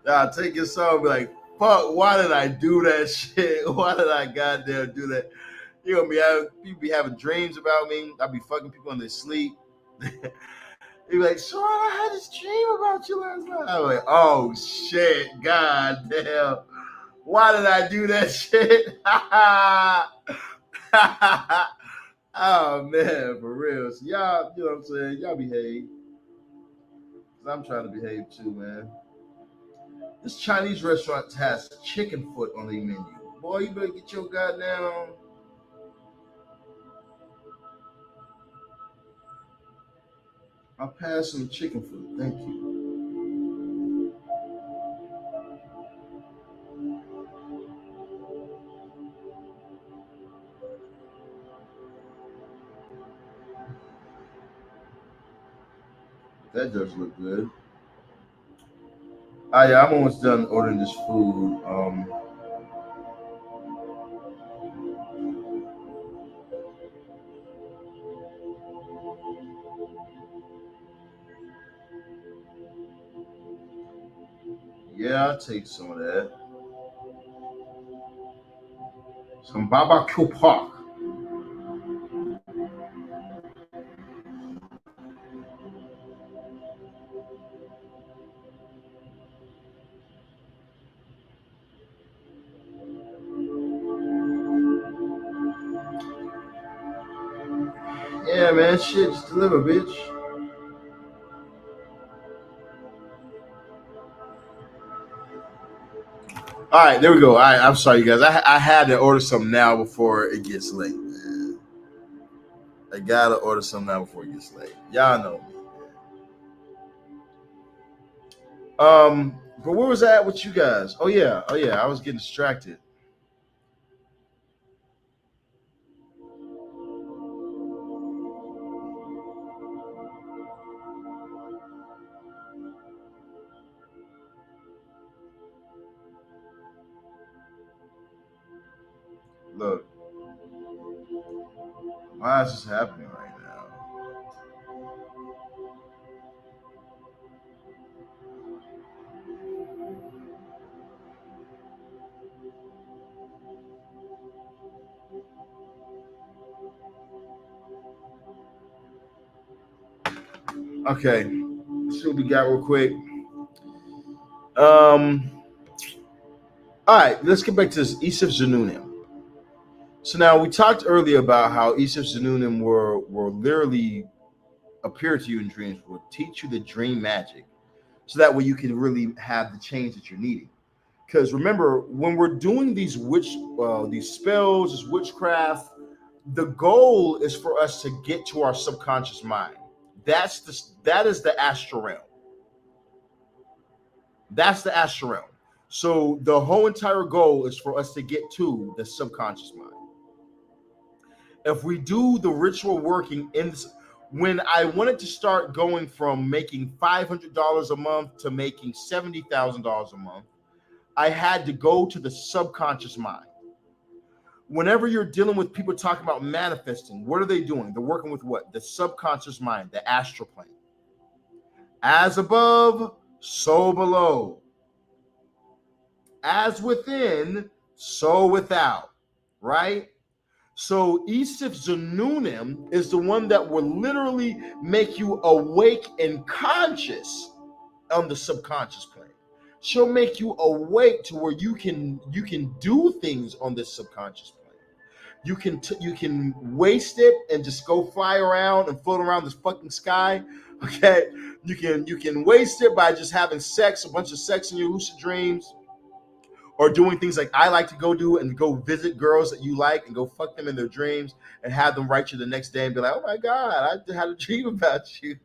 S1: I'll take your soul and be like, fuck, why did I do that shit? Why did I goddamn do that? You know, people be having dreams about me. I'll be fucking people in their sleep. You're like, Sirron, I had this dream about you last night. I'm like, oh shit, god damn. Why did I do that shit? Oh man, for real. So y'all, you know what I'm saying? Y'all behave. Cause I'm trying to behave too, man. This Chinese restaurant has chicken foot on the menu. Boy, you better get your goddamn. I'll pass some chicken foot. Thank you. That does look good. Ah, yeah, I'm almost done ordering this food. Yeah, I'll take some of that. Some barbecue pork. Yeah, man, shit, just deliver, bitch. All right, there we go. All right, I'm sorry, you guys. I had to order something now before it gets late, man. I gotta order something now before it gets late. Y'all know me. But where was I at with you guys? Oh yeah, I was getting distracted. Look, why is this happening right now? Okay, let's see what we got real quick. All right, let's get back to this Isif Zanunim. So now we talked earlier about how Isif Zanunim were literally appear to you in dreams, will teach you the dream magic, so that way you can really have the change that you're needing. Because remember, when we're doing these these spells, this witchcraft, the goal is for us to get to our subconscious mind. That is the astral realm. That's the astral realm. So the whole entire goal is for us to get to the subconscious mind. If we do the ritual working in this, when I wanted to start going from making $500 a month to making $70,000 a month, I had to go to the subconscious mind. Whenever you're dealing with people talking about manifesting, what are they doing? They're working with what? The subconscious mind, the astral plane. As above, so below. As within, so without, right? So Isif Zanunim is the one that will literally make you awake and conscious on the subconscious plane. She'll make you awake to where you can do things on this subconscious plane. You can waste it and just go fly around and float around this fucking sky. Okay, you can waste it by just having sex, a bunch of sex in your lucid dreams, or doing things like I like to go do and go visit girls that you like and go fuck them in their dreams and have them write you the next day and be like, oh my God, I had a dream about you.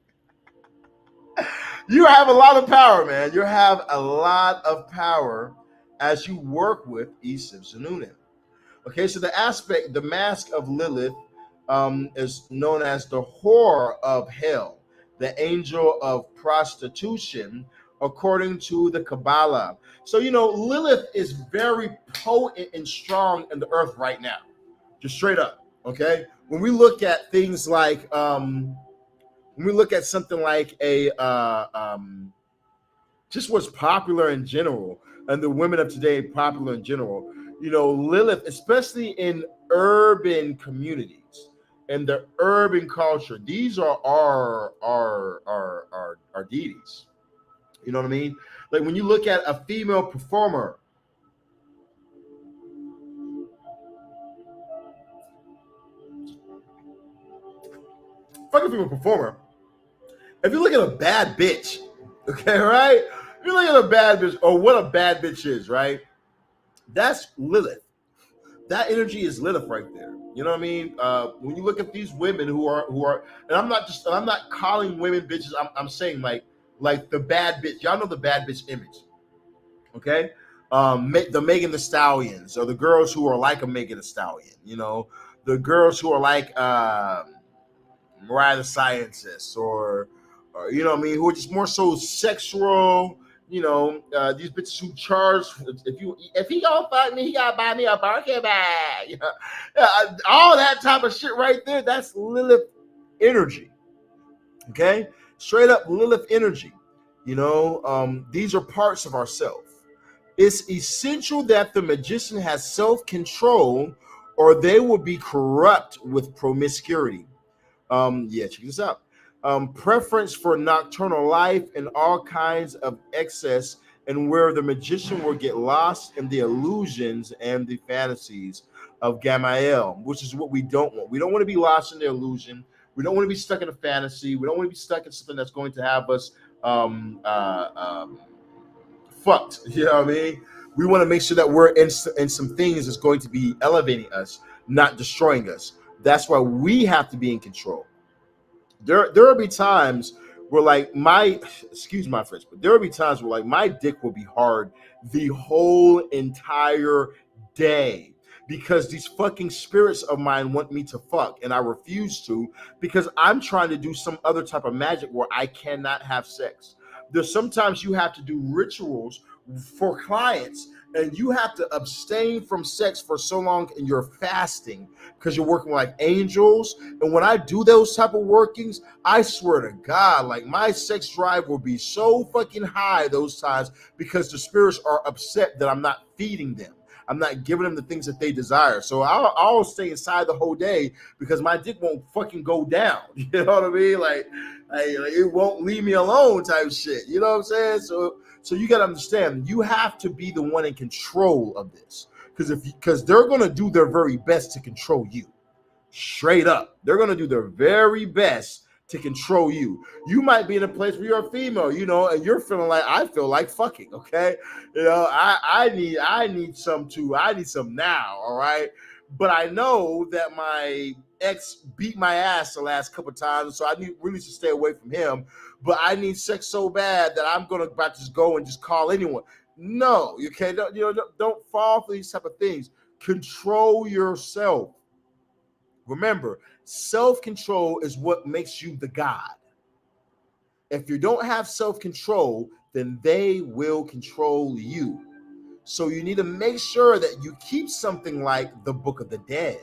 S1: You have a lot of power, man. You have a lot of power as you work with Isif Zanunim. Okay, so the mask of Lilith is known as the whore of hell, the angel of prostitution, according to the Kabbalah. So, Lilith is very potent and strong in the earth right now, just straight up. Okay, when we look at things like, when we look at something like just what's popular in general, and the women of today popular in general, Lilith, especially in urban communities and the urban culture, these are our deities. You know what I mean? Like when you look at a female performer, fucking female performer, if you look at a bad bitch, okay, right? If you look at a bad bitch, or what a bad bitch is, right? That's Lilith. That energy is Lilith right there. You know what I mean? When you look at these women who are, and I'm not calling women bitches. I'm saying like the bad bitch. Y'all know the bad bitch image, okay? The Megan Thee Stallions, or the girls who are like a Megan Thee Stallion. The girls who are like Mariah the Scientist, or you know what I mean, who are just more so sexual. These bitches who charge, if he gonna fuck me, he gotta buy me a Birkin bag. All that type of shit right there. That's Lilith energy. Okay, straight up Lilith energy. These are parts of ourself. It's essential that the magician has self-control, or they will be corrupt with promiscuity. Check this out. Preference for nocturnal life and all kinds of excess, and where the magician will get lost in the illusions and the fantasies of Gamaliel, which is what we don't want. We don't want to be lost in the illusion. We don't want to be stuck in a fantasy. We don't want to be stuck in something that's going to have us fucked. You know what I mean? We want to make sure that we're in some things that's going to be elevating us, not destroying us. That's why we have to be in control. There will be times where excuse my French, but there will be times where my dick will be hard the whole entire day because these fucking spirits of mine want me to fuck, and I refuse to because I'm trying to do some other type of magic where I cannot have sex. There's sometimes you have to do rituals for clients, and you have to abstain from sex for so long, and you're fasting because you're working like angels. And when I do those type of workings, I swear to God, my sex drive will be so fucking high those times because the spirits are upset that I'm not feeding them. I'm not giving them the things that they desire. So I'll stay inside the whole day because my dick won't fucking go down. You know what I mean? Like it won't leave me alone type shit. You know what I'm saying? So you got to understand, you have to be the one in control of this, because they're going to do their very best to control you. Straight up, they're going to do their very best to control you. You might be in a place where you're a female, and you're feeling like, I feel like fucking. Okay, I need some too. I need some now. All right, but I know that my ex beat my ass the last couple of times, so I really should stay away from him. But I need sex so bad that I'm gonna about to just go and just call anyone. No, you can't. Don't fall for these type of things. Control yourself. Remember, self-control is what makes you the God. If you don't have self-control, then they will control you. So you need to make sure that you keep something like the Book of the Dead.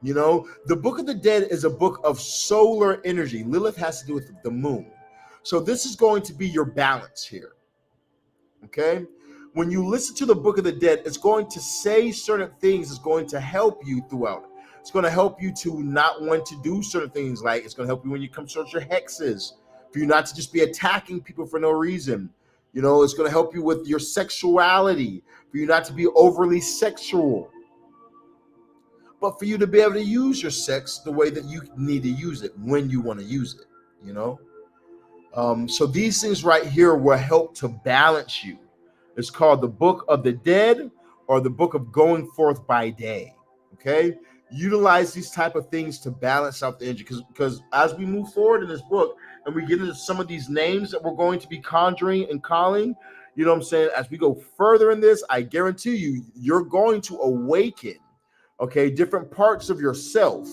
S1: The Book of the Dead is a book of solar energy. Lilith has to do with the moon. So this is going to be your balance here. Okay? when you listen to the Book of the Dead, it's going to say certain things. It's going to help you throughout it. It's going to help you to not want to do certain things. Like it's going to help you when you come search your hexes, for you not to just be attacking people for no reason. You know, it's going to help you with your sexuality, for you not to be overly sexual, but for you to be able to use your sex the way that you need to use it when you want to use it, you know? So these things right here will help to balance you. It's called the Book of the Dead or the Book of Going Forth by Day, okay? Utilize these type of things to balance out the energy, because as we move forward in this book and we get into some of these names that we're going to be conjuring and calling, you know what I'm saying, as we go further in this, I guarantee you, you're going to awaken, okay, different parts of yourself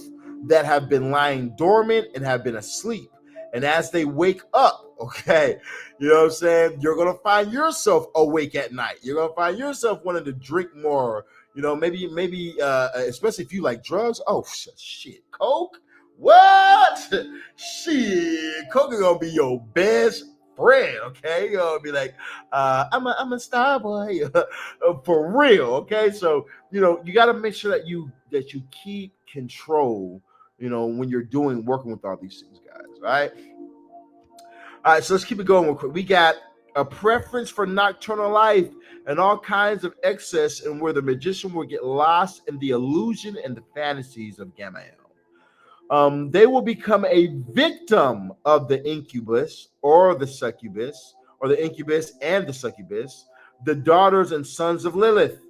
S1: that have been lying dormant and have been asleep. And as they wake up, okay, you know what I'm saying, you're going to find yourself awake at night. You're going to find yourself wanting to drink more, you know, maybe, especially if you like drugs. Oh, shit, coke? What? Shit, coke is going to be your best friend, okay? You're going to be like, I'm a star boy, for real, okay? So, you know, you got to make sure that you keep control, you know, when you're working with all these things, guys, all right? All right, so let's keep it going real quick. We got a preference for nocturnal life and all kinds of excess, and where the magician will get lost in the illusion and the fantasies of Gammael. They will become a victim of the incubus or the succubus, or the incubus and the succubus, the daughters and sons of Lilith,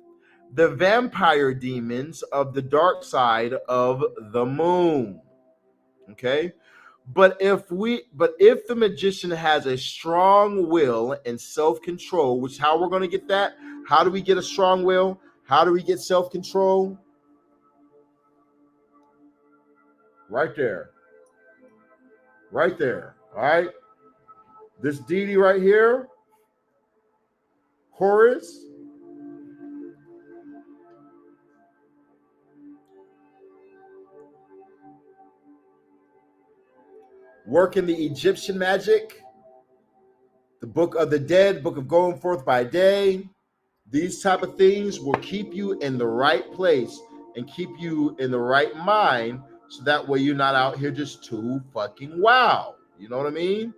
S1: the vampire demons of the dark side of the moon. Okay? But if the magician has a strong will and self-control, which how we're going to get that? How do we get a strong will? How do we get self-control? Right there. Right there. All right. This deity right here, Horus, working the Egyptian magic, the Book of the Dead, Book of Going Forth by Day. These type of things will keep you in the right place and keep you in the right mind, so that way you're not out here just too fucking wow. You know what I mean?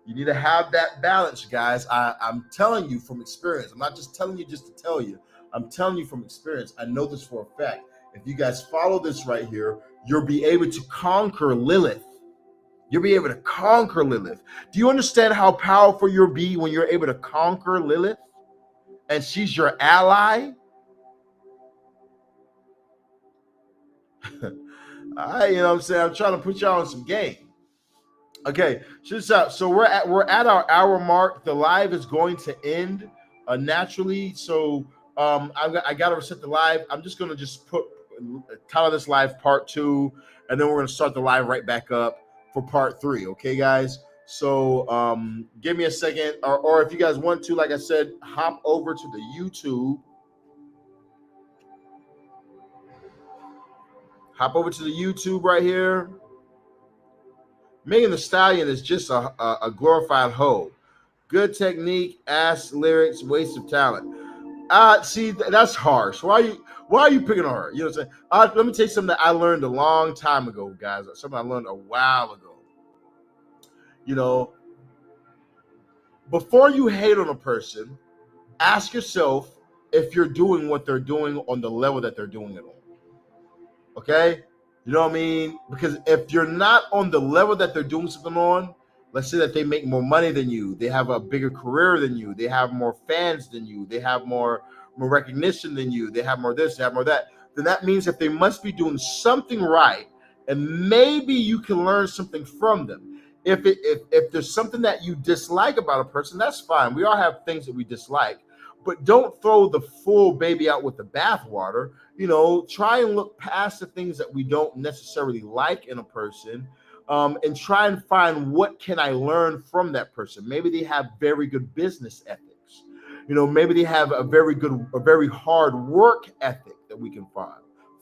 S1: You need to have that balance, guys. I'm telling you from experience. I'm not just telling you just to tell you. I'm telling you from experience. I know this for a fact. If you guys follow this right here, you'll be able to conquer Lilith. You'll be able to conquer Lilith. Do you understand how powerful you'll be when you're able to conquer Lilith? And she's your ally. All right, you know what I'm saying? I'm trying to put y'all on some game. Okay, check this out. So we're at our hour mark. The live is going to end naturally. So I got to reset the live. I'm just going to just put title this live part 2, and then we're going to start the live right back up for part 3. Okay, guys? So give me a second, or if you guys want to, like I said, hop over to the YouTube. Hop over to the YouTube right here. Megan Thee Stallion is just a glorified hoe. Good technique, ass lyrics, waste of talent. See, that's harsh. Why are you picking on her? You know what I'm saying? Let me tell you something that I learned a long time ago, guys. Something I learned a while ago. You know, before you hate on a person, ask yourself if you're doing what they're doing on the level that they're doing it on. Okay? You know what I mean? Because if you're not on the level that they're doing something on, let's say that they make more money than you, they have a bigger career than you, they have more fans than you, they have more recognition than you, they have more this, they have more that, then that means that they must be doing something right, and maybe you can learn something from them. If there's something that you dislike about a person, that's fine. We all have things that we dislike, but don't throw the full baby out with the bathwater. You know, try and look past the things that we don't necessarily like in a person, and try and find what can I learn from that person. Maybe they have very good business ethics. You know, maybe they have a very hard work ethic that we can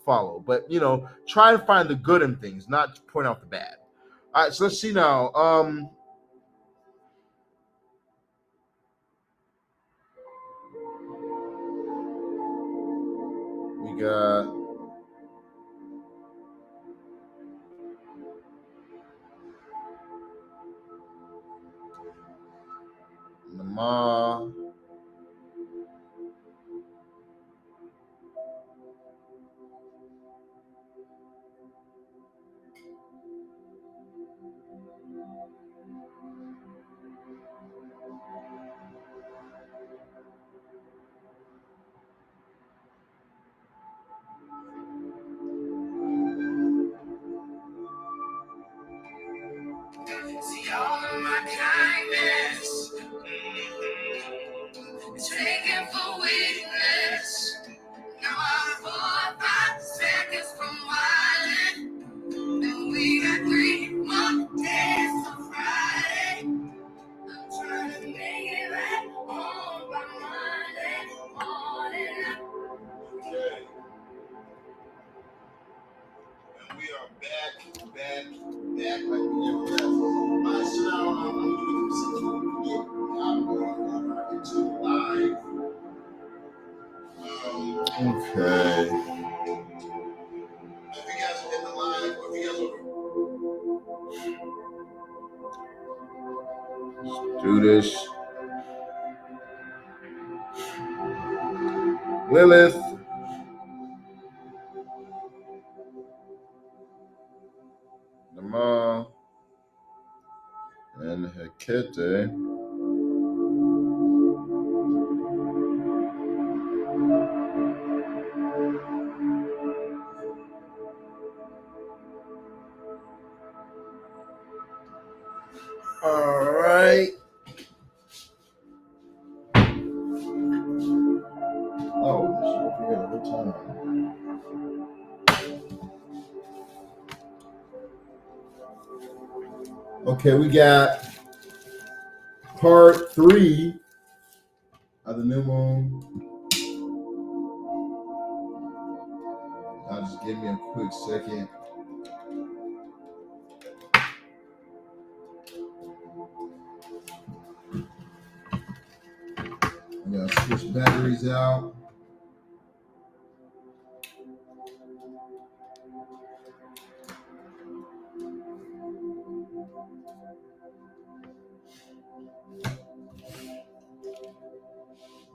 S1: follow. But, you know, try and find the good in things, not point out the bad. All right, so let's see now. We got Namaah.
S2: See all of my kindness, it's taken for weakness. Now I'm 4 or 5 seconds from wildin', and we got 3 more days till Friday. I'm trying to make it right home by Monday morning.
S1: okay. And we are back like we never left. All right, so now I'm doing something I'm going into live. Okay. If you guys are in the live, or if you guys are... do this. Lilith Namaah Hekate. All right. Oh, shit, we got a good time. Okay, we got part 3 of the new moon. Now just give me a quick second. I'm gonna switch batteries out.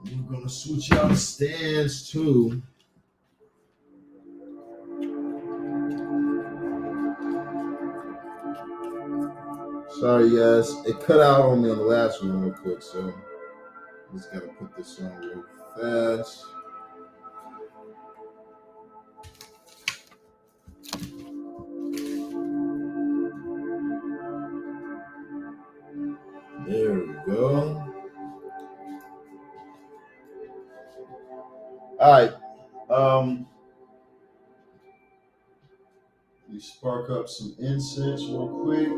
S1: We're gonna switch out stands too. Sorry guys, it cut out on me on the last one real quick, so just gotta put this on real fast. There we go. All right. We spark up some incense real quick.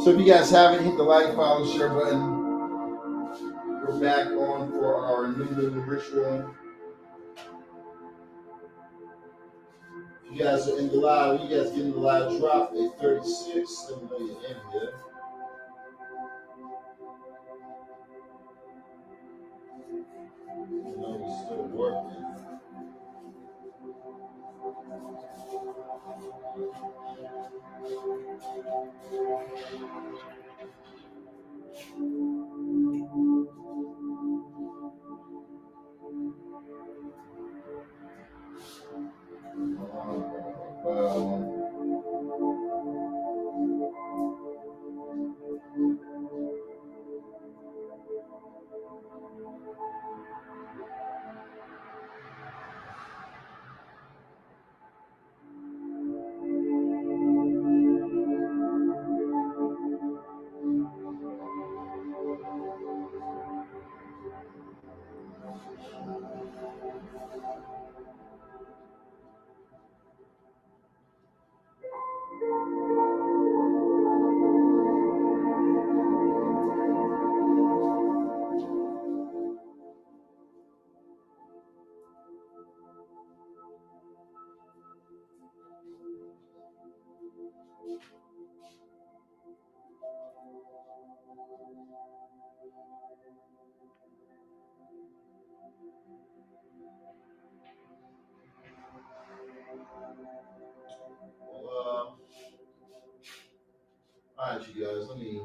S1: So if you guys haven't hit the like, follow, share button, we're back on for our new moon ritual. If you guys are in the live, you guys get in the live, drop a 36. Let me know you're in here. You know we're still working. got you guys. Let me.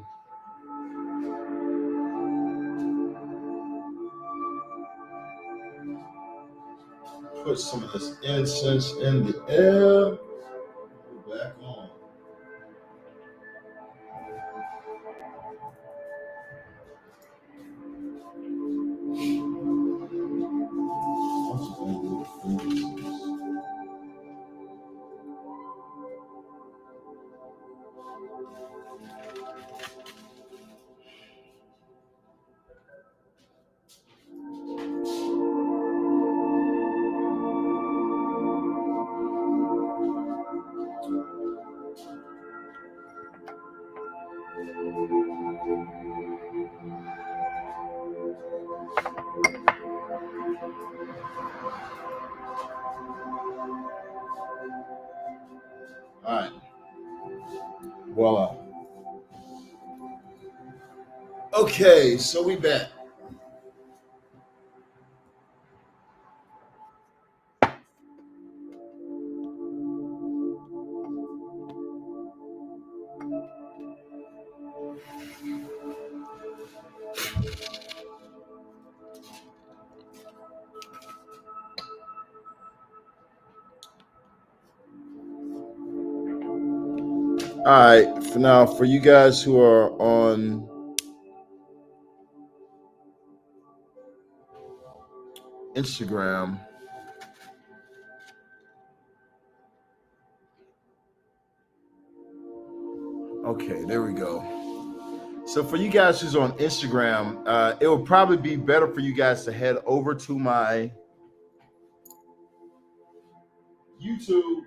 S1: Put some of this incense in the air. We're back on. All right. Voila. Okay, so we back. All right, for now, for you guys who are on Instagram, okay, there we go. So for you guys who's on Instagram, it will probably be better for you guys to head over to my YouTube.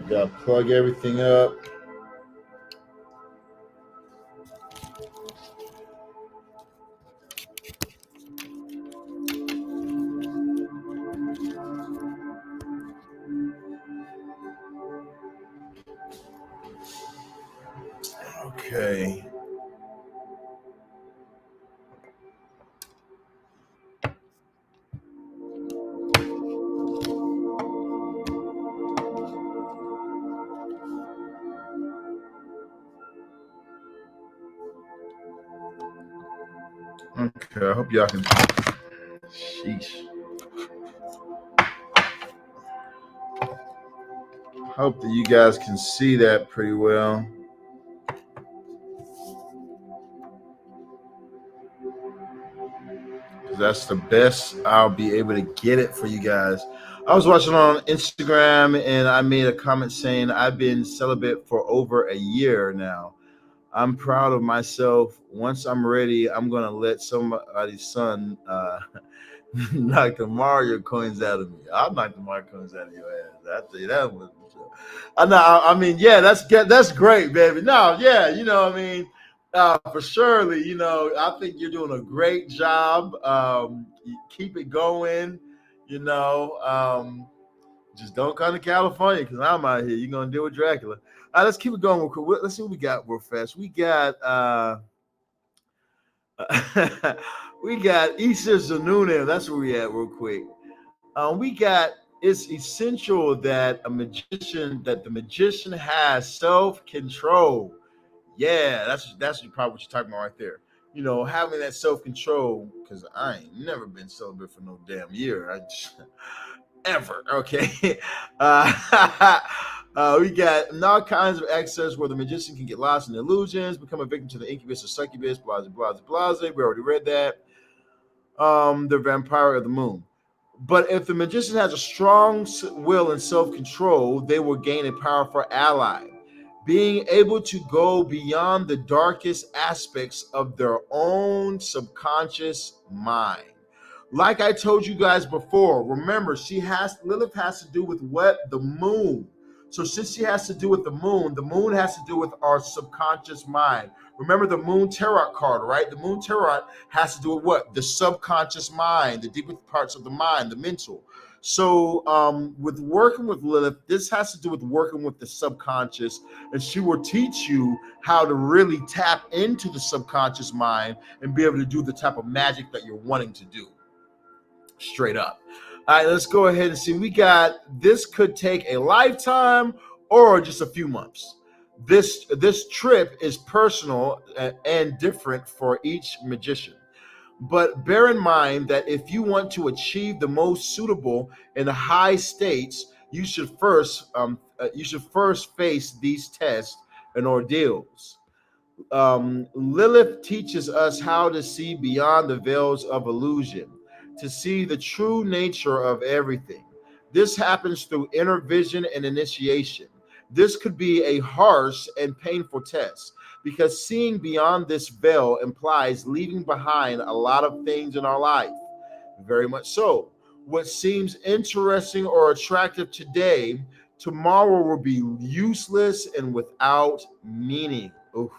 S1: Gotta plug everything up. Okay. Okay, I hope y'all can. Sheesh. Hope that you guys can see that pretty well. That's the best I'll be able to get it for you guys. I was watching on Instagram and I made a comment saying I've been celibate for over a year now. I'm proud of myself. Once I'm ready, I'm going to let somebody's son knock the Mario coins out of me. I'll knock the Mario coins out of your ass. I'll tell you that one. I mean, yeah, that's great, baby. No, yeah, you know what I mean? For surely, you know, I think you're doing a great job. Keep it going, you know. Just don't come to California because I'm out here. You're going to deal with Dracula. All right, let's keep it going real quick. Let's see what we got real fast. We got we got Issa Zanune. That's where we at real quick. We got it's essential that the magician has self-control. Yeah, that's probably what you're talking about right there. You know, having that self-control, because I ain't never been celibate for no damn year. Ever. Okay. We got all kinds of access where the magician can get lost in illusions, become a victim to the incubus or succubus, blah, blah, blah, blah. We already read that. The vampire of the moon. But if the magician has a strong will and self-control, they will gain a powerful ally, being able to go beyond the darkest aspects of their own subconscious mind. Like I told you guys before, remember, Lilith has to do with what? The moon. So since she has to do with the moon has to do with our subconscious mind. Remember the moon tarot card, right? The moon tarot has to do with what? The subconscious mind, the deeper parts of the mind, the mental. So with working with Lilith, this has to do with working with the subconscious, and she will teach you how to really tap into the subconscious mind and be able to do the type of magic that you're wanting to do. Straight up. All right, let's go ahead and see. We got this could take a lifetime or just a few months. This trip is personal and different for each magician. But bear in mind that if you want to achieve the most suitable in the high states, you should first face these tests and ordeals. Lilith teaches us how to see beyond the veils of illusion, to see the true nature of everything. This happens through inner vision and initiation. This could be a harsh and painful test because seeing beyond this veil implies leaving behind a lot of things in our life. Very much so. What seems interesting or attractive today, tomorrow will be useless and without meaning. Oof.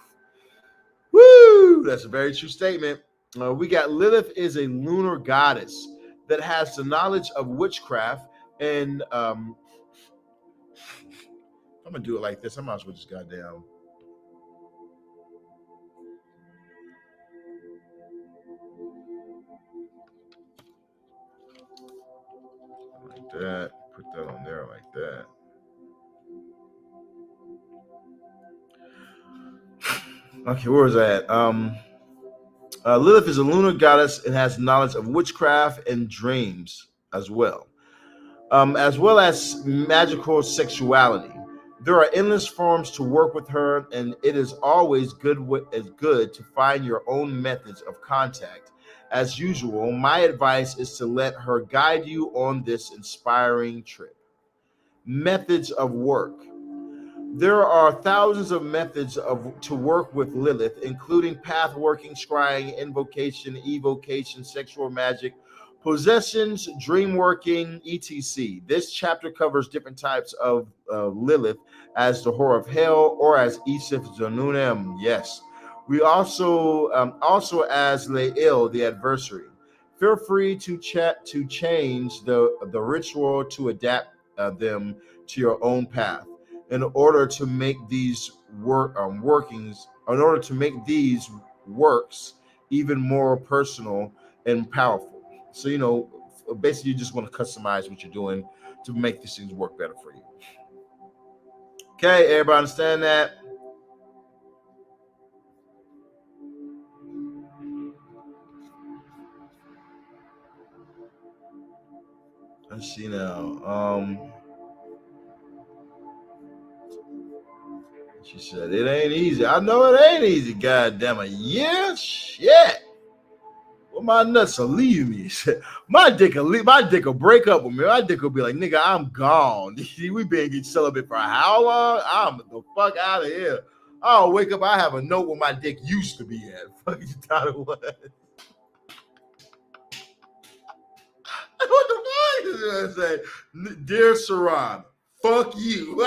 S1: Woo! That's a very true statement. We got Lilith is a lunar goddess that has the knowledge of witchcraft, and I'm gonna do it like this. I might as well just goddamn. Like that. Put that on there like that. Okay, where was that? Lilith is a lunar goddess and has knowledge of witchcraft and dreams as well as magical sexuality. There are endless forms to work with her, and it is always good to find your own methods of contact. As usual, my advice is to let her guide you on this inspiring trip. Methods of work. There are thousands of methods to work with Lilith, including path working, scrying, invocation, evocation, sexual magic, possessions, dream working, etc. This chapter covers different types of Lilith as the whore of hell or as Isif Zanunem. Yes, we also as Leil, the adversary. Feel free to change the ritual to adapt them to your own path in order to make these works even more personal and powerful. So basically you just want to customize what you're doing to make these things work better for you. Okay, everybody understand that? Let's see now. She said it ain't easy. I know it ain't easy. God damn it. Yeah, shit. Well, my nuts will leave me. My dick will break up with me. My dick will be like, nigga, I'm gone. We been getting celibate for how long? I'm the fuck out of here. I'll wake up. I have a note where my dick used to be at. Fuck you thought it was. What the fuck is I say? Dear Sirron, fuck you.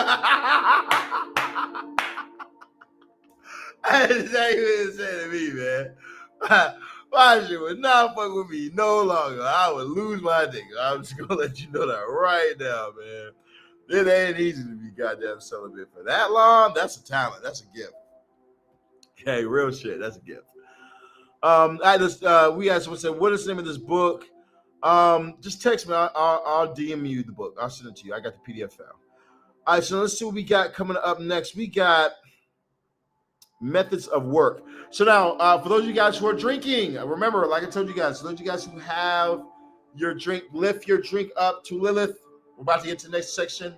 S1: That's exactly what it said to me, man. My shit would not fuck with me no longer. I would lose my dick. I'm just gonna let you know that right now, man. It ain't easy to be goddamn celibate for that long. That's a talent. That's a gift. Okay, real shit. That's a gift. We had someone say, "What is the name of this book?" Just text me. I'll DM you the book. I'll send it to you. I got the PDF file. All right, so let's see what we got coming up next. We got methods of work. So now, for those of you guys who are drinking, remember, like I told you guys, those of you guys who have your drink, lift your drink up to Lilith. We're about to get to the next section.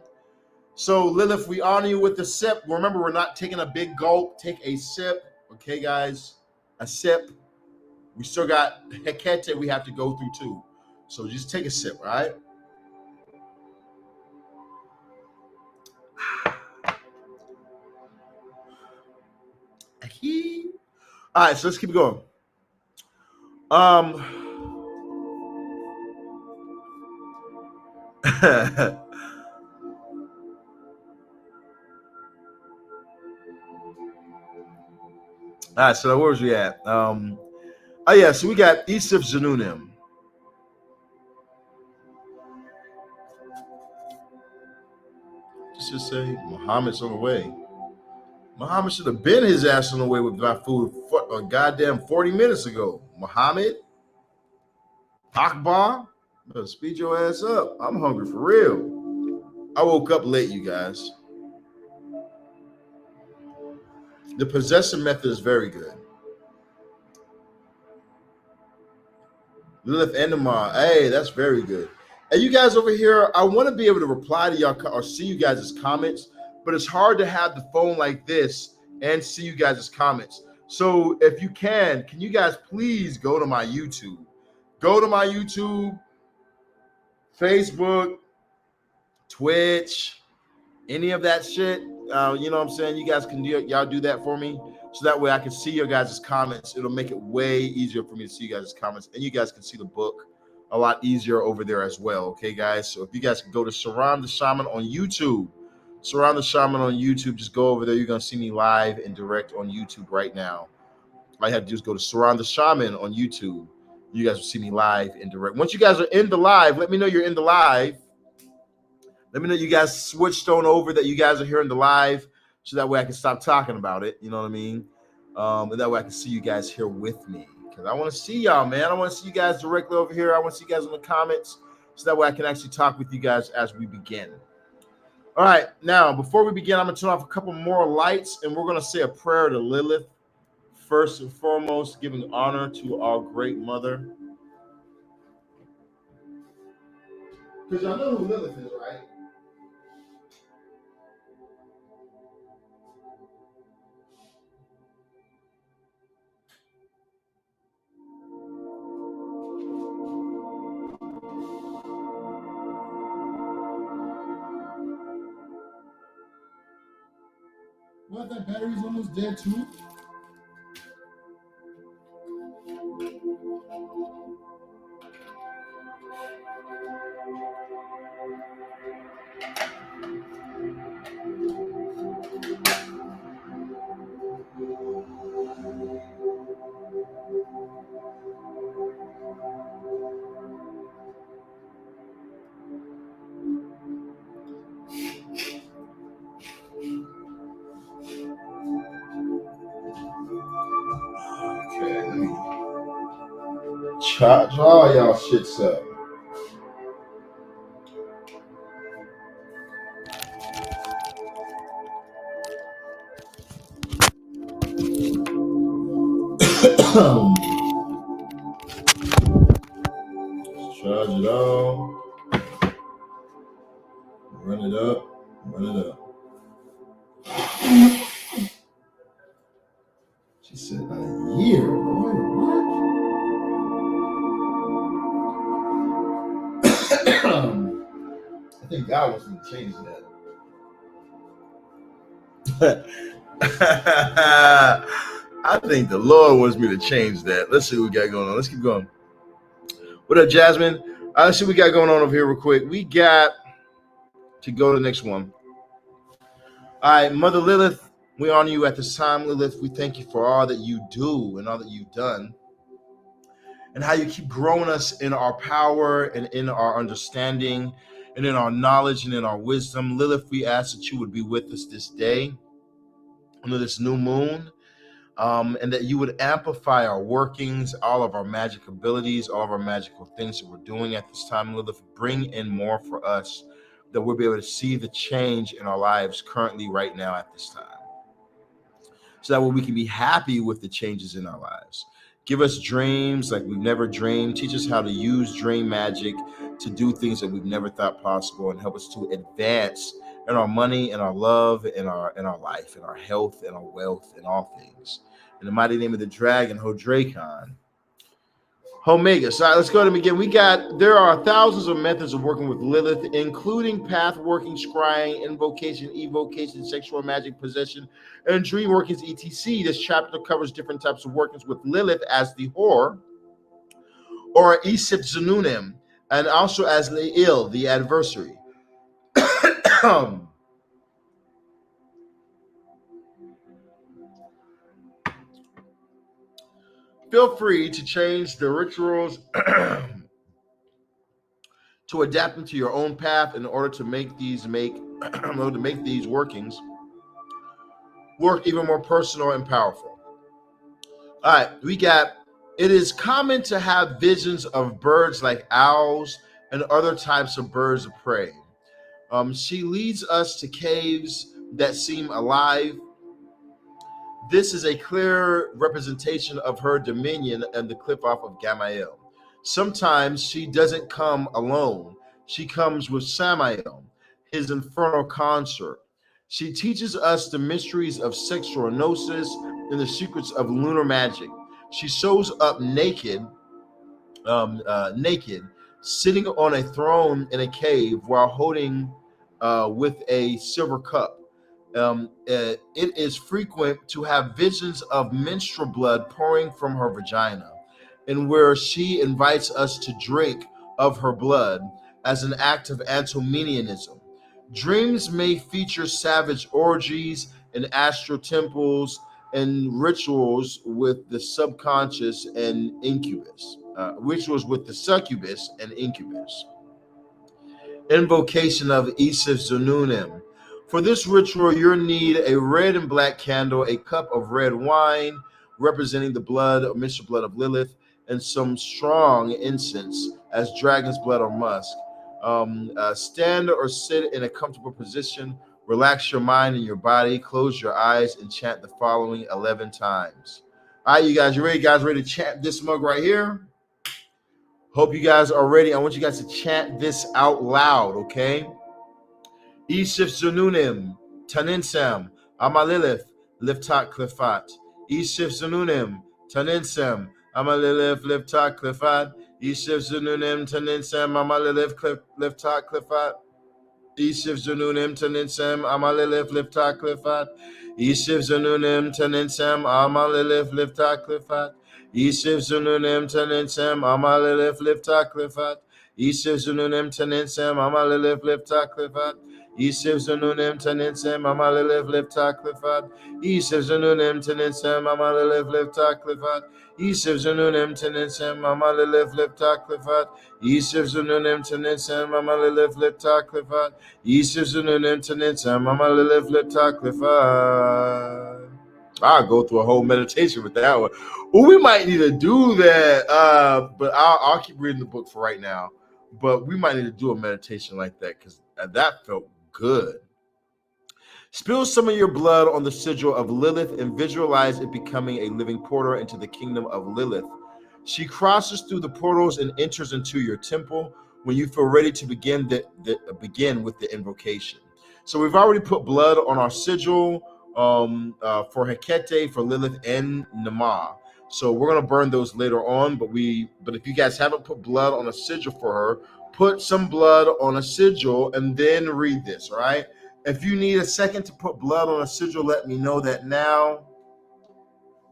S1: So Lilith, we honor you with the sip. Remember, we're not taking a big gulp. Take a sip. Okay, guys, a sip. We still got Hekate we have to go through too. So just take a sip, all right? All right, so let's keep going. right, so where was we at? Oh yeah, so we got Isif Zanunim. Just say Muhammad's on the way. Muhammad should have been his ass on the way with my food a goddamn 40 minutes ago. Muhammad, Akbar, better speed your ass up. I'm hungry for real. I woke up late, you guys. The possession method is very good. Lilith Namaah, hey, that's very good. And you guys over here, I want to be able to reply to y'all or see you guys' comments, but it's hard to have the phone like this and see you guys' comments. So if you can you guys please go to my YouTube? Go to my YouTube, Facebook, Twitch, any of that shit. You know what I'm saying? You guys can y'all do that for me, so that way I can see your guys' comments. It'll make it way easier for me to see you guys' comments, and you guys can see the book a lot easier over there as well. Okay, guys. So if you guys can go to Sirron the Shaman on YouTube, Sirron the Shaman on YouTube, just go over there. You're gonna see me live and direct on YouTube right now. All I have to do is go to Sirron the Shaman on YouTube. You guys will see me live and direct. Once you guys are in the live, let me know you're in the live. Let me know you guys switched on over, that you guys are here in the live, so that way I can stop talking about it. You know what I mean? And that way I can see you guys here with me, because I want to see y'all, man. I want to see you guys directly over here. I want to see you guys in the comments, so that way I can actually talk with you guys as we begin. All right, now before we begin, I'm going to turn off a couple more lights, and we're going to say a prayer to Lilith. First and foremost, giving honor to our great mother. Because y'all know who Lilith is, right? What, that battery's almost dead too? Okay, let me charge all y'all shits up. Charge it all. Run it up. Run it up. She said a year, boy. I think God wants me to change that. I think the Lord wants me to change that. Let's see what we got going on. Let's keep going. What up, Jasmine? Let's see what we got going on over here real quick. We got to go to the next one. All right, Mother Lilith, we honor you at this time. Lilith, we thank you for all that you do and all that you've done, and how you keep growing us in our power and in our understanding and in our knowledge and in our wisdom. Lilith, we ask that you would be with us this day under this new moon, and that you would amplify our workings, all of our magic abilities, all of our magical things that we're doing at this time. Lilith, bring in more for us, that we'll be able to see the change in our lives currently right now at this time, so that way we can be happy with the changes in our lives. Give us dreams like we've never dreamed. Teach us how to use dream magic to do things that we've never thought possible, and help us to advance in our money and our love and our life and our health and our wealth and all things. In the mighty name of the dragon, Hodrakon. Omega. So let's go to them again. There are thousands of methods of working with Lilith, including path working, scrying, invocation, evocation, sexual magic, possession, and dream workings, etc. This chapter covers different types of workings with Lilith as the whore, or Isip Zanunim, and also as Le'il, the adversary. Feel free to change the rituals to adapt them to your own path in order to make these workings work even more personal and powerful. All right, we got. It is common to have visions of birds like owls and other types of birds of prey. She leads us to caves that seem alive. This is a clear representation of her dominion and the cliff off of Gamaliel. Sometimes she doesn't come alone. She comes with Samael, his infernal consort. She teaches us the mysteries of sexual gnosis and the secrets of lunar magic. She shows up naked, sitting on a throne in a cave while holding with a silver cup. It is frequent to have visions of menstrual blood pouring from her vagina, and where she invites us to drink of her blood as an act of antinomianism. Dreams may feature savage orgies and astral temples and rituals with the subconscious and incubus. Rituals with the succubus and incubus. Invocation of Zununim. For this ritual, you'll need a red and black candle, a cup of red wine representing the blood, or mystical blood of Lilith, and some strong incense as dragon's blood or musk. Stand or sit in a comfortable position. Relax your mind and your body. Close your eyes and chant the following 11 times. All right, you guys, you ready? Guys, ready to chant this mug right here? Hope you guys are ready. I want you guys to chant this out loud, okay? Ishif Zununim, Taninsam, Amalilith, Liftat Klifat. Ishif Zununim, Taninsam, Amalilith, Liftat Klifat. Ishif Zununim, Taninsam, Amalilith, Liftat Klifat. Ishif Zununim, Taninsam, Amalilith, Liftat Klifat. Ishif Zununim, Taninsam, Amalilith, Liftat Klifat. Ishif Zununim, Taninsam, Amalilith, Liftat Klifat. Ishif Zununim, Taninsam, Amalilith, Liftat Klifat. Ishif Zununim, Taninsam, Amalilith, Liftat Klifat. Ishif Zununim, Taninsam, Amalilith, Liftat Klifat. Ishif Zununim, Taninsam, Amalilith, Liftat Klifat. Ishif Zununim, Taninsam, Amalilith, Liftat Klifat. Ishif Zununim, Taninsam, Amalilith, Liftat Klifat. I'll go through a whole meditation with that one. Well, we might need to do that, but I'll keep reading the book for right now. But we might need to do a meditation like that because that felt good. Spill some of your blood on the sigil of Lilith and visualize it becoming a living portal into the kingdom of Lilith. She crosses through the portals and enters into your temple when you feel ready to begin with the invocation. So we've already put blood on our sigil for Hekate, for Lilith, and Namaah. So we're gonna burn those later on. But if you guys haven't put blood on a sigil for her, put some blood on a sigil and then read this. All right. If you need a second to put blood on a sigil, let me know that now.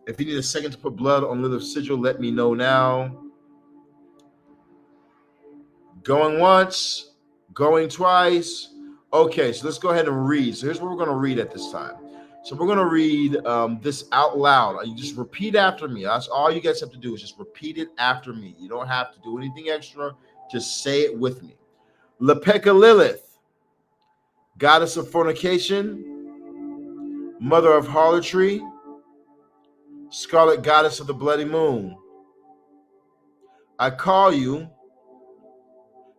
S1: If you need a second to put blood on Lilith's sigil, let me know now. Going once, going twice. Okay, so let's go ahead and read. So here's what we're going to read at this time. So we're going to read this out loud. You just repeat after me. That's all you guys have to do is just repeat it after me. You don't have to do anything extra. Just say it with me. Lepeka Lilith, goddess of fornication, mother of harlotry, scarlet goddess of the bloody moon. I call you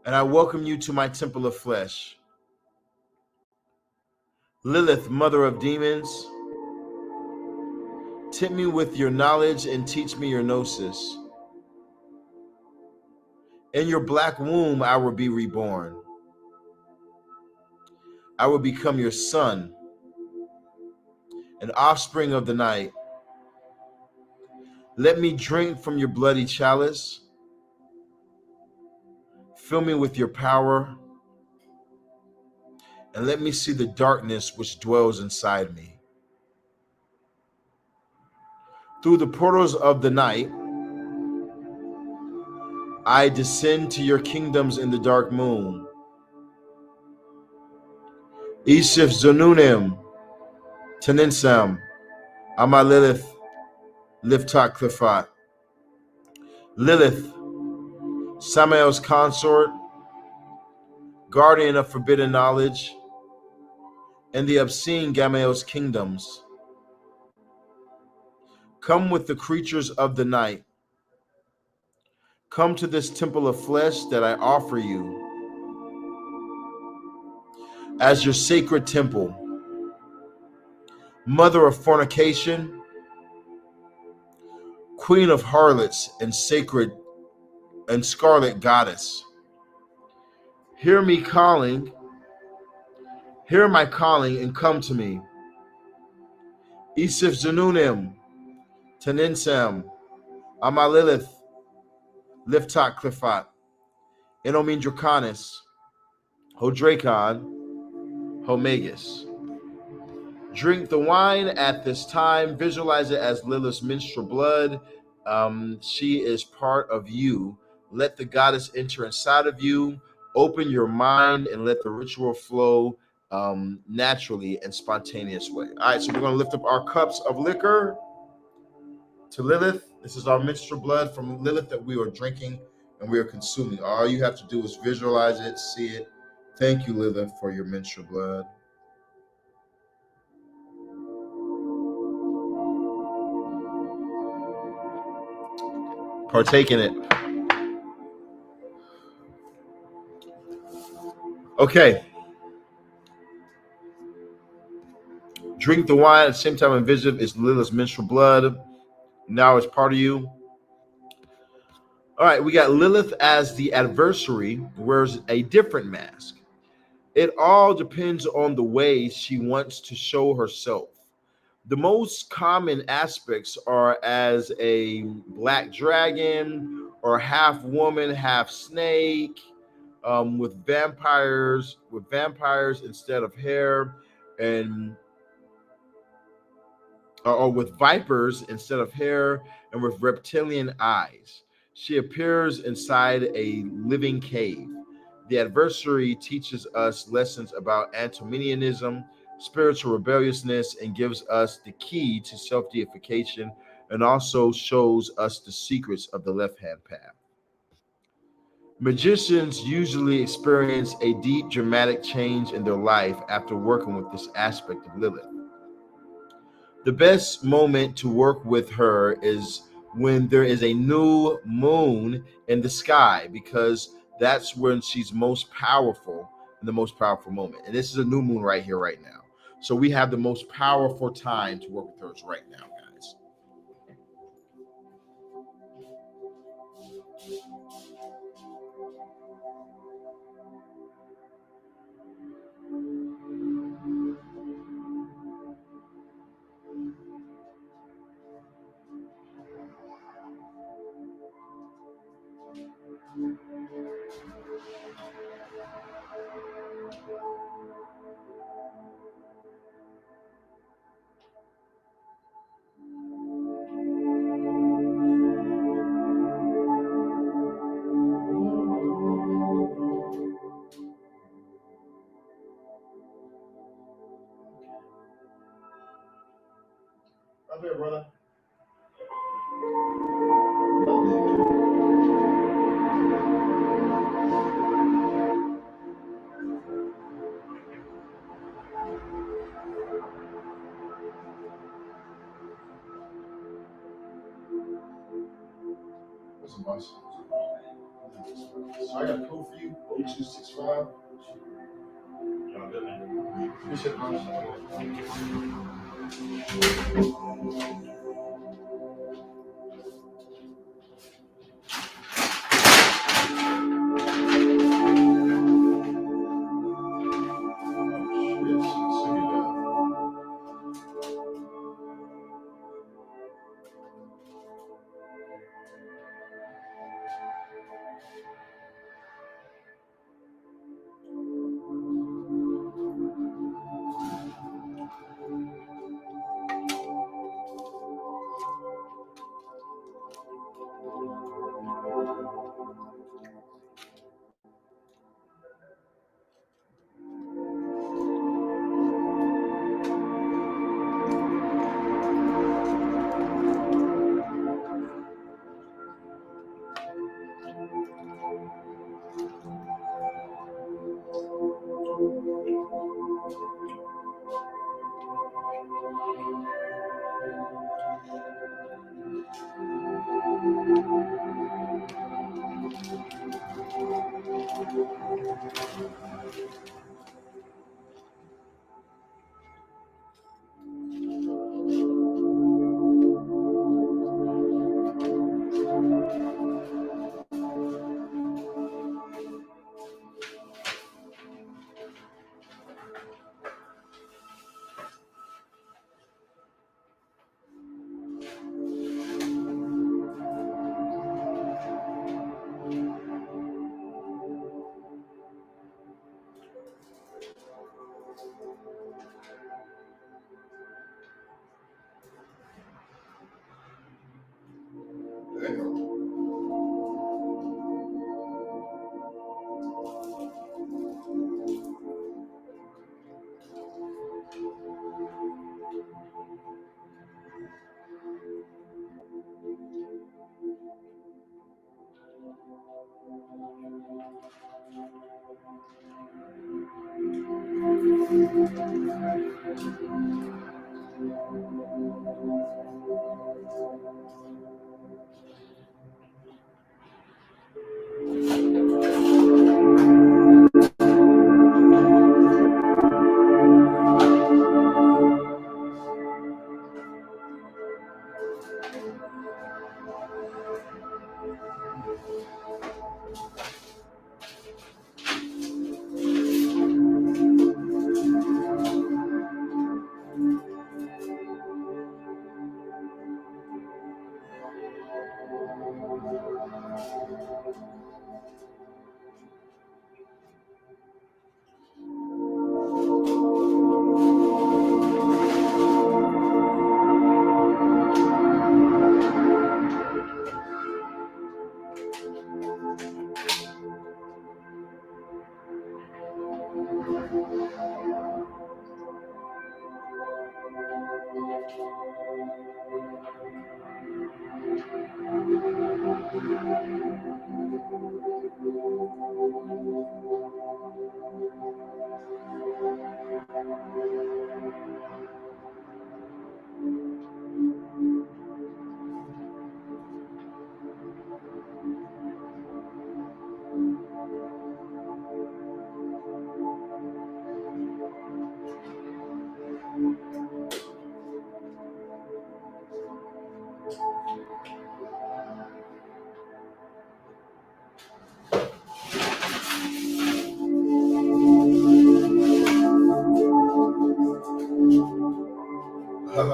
S1: and I welcome you to my temple of flesh. Lilith, mother of demons, tip me with your knowledge and teach me your gnosis. In your black womb, I will be reborn. I will become your son, an offspring of the night. Let me drink from your bloody chalice. Fill me with your power, and let me see the darkness which dwells inside me. Through the portals of the night, I descend to your kingdoms in the dark moon. Ishif Zununim, Taninsam, Amalilith, Liftat Klifat. Lilith, Samael's consort, guardian of forbidden knowledge, and the obscene Gamael's kingdoms, come with the creatures of the night. Come to this temple of flesh that I offer you as your sacred temple, mother of fornication, queen of harlots, and sacred and scarlet goddess. Hear me calling, hear my calling, and come to me. Isif Zanunim, Taninsam, Amalilith, Liftak Clifat, Enomin Draconis, Hodrakon, Homagus. Drink the wine at this time. Visualize it as Lilith's menstrual blood. She is part of you. Let the goddess enter inside of you. Open your mind and let the ritual flow naturally and spontaneous way. All right, so we're going to lift up our cups of liquor to Lilith. This is our menstrual blood from Lilith that we are drinking and we are consuming. All you have to do is visualize it, see it. Thank you, Lilith, for your menstrual blood. Partake in it. Okay. Drink the wine at the same time. Envision it's Lilith's menstrual blood. Now it's part of you. All right, we got Lilith as the adversary, wears a different mask. It all depends on the way she wants to show herself. The most common aspects are as a black dragon or half woman, half snake, with vampires instead of hair, and or with vipers instead of hair, and with reptilian eyes. She appears inside a living cave. The adversary teaches us lessons about antinomianism, spiritual rebelliousness, and gives us the key to self-deification, and also shows us the secrets of the left-hand path. Magicians usually experience a deep dramatic change in their life after working with this aspect of Lilith. The best moment to work with her is when there is a new moon in the sky, because that's when she's most powerful, in the most powerful moment. And this is a new moon right here, right now. So we have the most powerful time to work with her right now, guys. Right there, brother. What's the boss? So I got a code for you, 0265. Y'all good, man? Appreciate it, boss.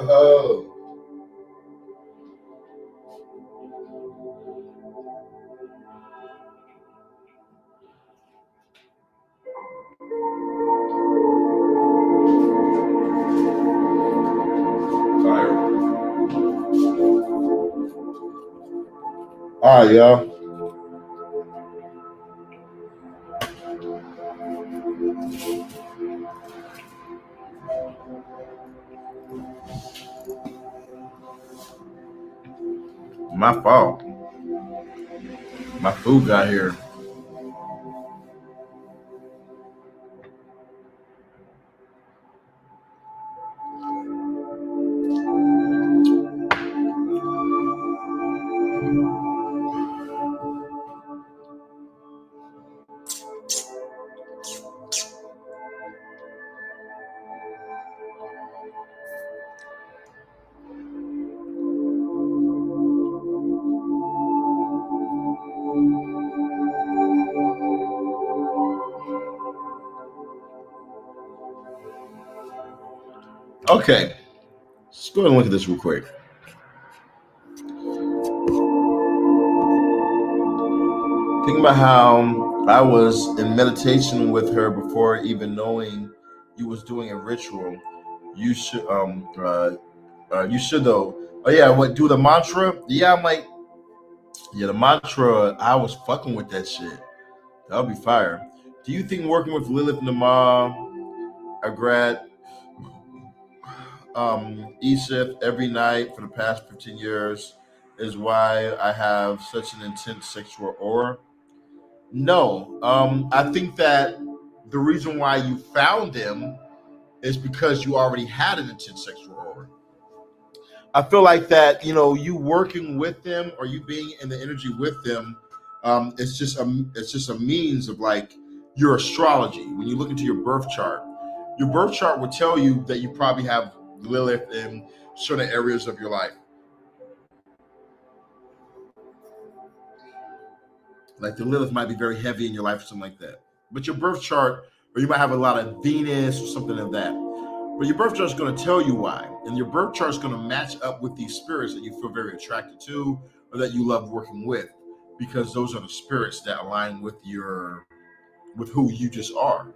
S1: Oh. Fire. All right, y'all. My fault. My food got here. Okay, let's go ahead and look at this real quick. Think about how I was in meditation with her before even knowing you was doing a ritual. You should you should though. Oh yeah, what do the mantra? Yeah, I'm like, yeah, the mantra. I was fucking with that shit. That'll be fire. Do you think working with Lilith Namaah Hekate, Ishif every night for the past 15 years is why I have such an intense sexual aura? No. I think that the reason why you found them is because you already had an intense sexual aura. I feel like that, you working with them or you being in the energy with them, it's just a means of like your astrology. When you look into your birth chart would tell you that you probably have Lilith in certain areas of your life. Like the Lilith might be very heavy in your life or something like that. But your birth chart, or you might have a lot of Venus or something of that. But your birth chart is going to tell you why. And your birth chart is going to match up with these spirits that you feel very attracted to or that you love working with. Because those are the spirits that align with who you just are.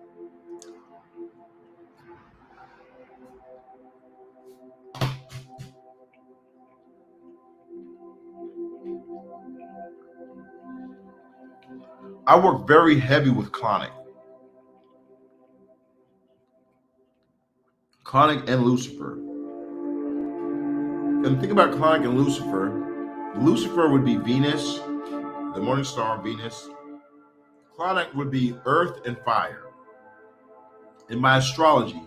S1: I work very heavy with Clauneck. Clauneck and Lucifer. And think about Clauneck and Lucifer. Lucifer would be Venus, the morning star Venus. Clauneck would be earth and fire. in my astrology,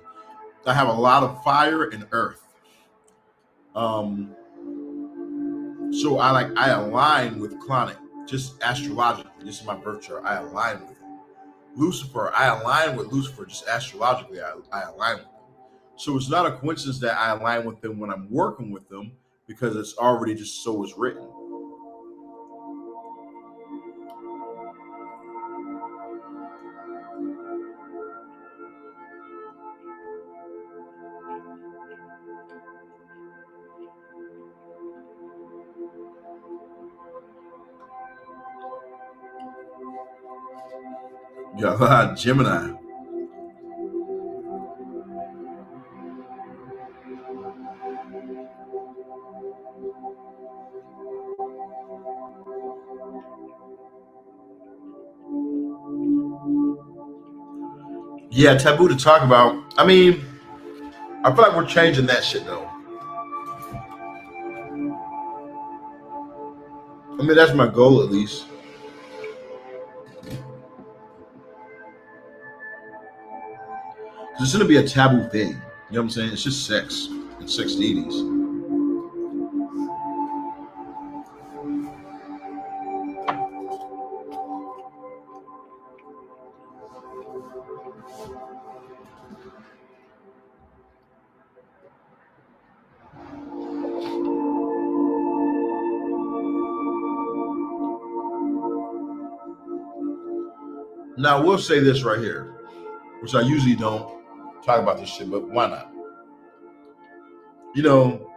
S1: I have a lot of fire and earth. Um, so I align with Clauneck just astrologically. This is my birth chart. I align with him. Lucifer, I align with Lucifer just astrologically. I align with him. So it's not a coincidence that I align with them when I'm working with them, because it's already just so is written. Yeah, Gemini. Yeah, taboo to talk about. I mean, I feel like we're changing that shit though. I mean, that's my goal at least. It's gonna be a taboo thing. You know what I'm saying? It's just sex and sex deities. Now, we'll say this right here, which I usually don't talk about this shit, but why not? You know,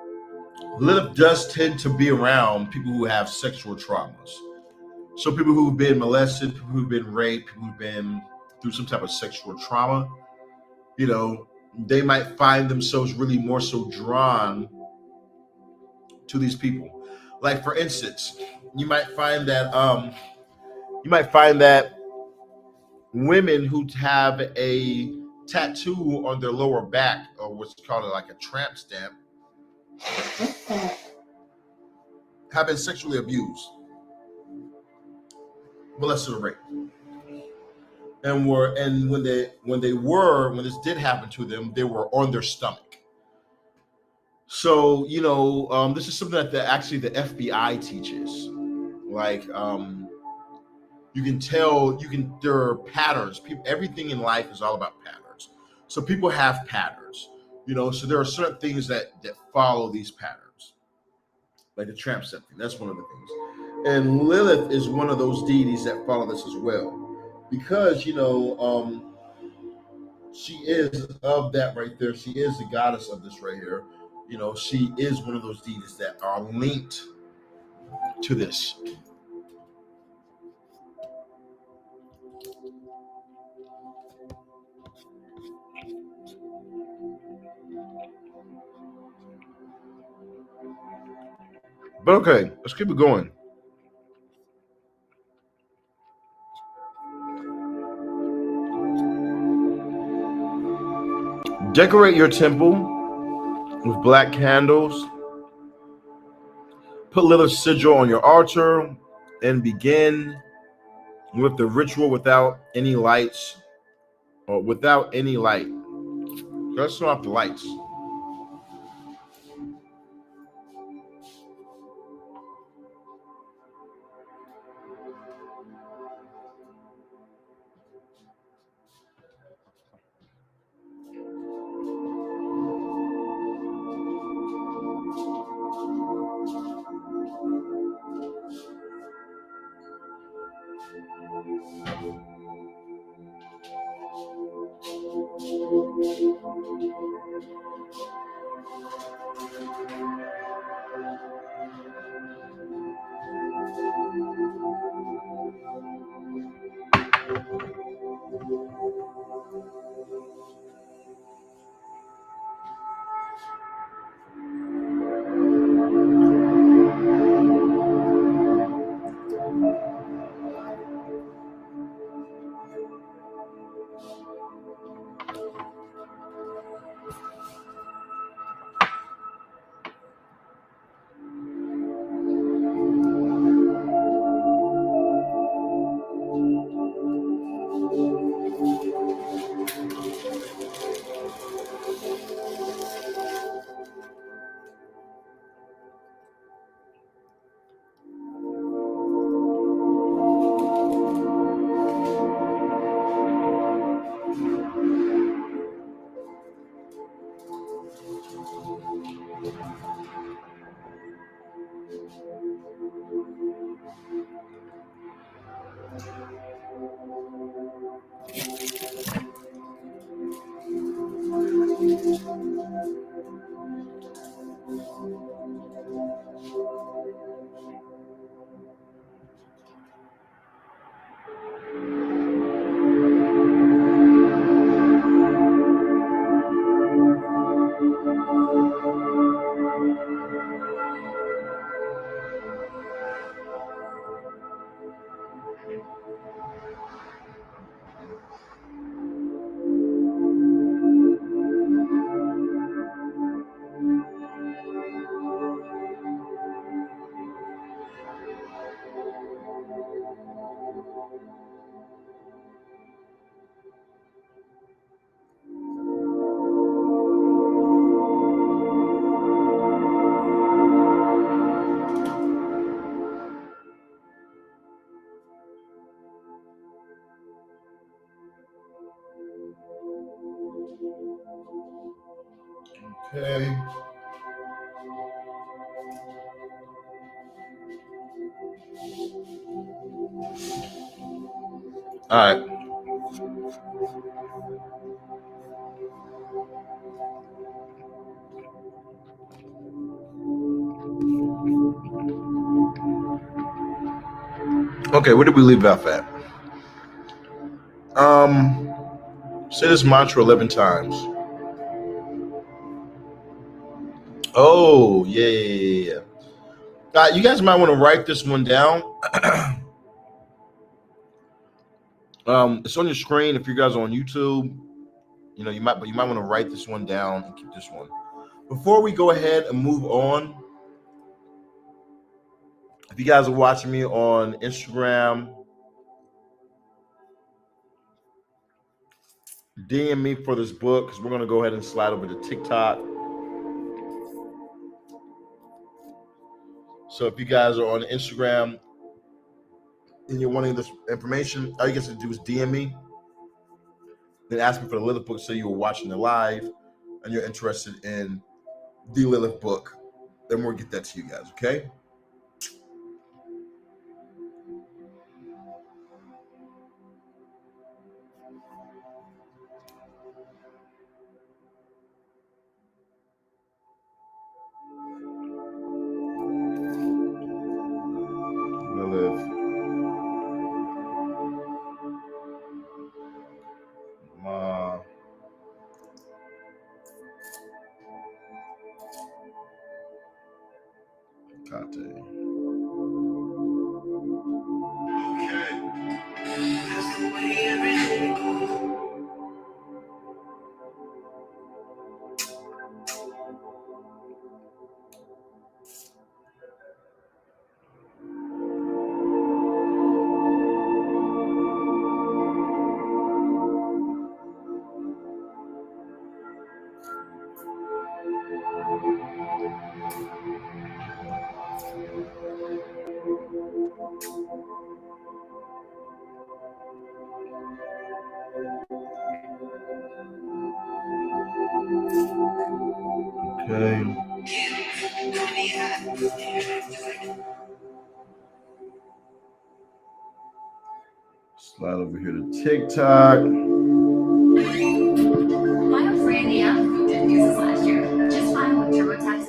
S1: Lilith does tend to be around people who have sexual traumas. So people who've been molested, people who've been raped, people who've been through some type of sexual trauma, you know, they might find themselves really more so drawn to these people. Like for instance, you might find that women who have a tattoo on their lower back, or what's called like a tramp stamp, have been sexually abused, molested, or raped, and when this did happen to them, they were on their stomach. So this is something that the FBI teaches. Like you can tell, there are patterns. People, everything in life is all about patterns. So people have patterns, so there are certain things that follow these patterns, like the tramp step thing. That's one of the things. And Lilith is one of those deities that follow this as well, because she is of that right there. She is the goddess of this right here. She is one of those deities that are linked to this. But okay, let's keep it going. Decorate your temple with black candles. Put Lilith's sigil on your altar and begin with the ritual without any lights, or without any light. Let's turn off the lights. Okay. All right. Okay, where did we leave off at? Say this mantra 11 times. Oh, yeah. You guys might want to write this one down. It's on your screen if you guys are on YouTube. You might want to write this one down and keep this one. Before we go ahead and move on, if you guys are watching me on Instagram, DM me for this book because we're going to go ahead and slide over to TikTok. So if you guys are on Instagram and you're wanting this information, all you guys have to do is DM me, then ask me for the Lilith book. So you were watching it live and you're interested in the Lilith book. Then we'll get that to you guys, okay? Lilith Namaah Hekate. Okay. That's the way everything goes. Okay. Slide over here to TikTok.
S2: My friend who didn't use this last year. Just fine with TurboTax.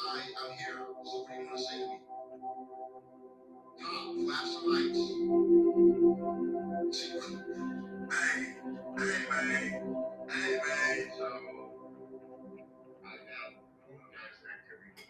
S1: I'm here. So what do you want to say to me? Flash some lights. Hey, man. So I have next activity.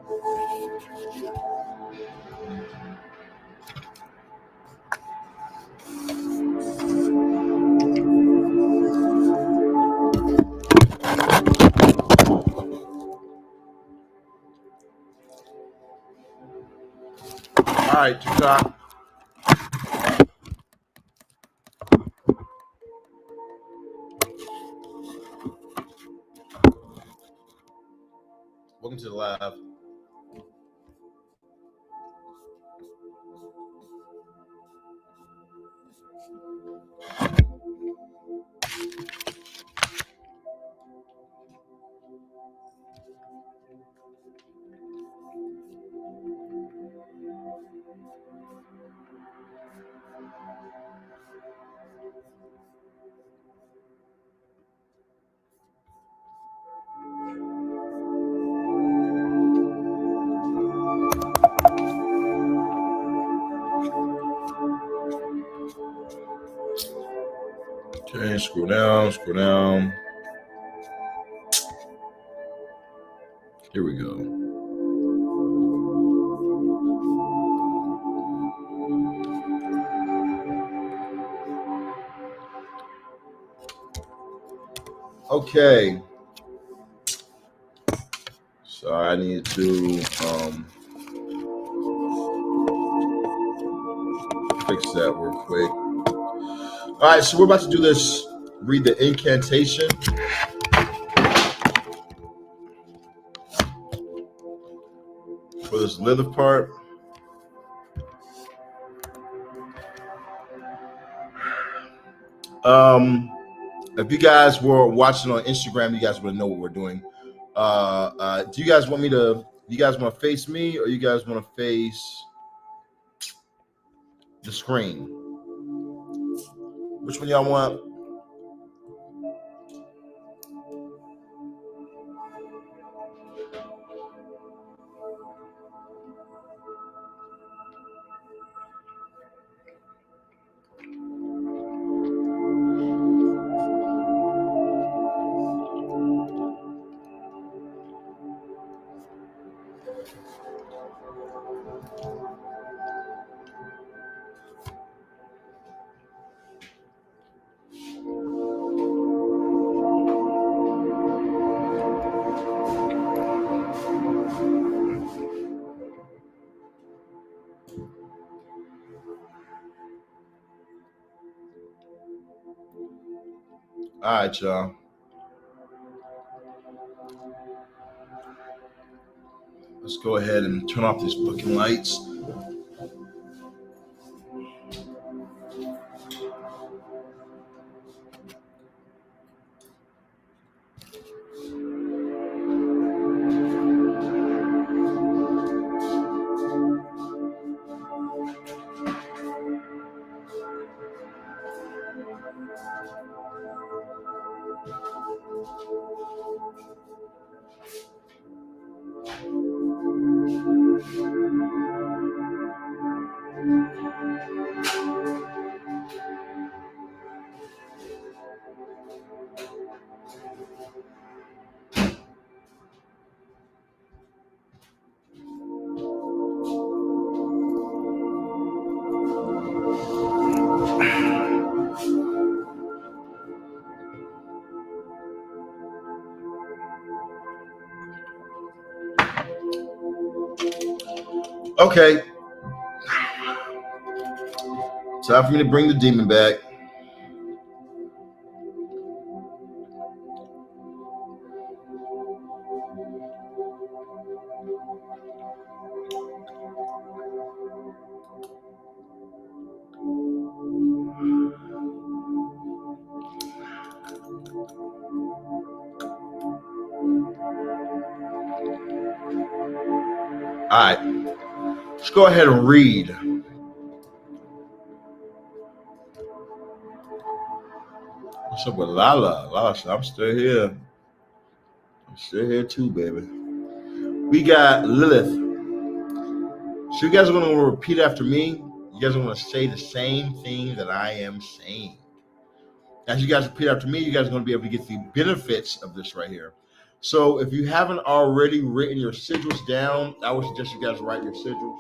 S1: All right, TikTok. Welcome to the live. Okay, scroll down, scroll down. Here we go. Okay. So I need to fix that real quick. All right, so we're about to do this. Read the incantation. For this Lilith part. If you guys were watching on Instagram, you guys would know what we're doing. Do you guys want me to? You guys want to face me, or you guys want to face the screen? Which one y'all want? All right, y'all. Let's go ahead and turn off these fucking lights. Okay. Time for me to bring the demon back. All right. Let's go ahead and read. What's up with Lala? Lala said, I'm still here. I'm still here too, baby. We got Lilith. So you guys are going to repeat after me. You guys are going to say the same thing that I am saying. As you guys repeat after me, you guys are going to be able to get the benefits of this right here. So if you haven't already written your sigils down, I would suggest you guys write your sigils.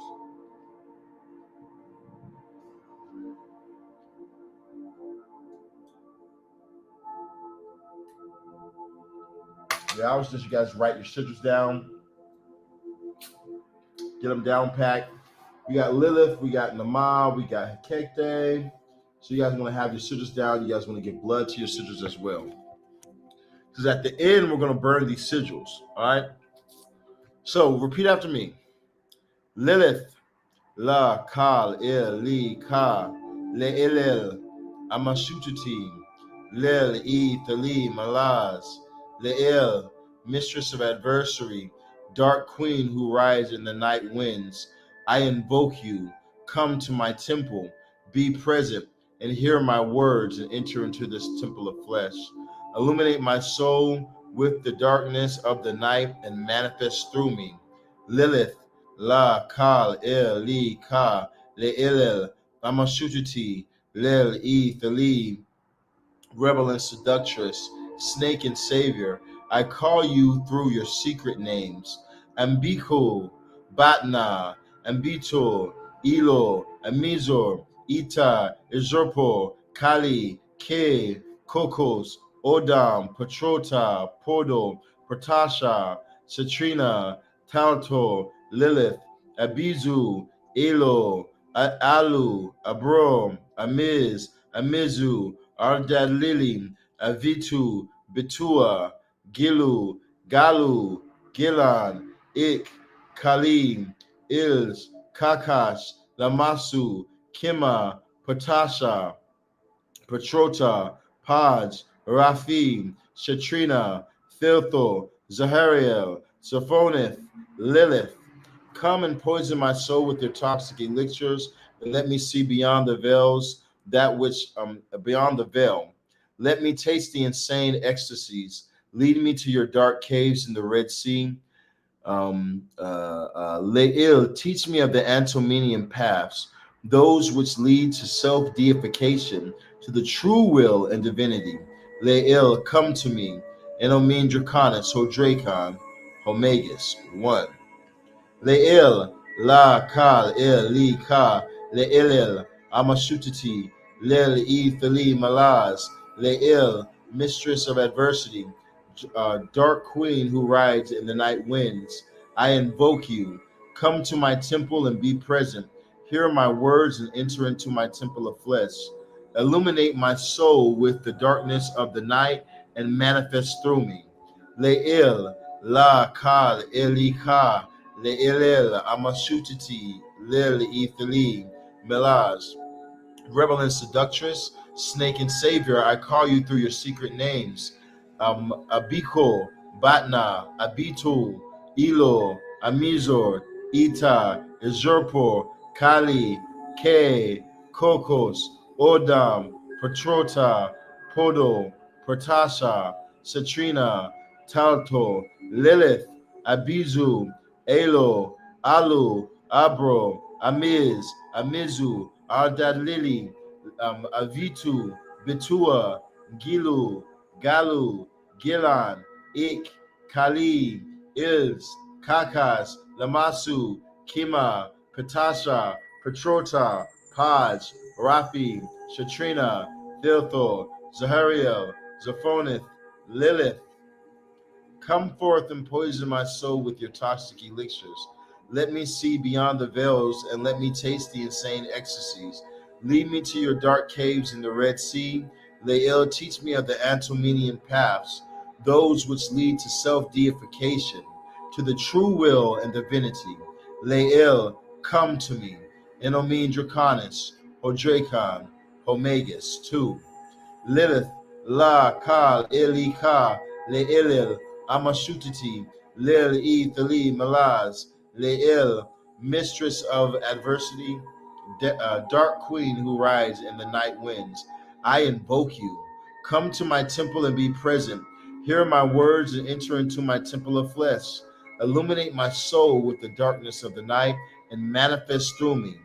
S1: Yeah, I would suggest you guys write your sigils down. Get them down packed. We got Lilith, we got Namaah, we got Hekate. So you guys want to have your sigils down. You guys want to give blood to your sigils as well. Because at the end, we're going to burn these sigils. All right? So repeat after me. Lilith, La Kal Il Li Ka Le Ilil Amashutati Lil E Thali Malaz Le Il, Mistress of Adversary, Dark Queen who rides in the night winds, I invoke you. Come to my temple, be present, and hear my words and enter into this temple of flesh. Illuminate my soul with the darkness of the night and manifest through me. Lilith, La Kal Il Li Ka Le Ilil Amashutati Lil E Thali, rebel and seductress, snake and savior, I call you through your secret names. Ambiko, Batna, Ambito, Ilo, Amizor, Ita, Izurpo, Kali, Ke, Kokos, Odam, Patrota, Podo, Pratasha, Citrina, Talto, Lilith, Abizu, Elo, Alu, Abrom, Amiz, Amizu, Ardad Lili, Avitu, Betua, Gilu, Galu, Gilan, Ik, Kalim, Ils, Kakash, Lamasu, Kima, Patasha, Patrota, Paj, Rafi, Shatrina, Thiltho, Zahariel, Sophoneth, Lilith. Come and poison my soul with your toxic elixirs, and let me see beyond the veils, that which beyond the veil. Let me taste the insane ecstasies. Lead me to your dark caves in the Red Sea. Le'il, teach me of the Antomenian paths, those which lead to self-deification, to the true will and divinity. Le'il, come to me. Enomin Draconis, Hodrakon, Homagus. 1. Le'il, La Kal Il Li Ka, Le'ilil, Amashutati, Lil E Thali Malaz, Le'il, Mistress of Adversity, Dark Queen who rides in the night winds, I invoke you. Come to my temple and be present. Hear my words and enter into my temple of flesh. Illuminate my soul with the darkness of the night and manifest through me. Le'il, La Kal Elika, Le'ilil, Amashutati, Lil Ethali, Melaz. Rebel and seductress, snake and savior, I call you through your secret names. Abiko, Batna, Abitu, Ilo, Amizor, Ita, Izurpo, Kali, Ke, Kokos, Odam, Patrota, Podo, Pratasha, Citrina, Talto, Lilith, Abizu, Elo, Alu, Abro, Amiz, Amizu, Ardad Lili, Avitu, Betua, Gilu, Galu, Gilan, Ik, Kali, Ils, Kakas, Lamasu, Kima, Patasha, Petrota, Paj, Rafi, Shatrina, Thilthor, Zahariel, Zaphoneth, Lilith. Come forth and poison my soul with your toxic elixirs. Let me see beyond the veils and let me taste the insane ecstasies. Lead me to your dark caves in the Red Sea. Le'il, teach me of the Antomenian paths, those which lead to self-deification, to the true will and divinity. Le'il, come to me. Enomin Draconis, Hodrakon, Homagus. 2. Lilith, La Kal Ilika, Le'ilil, Amashutati, Lil E Thali Malaz, Le'il, Mistress of Adversity, Dark Queen who rides in the night winds, I invoke you. Come to my temple and be present. Hear my words and enter into my temple of flesh. Illuminate my soul with the darkness of the night and manifest through me.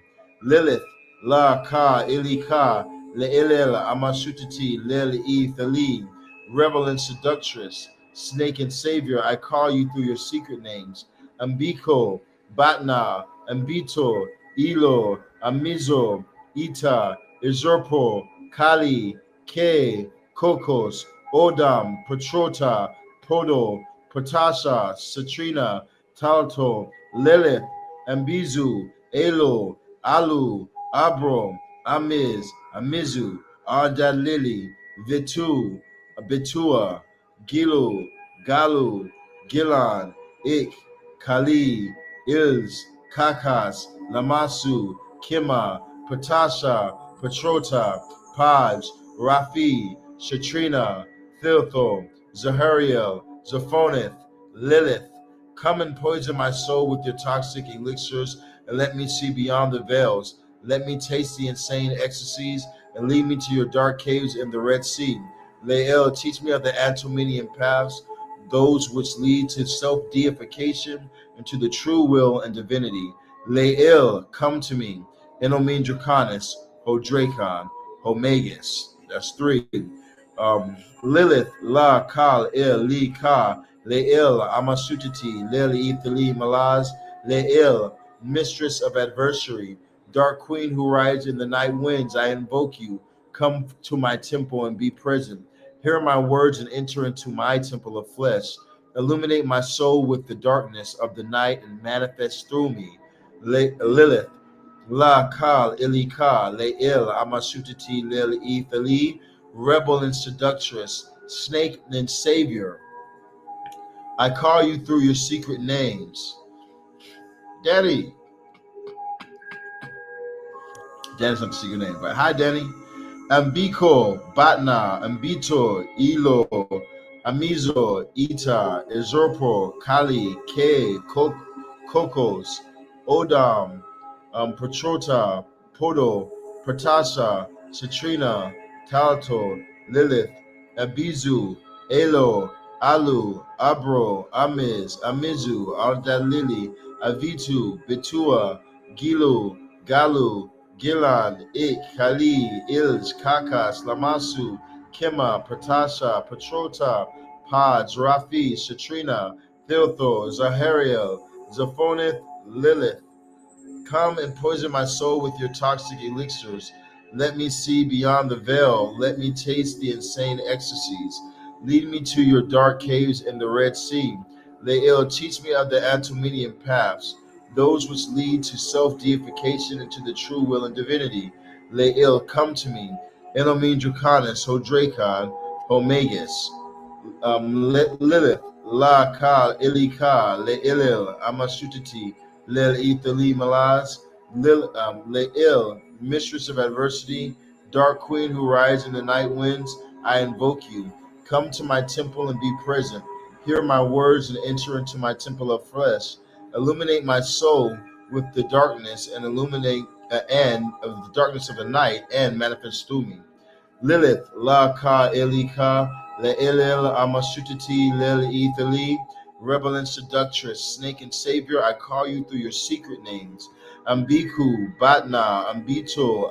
S1: Lilith, La Ka Ilika, Le'ilil Amashutati, Lil E Thali, rebel and seductress, snake and savior, I call you through your secret names. Ambiko, Batna, Ambito, Ilo, Amizo, Ita, Izurpo, Kali, Ke, Kokos, Odam, Petrota, Podo, Potasha, Citrina, Talto, Lilith, Ambizu, Elo, Alu, Abro, Amiz, Amizu, Ardad Lili, Vitu, Betua, Gilu, Galu, Gilan, Ik, Kali, Ils, Kakas, Lamasu, Kima, Patasha, Petrota, Paj, Rafi, Shatrina, Thiltho, Zahariel, Zaphoneth, Lilith. Come and poison my soul with your toxic elixirs and let me see beyond the veils. Let me taste the insane ecstasies and lead me to your dark caves in the Red Sea. Lael, teach me of the Antominian paths, those which lead to self-deification and to the true will and divinity. Lael, come to me. Enomin Draconis, Ho Dracon, Ho Magus. That's three. Lilith, La Kal Il Li Ka, Lael, Amasutiti, Leli Ithali Malaz, Lael, mistress of adversary, dark queen who rides in the night winds, I invoke you. Come to my temple and be present. Hear my words and enter into my temple of flesh. Illuminate my soul with the darkness of the night and manifest through me. Lilith, La Kal Ilika, Leil, Amashutiti, Lil Ethali, rebel and seductress, snake and savior. I call you through your secret names. Danny's not the secret name, but hi, Danny. Ambiko, Batna, Ambito, Ilo, Amizo, Ita, Ezorpo, Kali, Ke, Kokos, Odam, Petrota, Podo, Pratasha, Citrina, Talto, Lilith, Abizu, Elo, Alu, Abro, Amiz, Amizu, Aldalili, Avitu, Betua, Gilu, Galu, Gilan, Ik, Kali, Ilj, Kakas, Lamasu, Kema, Patasha, Petrota, Paj, Rafi, Shatrina, Thiltho, Zahariel, Zaphoneth, Lilith. Come and poison my soul with your toxic elixirs. Let me see beyond the veil. Let me taste the insane ecstasies. Lead me to your dark caves in the Red Sea. Lael, teach me of the Antominian paths, those which lead to self-deification and to the true will and divinity. Lael, come to me. Enomin Draconis, Ho Dracon, Ho Magus. Lilith, La Kal, Ilika, Leilil, Amashutiti, Lil Ethali Malaz, Leil, mistress of adversity, dark queen who rides in the night winds, I invoke you. Come to my temple and be present. Hear my words and enter into my temple of flesh. Illuminate my soul with the darkness and illuminate and of the darkness of the night and manifest through me. Lilith, La Ka Elika, Le'elel Amashutiti, Lel Ethali, rebel and seductress, snake and savior, I call you through your secret names. Ambiku, Batna, Ambito,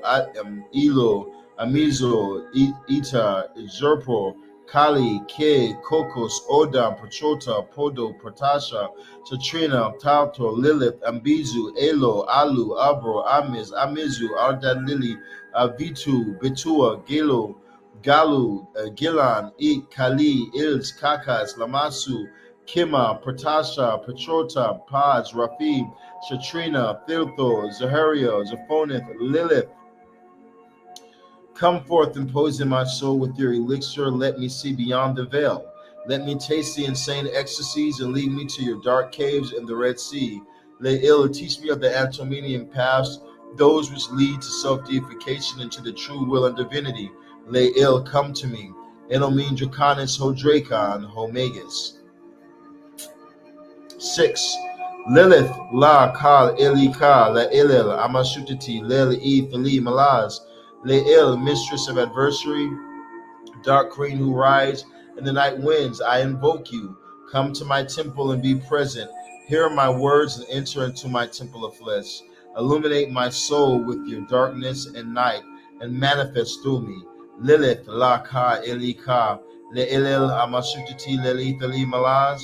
S1: Ilo, Amizo, Ita, Zerpo, Kali, Ke, Kokos, Odam, Petrota, Podo, Pratasha, Citrina, Talto, Lilith, Ambizu, Elo, Alu, Abro, Amiz, Amizu, Ardad Lili, Vitu, Betua, Gelo, Galu, Gilan, Ik, Kali, Ils, Kakas, Lamasu, Kima, Pratasha, Petrota, Paj, Rafi, Shatrina, Thiltho, Zaharia, Zaphoneth, Lilith. Come forth and poison my soul with your elixir. Let me see beyond the veil. Let me taste the insane ecstasies and lead me to your dark caves in the Red Sea. Lael, teach me of the Antominian paths, those which lead to self-deification and to the true will and divinity. Lael, come to me. Enomin Draconis, Ho Dracon, Ho Magus. 6. Lilith, La Kal Elika, Laelil, Amashutiti, Lel Ethali Malaz. Lael, mistress of adversary, dark queen who rides in the night winds, I invoke you. Come to my temple and be present. Hear my words and enter into my temple of flesh. Illuminate my soul with your darkness and night and manifest through me. Lilith, La Ka Elika, Le'ilil Amashutati Lilith Malaz.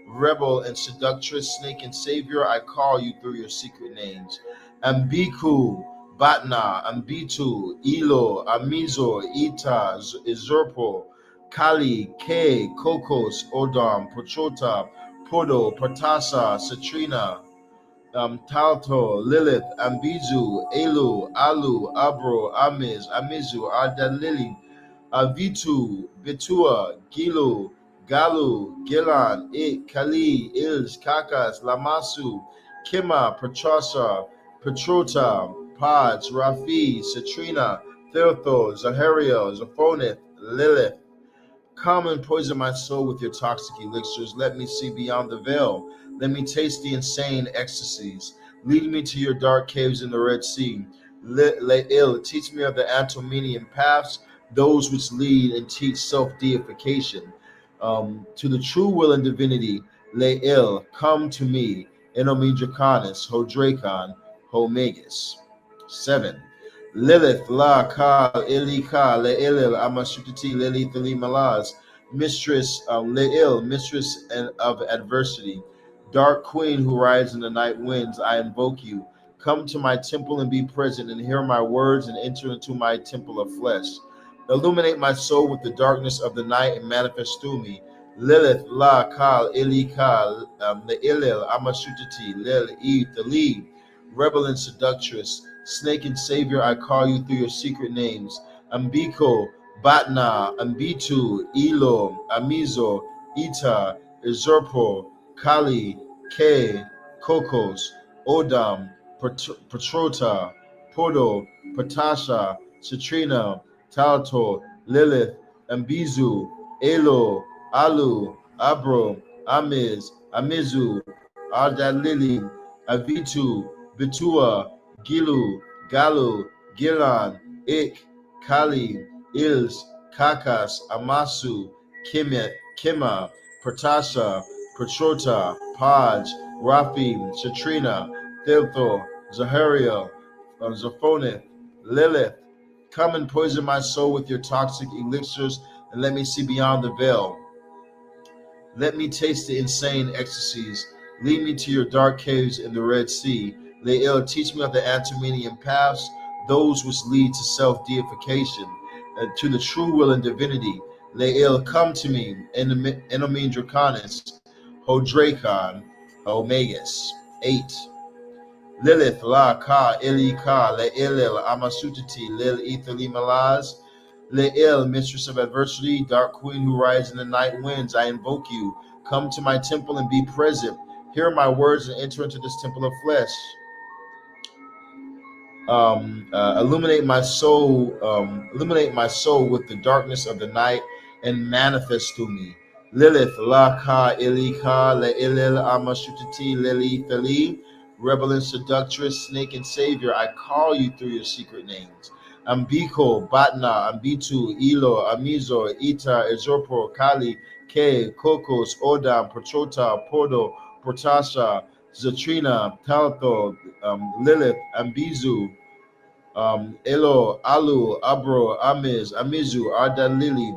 S1: Rebel and seductress, snake and savior, I call you through your secret names. Ambiku, Batna, Ambitu, Elo, Amizo, Ita, Izurpo, Kali, Ke, Kokos, Odam, Pochota, Podo, Patasa, Citrina, Talto, Lilith, Ambizu, Elu, Alu, Abro, Amiz, Amizu, Ardalili, Avitu, Bitua, Gilu, Galu, Gilan, Ik, Kali, Ils, Kakas, Lamasu, Kima, Petrasa, Petrota, Pods, Rafi, Citrina, Thertho, Zaharia, Zaphoneth, Lilith. Come and poison my soul with your toxic elixirs. Let me see beyond the veil. Let me taste the insane ecstasies. Lead me to your dark caves in the Red Sea. Le'il, teach me of the Antomenian paths, those which lead and teach self-deification. To the true will and divinity, Le'il, come to me. Enomi Draconis, Ho Dracon, Ho Magus. 7. Lilith, La Ka, Ilika, Le'ilil, Amashutati, Lilith, Malaz, Mistress Le'il, Mistress of Adversity, Dark Queen who rides in the night winds, I invoke you. Come to my temple and be present, and hear my words and enter into my temple of flesh. Illuminate my soul with the darkness of the night and manifest through me. Lilith, La Ka, Ilika, Le'ilil, Amashutati, Lil, Rebel and seductress, snake and savior, I call you through your secret names. Ambiko, Batna, Ambitu, Elo, Amizo, Ita, Izurpo, Kali, Ke, Kokos, Odam, Petrota, Podo, Patasha, Citrina, Talto, Lilith, Ambizu, Elo, Alu, Abro, Amiz, Amizu, Ardalili, Avitu, Bitua, Gilu, Galu, Gilan, Ik, Kali, Ils, Kakas, Amasu, Kima, Pertasha, Petrota, Paj, Rafim, Shatrina, Thiltho, Zaharia, Zaphoneth, Lilith. Come and poison my soul with your toxic elixirs and let me see beyond the veil. Let me taste the insane ecstasies. Lead me to your dark caves in the Red Sea. Le'il, teach me of the Antomenian paths, those which lead to self-deification, and to the true will and divinity. Le'il, come to me, Enomin Draconis, Ho Dracon, Ho Magus. 8. Lilith, La Ka, Ili Ka, Le'ilil, Amasutati, Lil Etheli Malaz, Le'il, mistress of adversity, dark queen who rides in the night winds, I invoke you. Come to my temple and be present. Hear my words and enter into this temple of flesh. Illuminate my soul. Illuminate my soul with the darkness of the night and manifest through me. Lilith, La Ka, Ili Ka, Le'ilil, Amashutati, Lili, Thali, rebel and seductress, snake and savior, I call you through your secret names. Ambiko, Batna, Ambitu, Elo, Amizo, Ita, Ezorpo, Kali, Ke, Kokos, Odam, Petrota, Podo, Portasha, Zatrina, Taltho, Lilith, Ambizu, Elo, Alu, Abro, Amiz, Amizu, Ardalili,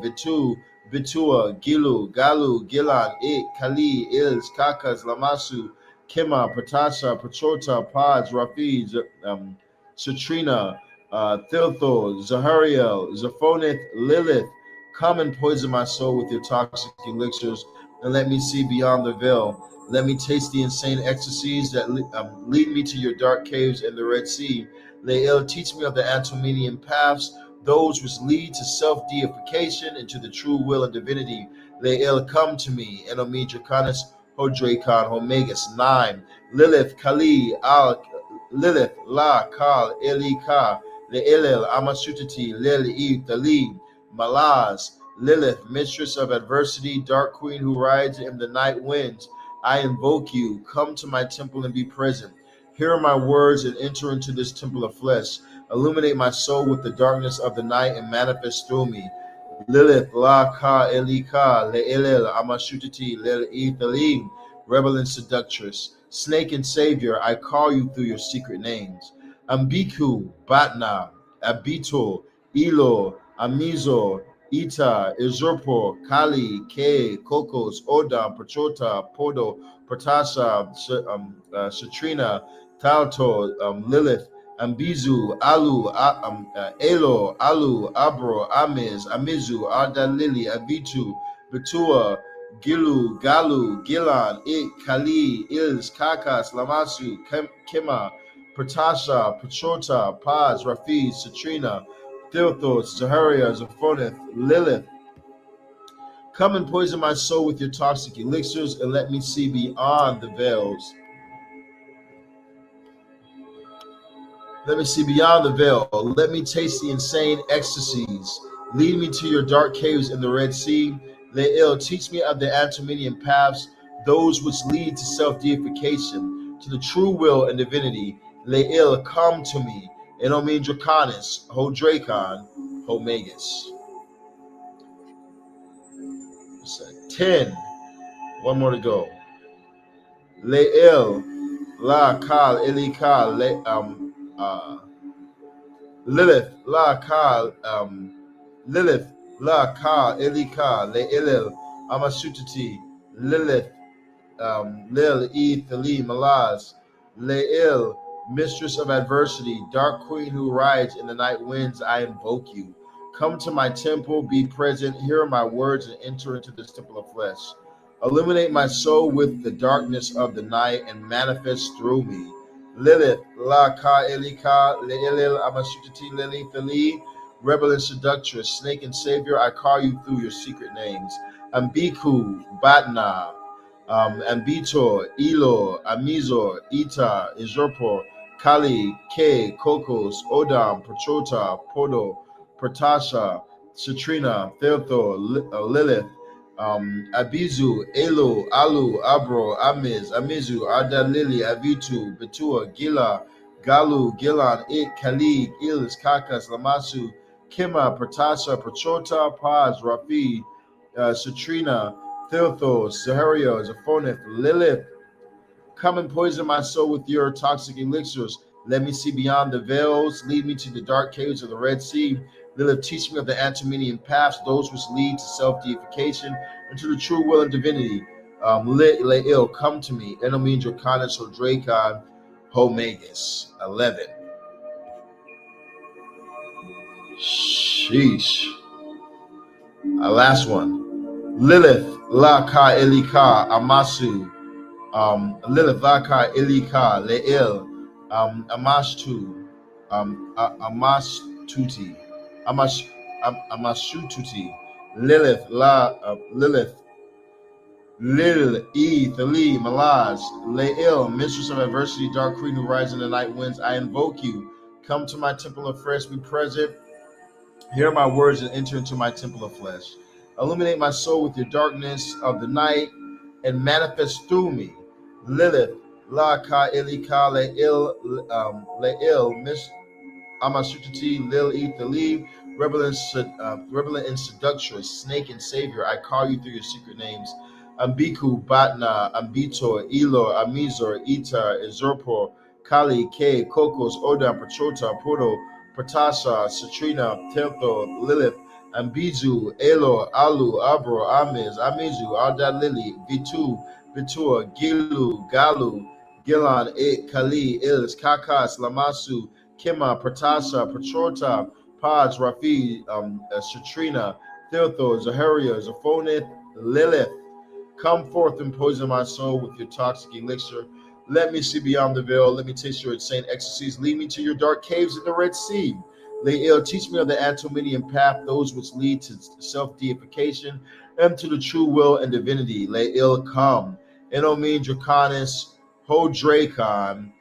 S1: Bitua, Gilu, Galu, Gilan, Ik, Kali, Ils, Kakas, Lamasu, Kima, Patasha, Petrota, Pods, Rafi, Citrina, Thiltho, Zahariel, Zaphoneth, Lilith. Come and poison my soul with your toxic elixirs and let me see beyond the veil. Let me taste the insane ecstasies that lead me to your dark caves in the Red Sea. Le'il, teach me of the Antomenian paths, those which lead to self-deification and to the true will and divinity. Le'il, come to me, Enomi Draconis, Ho Dracon, Ho Magus. 9. Lilith, Kali, Al, Lilith, La, Kal, Eli, Ka, Le'ilil, Amashutati, Lil, Thali, Malaz. Lilith, mistress of adversity, dark queen who rides in the night winds, I invoke you. Come to my temple and be present. Hear my words and enter into this temple of flesh. Illuminate my soul with the darkness of the night and manifest through me. Lilith, La Ka, Eli Ka, Le'ilil, Amashutati, Lil, Thalim, rebel and seductress, snake and savior, I call you through your secret names. Ambiku, Batna, Abito, Elo, Amizo, Ita, Izurpo, Kali, Ke, Kokos, Odam, Pachota, Podo, Patasha, Shatrina, Talto, Lilith, Ambizu, Alu, Elo, Alu, Abro, Amiz, Amizu, Ardalili, Abitu, Betua, Gilu, Galu, Gilan, Ik, Kali, Ils, Kakas, Lamasu, Kema, Patasha, Pachota, Paz, Rafiz, Satrina, Theothos, Zaharia, Zaphoneth, Lilith, come and poison my soul with your toxic elixirs and let me see beyond the veils. Let me see beyond the veil. Let me taste the insane ecstasies. Lead me to your dark caves in the Red Sea. Le'il, teach me of the Antinomian paths, those which lead to self-deification, to the true will and divinity. Le'il, come to me. Enomin Draconis, Ho Dracon, Ho Magus. 10. One more to go. Le'il, La Kal, Eli Kal, Lilith, La Kal, Lilith, La Kal, Eli Kal, Le'ilil, Amashutati, Lilith, Lil, E, Thali, Malaz, Le'il, Mistress of Adversity, Dark Queen who rides in the night winds, I invoke you. Come to my temple, be present, hear my words, and enter into this temple of flesh. Illuminate my soul with the darkness of the night and manifest through me. Lilith, La Ka Elika, Le'ilil, Amashutati, Lili, Thali, Rebel and Seductress, Snake and Savior, I call you through your secret names. Ambiku, Batna, Ambitor, Elor, Amizor, Ita, Izorpor, Kali, Ke, Kokos, Odam, Patrota, Podo, Pratasha, Citrina, Therthor, Lilith, Abizu, Elo, Alu, Abro, Amiz, Amizu, Ardalili, Avitu, Betua, Gila, Galu, Gilan, Ik, Kali, Ilis, Kakas, Lamasu, Kima, Pratasha, Patrota, Paz, Rafi, Citrina, Theothos, Zaharia, Zaphoneth, Lilith, come and poison my soul with your toxic elixirs. Let me see beyond the veils. Lead me to the dark caves of the Red Sea. Lilith, teach me of the Antinomian paths, those which lead to self-deification and to the true will and divinity. Le'il, come to me. Enomin Draconis, Ho Dracon, Ho Magus. 11. Sheesh. Last one. Lilith, La Ka Elika, Amasu, Lilith, La Ka Elika, Le'il, Amashtu, Amashtuti, Amashututi, Lilith, Lilith, Lil, E, Thali, Malaz, Le'il, Mistress of Adversity, Dark Queen who rides in the night winds, I invoke you. Come to my temple of flesh, be present. Hear my words and enter into my temple of flesh. Illuminate my soul with your darkness of the night and manifest through me. Lilith, La Ka Elika, Le'il, Miss Amashutati, Lil Ethali, rebel and seductress, snake and savior, I call you through your secret names. Ambiku, Batna, Ambitor, Elor, Amizor, Ita, Izorpor, Kali, Ke, Kokos, Odam, Patrota, Podo, Pratasha, Citrina, Theltho, Lilith, Ambizu, Elor, Alu, Abro, Amiz, Amizu, Ardalili, Vitu, Vitua, Gilu, Galu, Gilan, E, Kali, Ils, Kakas, Lamasu, Kima, Pratasha, Patrota, Paz, Rafi, Citrina, Theltho, Zaharia, Zaphoneth, Lilith, come forth and poison my soul with your toxic elixir. Let me see beyond the veil. Let me taste your insane ecstasies. Lead me to your dark caves in the Red Sea. Le'il, teach me of the Antinomian path, those which lead to self-deification and to the true will and divinity. Le'il, come. Enomin Draconis, Ho Dracon,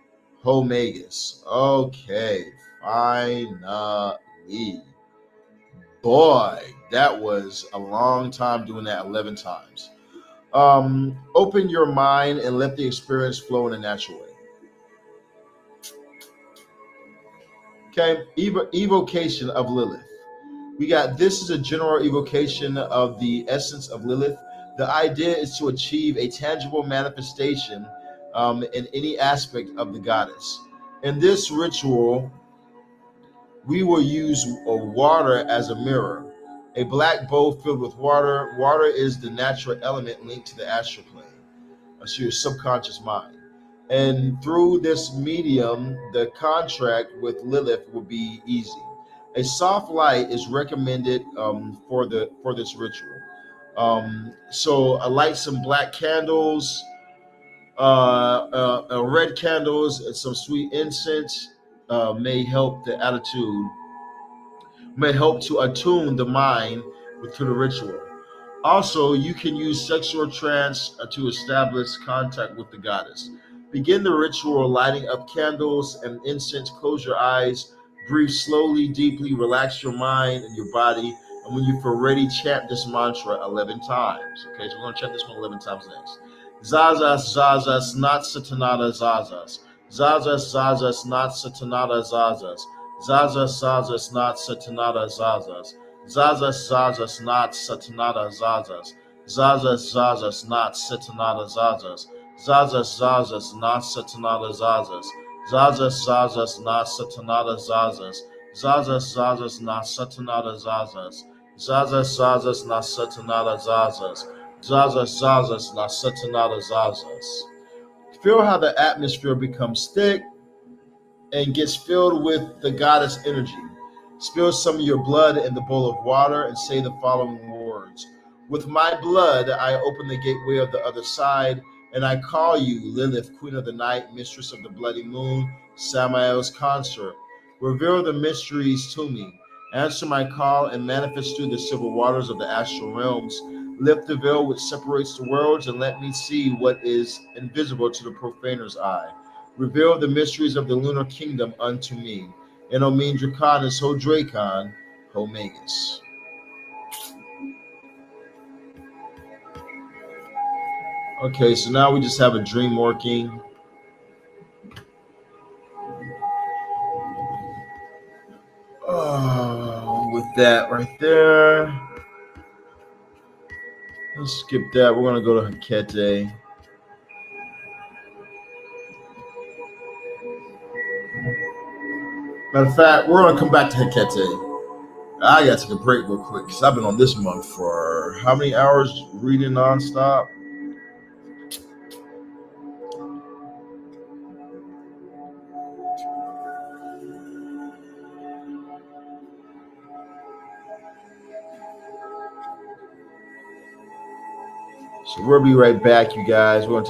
S1: Ho Magus. Okay, finally. Boy, that was a long time doing that 11 times. Open your mind and let the experience flow in a natural way. Okay, evocation of Lilith. We got, this is a general evocation of the essence of Lilith. The idea is to achieve a tangible manifestation in any aspect of the goddess. In this ritual, we will use water as a mirror, A black bowl filled with water. Water is the natural element linked to the astral plane, so your subconscious mind. And through this medium, the contract with Lilith will be easy. A soft light is recommended for this ritual. So I light some black candles, red candles, and some sweet incense may help the attitude, may help to attune the mind to the ritual. Also, you can use sexual trance to establish contact with the goddess. Begin the ritual lighting up candles and incense. Close your eyes, breathe slowly, deeply, relax your mind and your body. And when you feel ready, chant this mantra 11 times. Okay, so we're going to chant this one 11 times next. Zazas, zazas, not satanada, zazas. Zazas, zazas, not satanada, zazas. Zazas, zazas, not satanada, zazas. Zazas, zazas, not satanada, zazas. Zazas, zazas, not satanada, zazas. Zazas, zazas, not satanada, zazas. Zazas, zazas, not satanada, zazas. Zazas, zazas, not satanada, zazas. Zazas, zazas, not satanada, zazas. Zazas, zazas, not satanada, zazas. Feel how the atmosphere becomes thick and gets filled with the goddess energy. Spill some of your blood in the bowl of water and say the following words. With my blood, I open the gateway of the other side, and I call you, Lilith, Queen of the Night, Mistress of the Bloody Moon, Samael's consort. Reveal the mysteries to me. Answer my call and manifest through the civil waters of the astral realms. Lift the veil which separates the worlds and let me see what is invisible to the profaner's eye. Reveal the mysteries of the lunar kingdom unto me. And Omin Draconis, Ho Dracon, Ho Magus. Okay, so now we just have a dream working. With that right there. Let's skip that. We're going to go to Hekate. Matter of fact, we're going to come back to Hekate. I got to take a break real quick because I've been on this month for how many hours reading nonstop? So we'll be right back, you guys. We're going to